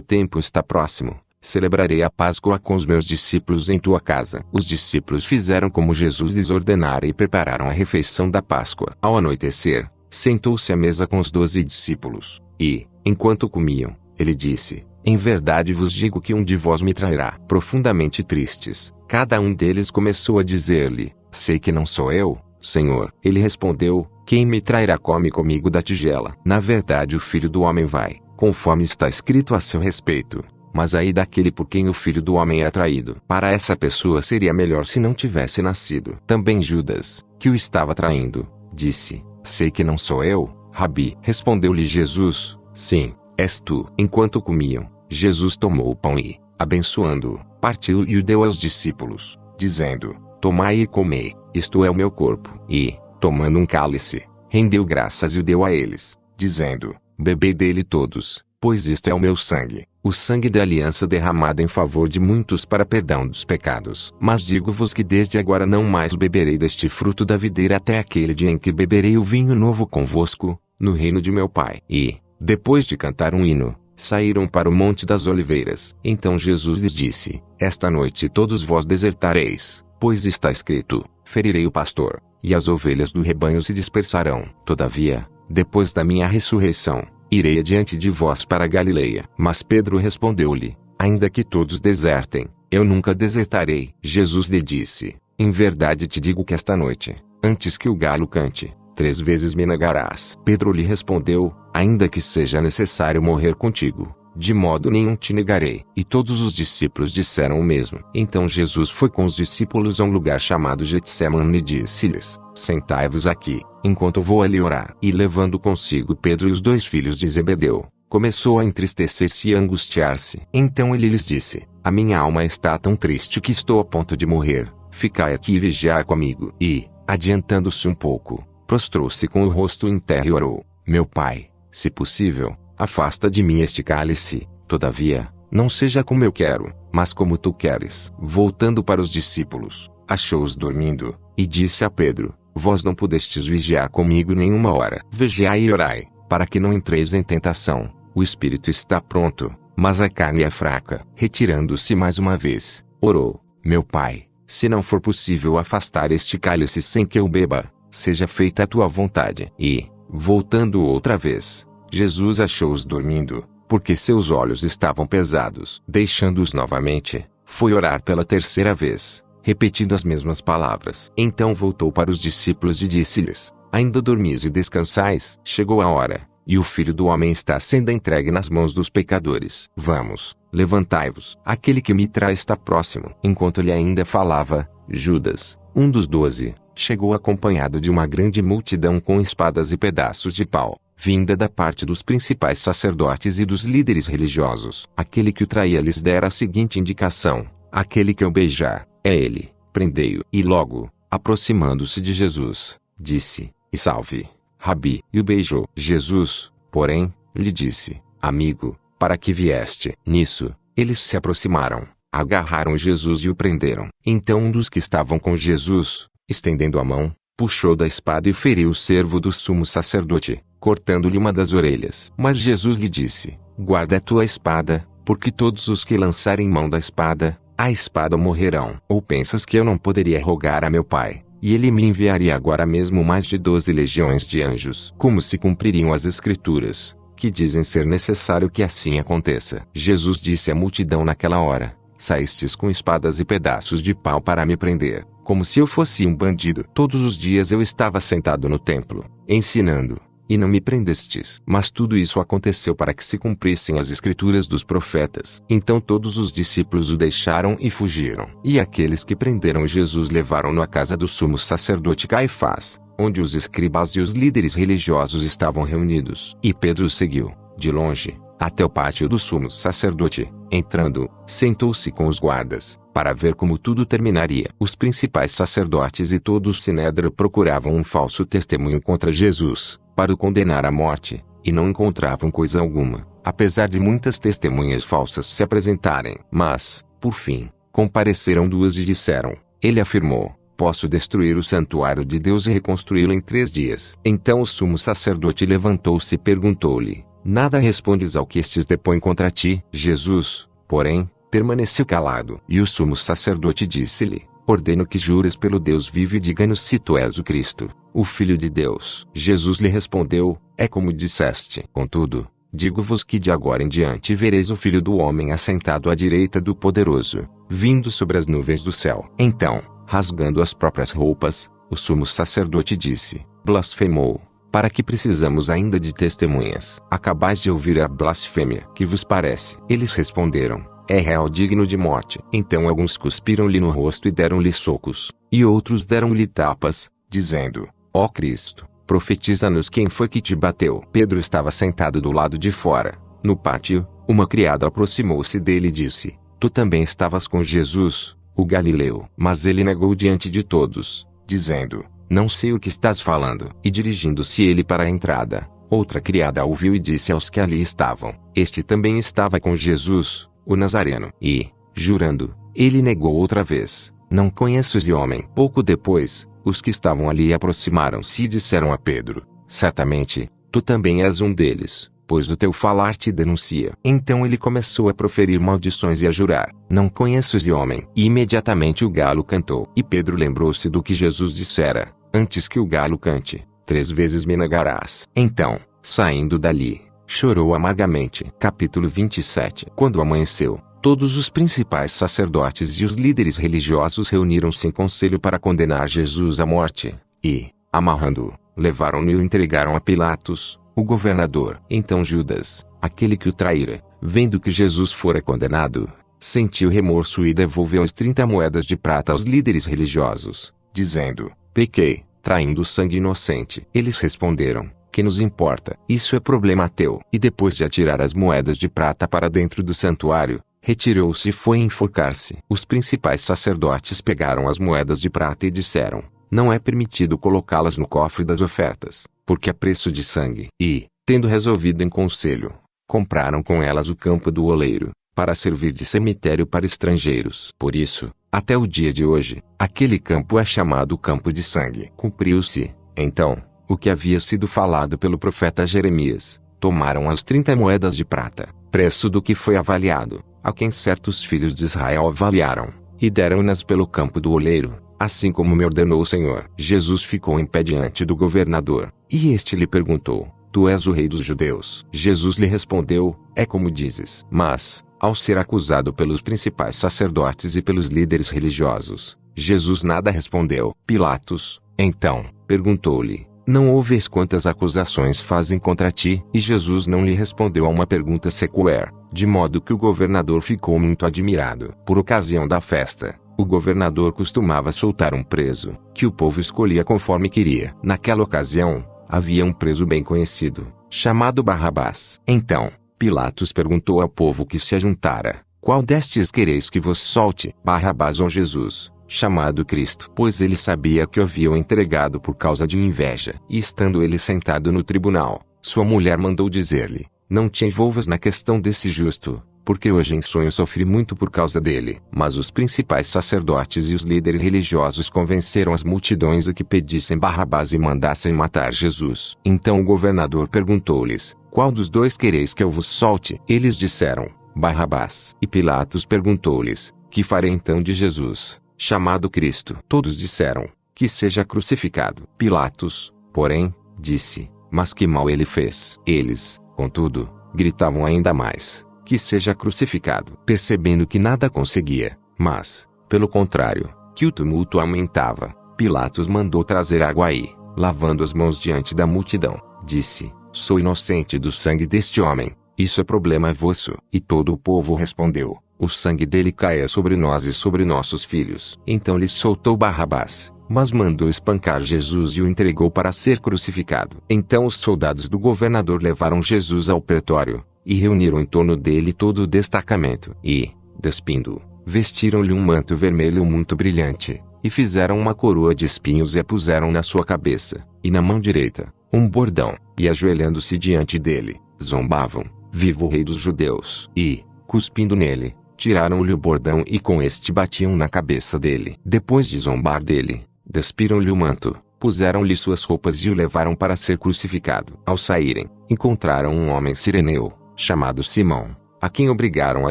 tempo está próximo. Celebrarei a Páscoa com os meus discípulos em tua casa. Os discípulos fizeram como Jesus lhes ordenara e prepararam a refeição da Páscoa. Ao anoitecer, sentou-se à mesa com os 12 discípulos, e, enquanto comiam, ele disse: em verdade vos digo que um de vós me trairá. Profundamente tristes, cada um deles começou a dizer-lhe: sei que não sou eu, Senhor. Ele respondeu: quem me trairá come comigo da tigela. Na verdade o Filho do Homem vai, conforme está escrito a seu respeito. Mas aí daquele por quem o Filho do Homem é traído. Para essa pessoa seria melhor se não tivesse nascido. Também Judas, que o estava traindo, disse: sei que não sou eu, Rabi. Respondeu-lhe Jesus: sim, és tu. Enquanto comiam, Jesus tomou o pão e, abençoando-o, partiu e o deu aos discípulos, dizendo: tomai e comei, isto é o meu corpo. E, tomando um cálice, rendeu graças e o deu a eles, dizendo: bebei dele todos, pois isto é o meu sangue, o sangue da aliança derramado em favor de muitos para perdão dos pecados. Mas digo-vos que desde agora não mais beberei deste fruto da videira até aquele dia em que beberei o vinho novo convosco, no reino de meu Pai. E, depois de cantar um hino, saíram para o Monte das Oliveiras. Então Jesus lhes disse: esta noite todos vós desertareis, pois está escrito: ferirei o pastor, e as ovelhas do rebanho se dispersarão. Todavia, depois da minha ressurreição, irei adiante de vós para a Galileia. Mas Pedro respondeu-lhe: ainda que todos desertem, eu nunca desertarei. Jesus lhe disse: em verdade te digo que esta noite, antes que o galo cante, 3 vezes me negarás. Pedro lhe respondeu: ainda que seja necessário morrer contigo, de modo nenhum te negarei. E todos os discípulos disseram o mesmo. Então Jesus foi com os discípulos a um lugar chamado Getsemane e disse-lhes: sentai-vos aqui, enquanto vou ali orar. E levando consigo Pedro e os 2 filhos de Zebedeu, começou a entristecer-se e a angustiar-se. Então ele lhes disse: a minha alma está tão triste que estou a ponto de morrer, ficai aqui e vigiai comigo. E, adiantando-se um pouco, prostrou-se com o rosto em terra e orou: meu Pai, se possível, afasta de mim este cálice, todavia, não seja como eu quero, mas como tu queres. Voltando para os discípulos, achou-os dormindo, e disse a Pedro: vós não pudestes vigiar comigo nenhuma hora. Vigiai e orai, para que não entreis em tentação. O espírito está pronto, mas a carne é fraca. Retirando-se mais uma vez, orou: meu Pai, se não for possível afastar este cálice sem que eu beba, seja feita a tua vontade. E, voltando outra vez, Jesus achou-os dormindo, porque seus olhos estavam pesados. Deixando-os novamente, foi orar pela 3ª vez, repetindo as mesmas palavras. Então voltou para os discípulos e disse-lhes: ainda dormis e descansais? Chegou a hora, e o Filho do Homem está sendo entregue nas mãos dos pecadores. Vamos, levantai-vos, aquele que me traz está próximo. Enquanto ele ainda falava, Judas, um dos 12, chegou acompanhado de uma grande multidão com espadas e pedaços de pau, vinda da parte dos principais sacerdotes e dos líderes religiosos. Aquele que o traía lhes dera a seguinte indicação: aquele que eu beijar, é ele, prendei-o. E logo, aproximando-se de Jesus, disse: e salve, Rabi, e o beijou. Jesus, porém, lhe disse: amigo, para que vieste? Nisso, eles se aproximaram, agarraram Jesus e o prenderam. Então um dos que estavam com Jesus, estendendo a mão, puxou da espada e feriu o servo do sumo sacerdote, cortando-lhe uma das orelhas. Mas Jesus lhe disse: guarda a tua espada, porque todos os que lançarem mão da espada, a espada morrerão. Ou pensas que eu não poderia rogar a meu Pai, e ele me enviaria agora mesmo mais de 12 legiões de anjos? Como se cumpririam as Escrituras, que dizem ser necessário que assim aconteça? Jesus disse à multidão naquela hora: saístes com espadas e pedaços de pau para me prender, como se eu fosse um bandido. Todos os dias eu estava sentado no templo, ensinando, e não me prendestes. Mas tudo isso aconteceu para que se cumprissem as Escrituras dos profetas. Então todos os discípulos o deixaram e fugiram. E aqueles que prenderam Jesus levaram-no à casa do sumo sacerdote Caifás, onde os escribas e os líderes religiosos estavam reunidos. E Pedro seguiu, de longe, até o pátio do sumo sacerdote. Entrando, sentou-se com os guardas, para ver como tudo terminaria. Os principais sacerdotes e todo o sinédrio procuravam um falso testemunho contra Jesus, para o condenar à morte, e não encontravam coisa alguma, apesar de muitas testemunhas falsas se apresentarem. Mas, por fim, compareceram duas e disseram: ele afirmou: posso destruir o santuário de Deus e reconstruí-lo em 3 dias. Então o sumo sacerdote levantou-se e perguntou-lhe: nada respondes ao que estes depõem contra ti? Jesus, porém, permaneceu calado. E o sumo sacerdote disse-lhe: ordeno que jures pelo Deus vivo e diga-nos se tu és o Cristo, o Filho de Deus. Jesus lhe respondeu: é como disseste. Contudo, digo-vos que de agora em diante vereis o Filho do Homem assentado à direita do Poderoso, vindo sobre as nuvens do céu. Então, rasgando as próprias roupas, o sumo sacerdote disse: blasfemou. Para que precisamos ainda de testemunhas? Acabais de ouvir a blasfêmia. Que vos parece? Eles responderam: é réu digno de morte. Então alguns cuspiram-lhe no rosto e deram-lhe socos, e outros deram-lhe tapas, dizendo: ó Cristo, profetiza-nos quem foi que te bateu. Pedro estava sentado do lado de fora, no pátio. Uma criada aproximou-se dele e disse: tu também estavas com Jesus, o Galileu. Mas ele negou diante de todos, dizendo: não sei o que estás falando. E dirigindo-se ele para a entrada, outra criada ouviu e disse aos que ali estavam: este também estava com Jesus, o Nazareno. E, jurando, ele negou outra vez: não conheço esse homem. Pouco depois, os que estavam ali aproximaram-se e disseram a Pedro: certamente, tu também és um deles, pois o teu falar te denuncia. Então ele começou a proferir maldições e a jurar: não conheço esse homem. E imediatamente o galo cantou. E Pedro lembrou-se do que Jesus dissera: antes que o galo cante, 3 vezes me negarás. Então, saindo dali, chorou amargamente. Capítulo 27. Quando amanheceu, todos os principais sacerdotes e os líderes religiosos reuniram-se em conselho para condenar Jesus à morte, e, amarrando-o, levaram-no e o entregaram a Pilatos, o governador. Então Judas, aquele que o traíra, vendo que Jesus fora condenado, sentiu remorso e devolveu as 30 moedas de prata aos líderes religiosos, dizendo: pequei, traindo sangue inocente. Eles responderam: que nos importa? Isso é problema teu. E depois de atirar as moedas de prata para dentro do santuário, retirou-se e foi enforcar-se. Os principais sacerdotes pegaram as moedas de prata e disseram: não é permitido colocá-las no cofre das ofertas, porque é preço de sangue. E, tendo resolvido em conselho, compraram com elas o campo do oleiro, para servir de cemitério para estrangeiros. Por isso, até o dia de hoje, aquele campo é chamado Campo de Sangue. Cumpriu-se, então, o que havia sido falado pelo profeta Jeremias: tomaram as 30 moedas de prata, preço do que foi avaliado, a quem certos filhos de Israel avaliaram, e deram-nas pelo campo do oleiro, assim como me ordenou o Senhor. Jesus ficou em pé diante do governador, e este lhe perguntou: tu és o rei dos judeus? Jesus lhe respondeu: é como dizes. Mas, ao ser acusado pelos principais sacerdotes e pelos líderes religiosos, Jesus nada respondeu. Pilatos, então, perguntou-lhe: não ouves quantas acusações fazem contra ti? E Jesus não lhe respondeu a uma pergunta sequer, de modo que o governador ficou muito admirado. Por ocasião da festa, o governador costumava soltar um preso, que o povo escolhia conforme queria. Naquela ocasião, havia um preso bem conhecido, chamado Barrabás. Então, Pilatos perguntou ao povo que se ajuntara: qual destes quereis que vos solte, Barrabás ou Jesus, chamado Cristo? Pois ele sabia que o haviam entregado por causa de inveja. E estando ele sentado no tribunal, sua mulher mandou dizer-lhe: não te envolvas na questão desse justo, porque hoje em sonho sofri muito por causa dele. Mas os principais sacerdotes e os líderes religiosos convenceram as multidões a que pedissem Barrabás e mandassem matar Jesus. Então o governador perguntou-lhes: qual dos dois quereis que eu vos solte? Eles disseram: Barrabás. E Pilatos perguntou-lhes: que farei então de Jesus, chamado Cristo? Todos disseram: que seja crucificado. Pilatos, porém, disse: mas que mal ele fez? Eles, contudo, gritavam ainda mais: que seja crucificado. Percebendo que nada conseguia, mas, pelo contrário, que o tumulto aumentava, Pilatos mandou trazer água e, lavando as mãos diante da multidão, disse: sou inocente do sangue deste homem, isso é problema vosso. E todo o povo respondeu: o sangue dele caia sobre nós e sobre nossos filhos. Então lhe soltou Barrabás, mas mandou espancar Jesus e o entregou para ser crucificado. Então os soldados do governador levaram Jesus ao pretório, e reuniram em torno dele todo o destacamento. E, despindo-o, vestiram-lhe um manto vermelho muito brilhante, e fizeram uma coroa de espinhos e a puseram na sua cabeça, e na mão direita, um bordão, e ajoelhando-se diante dele, zombavam: viva o rei dos judeus! E, cuspindo nele, tiraram-lhe o bordão e com este batiam na cabeça dele. Depois de zombar dele, despiram-lhe o manto, puseram-lhe suas roupas e o levaram para ser crucificado. Ao saírem, encontraram um homem cireneu, chamado Simão, a quem obrigaram a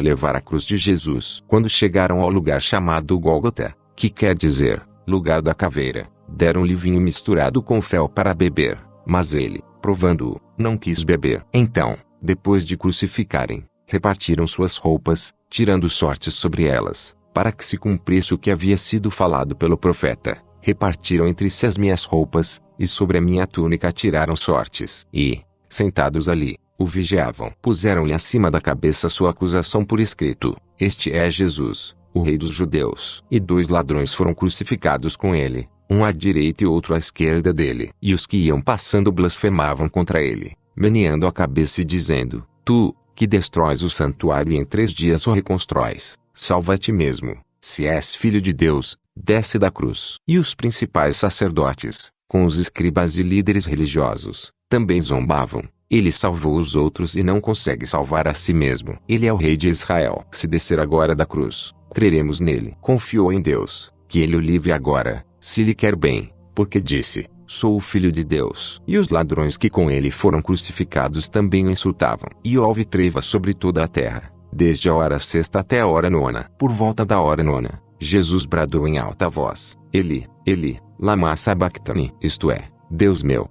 levar a cruz de Jesus. Quando chegaram ao lugar chamado Gólgota, que quer dizer, lugar da caveira, deram-lhe vinho misturado com fel para beber, mas ele, provando-o, não quis beber. Então, depois de crucificarem, repartiram suas roupas, tirando sortes sobre elas, para que se cumprisse o que havia sido falado pelo profeta: repartiram entre si as minhas roupas, e sobre a minha túnica tiraram sortes. E, sentados ali, o vigiavam. Puseram-lhe acima da cabeça sua acusação por escrito: este é Jesus, o rei dos judeus. E 2 ladrões foram crucificados com ele, um à direita e outro à esquerda dele. E os que iam passando blasfemavam contra ele, meneando a cabeça e dizendo: tu, que destróis o santuário e em 3 dias o reconstróis, salva a ti mesmo, se és filho de Deus, desce da cruz. E os principais sacerdotes, com os escribas e líderes religiosos, também zombavam: ele salvou os outros e não consegue salvar a si mesmo. Ele é o rei de Israel. Se descer agora da cruz, creremos nele. Confiou em Deus, que ele o livre agora, se lhe quer bem, porque disse: sou o filho de Deus. E os ladrões que com ele foram crucificados também o insultavam. E houve treva sobre toda a terra, desde a hora 6ª até a hora 9ª. Por volta da hora 9ª, Jesus bradou em alta voz: Eli, Eli, lama sabachthani, isto é, Deus meu,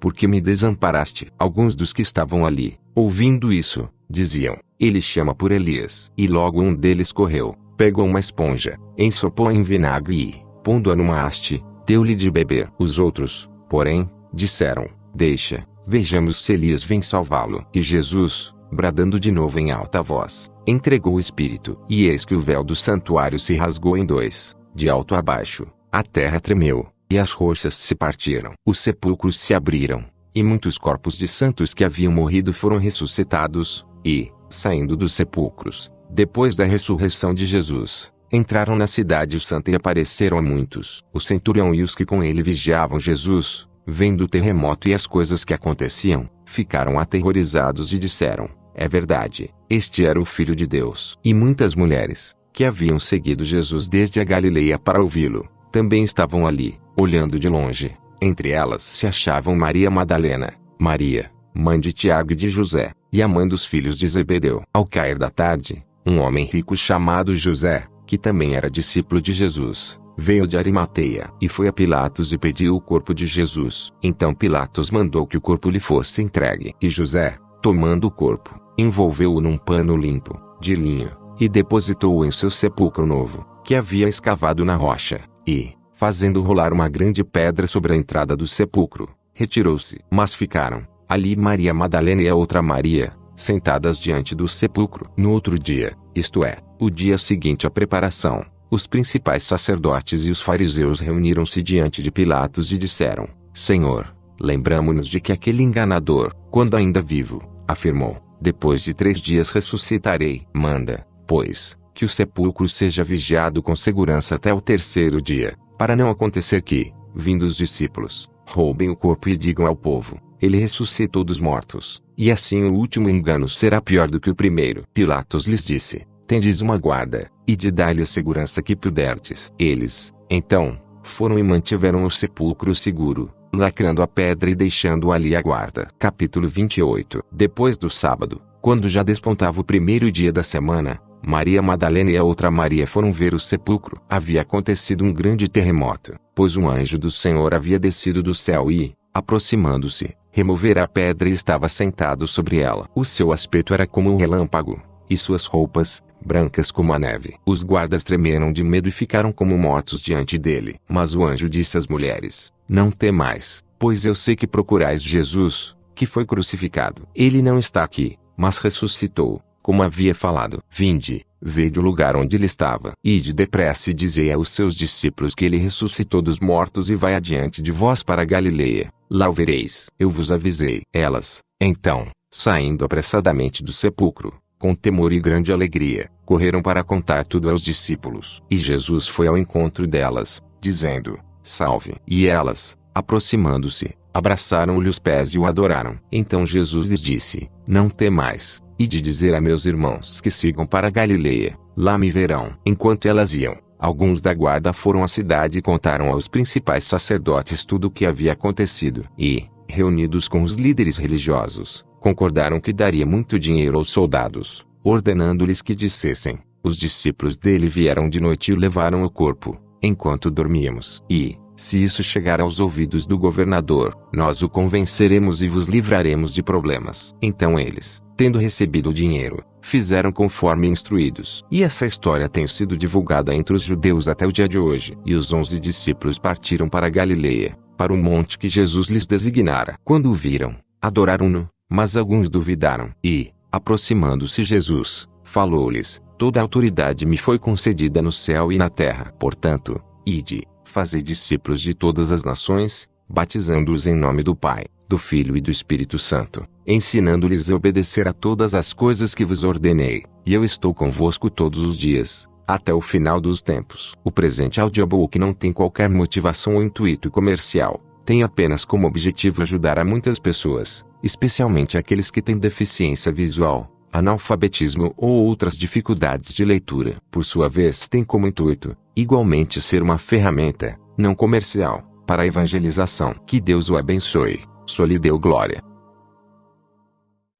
por que me desamparaste? Alguns dos que estavam ali, ouvindo isso, diziam: ele chama por Elias. E logo um deles correu, pegou uma esponja, ensopou-a em vinagre e, pondo-a numa haste, deu-lhe de beber. Os outros, porém, disseram: deixa, vejamos se Elias vem salvá-lo. E Jesus, bradando de novo em alta voz, entregou o Espírito. E eis que o véu do santuário se rasgou em 2, de alto a baixo, a terra tremeu, e as rochas se partiram. Os sepulcros se abriram, e muitos corpos de santos que haviam morrido foram ressuscitados, e, saindo dos sepulcros, depois da ressurreição de Jesus, entraram na cidade santa e apareceram a muitos. O centurião e os que com ele vigiavam Jesus, vendo o terremoto e as coisas que aconteciam, ficaram aterrorizados e disseram: é verdade, este era o Filho de Deus. E muitas mulheres, que haviam seguido Jesus desde a Galileia para ouvi-lo, também estavam ali, olhando de longe. Entre elas se achavam Maria Madalena, Maria, mãe de Tiago e de José, e a mãe dos filhos de Zebedeu. Ao cair da tarde, um homem rico chamado José, que também era discípulo de Jesus, veio de Arimateia e foi a Pilatos e pediu o corpo de Jesus. Então Pilatos mandou que o corpo lhe fosse entregue. E José, tomando o corpo, envolveu-o num pano limpo, de linho, e depositou-o em seu sepulcro novo, que havia escavado na rocha, e, fazendo rolar uma grande pedra sobre a entrada do sepulcro, retirou-se. Mas ficaram ali Maria Madalena e a outra Maria, sentadas diante do sepulcro. No outro dia, isto é, o dia seguinte à preparação, os principais sacerdotes e os fariseus reuniram-se diante de Pilatos e disseram: Senhor, lembramo-nos de que aquele enganador, quando ainda vivo, afirmou: depois de 3 dias ressuscitarei. Manda, pois, que o sepulcro seja vigiado com segurança até o 3º dia, para não acontecer que, vindo os discípulos, roubem o corpo e digam ao povo: ele ressuscitou dos mortos, e assim o último engano será pior do que o primeiro. Pilatos lhes disse: tendes uma guarda, e de dar-lhe a segurança que puderdes. Eles, então, foram e mantiveram o sepulcro seguro, lacrando a pedra e deixando ali a guarda. Capítulo 28. Depois do sábado, quando já despontava o 1º dia da semana, Maria Madalena e a outra Maria foram ver o sepulcro. Havia acontecido um grande terremoto, pois um anjo do Senhor havia descido do céu e, aproximando-se, removera a pedra e estava sentado sobre ela. O seu aspecto era como um relâmpago, e suas roupas, brancas como a neve. Os guardas tremeram de medo e ficaram como mortos diante dele. Mas o anjo disse às mulheres: não temais, pois eu sei que procurais Jesus, que foi crucificado. Ele não está aqui, mas ressuscitou, como havia falado. Vinde, vede o lugar onde ele estava. Ide depressa e dizei aos seus discípulos que ele ressuscitou dos mortos e vai adiante de vós para Galileia. Lá o vereis. Eu vos avisei. Elas, então, saindo apressadamente do sepulcro, com temor e grande alegria, correram para contar tudo aos discípulos. E Jesus foi ao encontro delas, dizendo: salve. E elas, aproximando-se, abraçaram-lhe os pés e o adoraram. Então Jesus lhes disse: não temais, e de dizer a meus irmãos que sigam para Galileia, lá me verão. Enquanto elas iam, alguns da guarda foram à cidade e contaram aos principais sacerdotes tudo o que havia acontecido. E, reunidos com os líderes religiosos, concordaram que daria muito dinheiro aos soldados, ordenando-lhes que dissessem: os discípulos dele vieram de noite e levaram o corpo, enquanto dormíamos. E, se isso chegar aos ouvidos do governador, nós o convenceremos e vos livraremos de problemas. Então eles, tendo recebido o dinheiro, fizeram conforme instruídos. E essa história tem sido divulgada entre os judeus até o dia de hoje. E os 11 discípulos partiram para Galileia, para o monte que Jesus lhes designara. Quando o viram, adoraram-no, mas alguns duvidaram. E, aproximando-se Jesus, falou-lhes: toda a autoridade me foi concedida no céu e na terra. Portanto, ide, fazei discípulos de todas as nações, batizando-os em nome do Pai, do Filho e do Espírito Santo, ensinando-lhes a obedecer a todas as coisas que vos ordenei, e eu estou convosco todos os dias, até o final dos tempos. O presente audiobook não tem qualquer motivação ou intuito comercial, tem apenas como objetivo ajudar a muitas pessoas, especialmente aqueles que têm deficiência visual, analfabetismo ou outras dificuldades de leitura. Por sua vez, tem como intuito, igualmente, ser uma ferramenta, não comercial, para a evangelização. Que Deus o abençoe. Só lhe deu glória.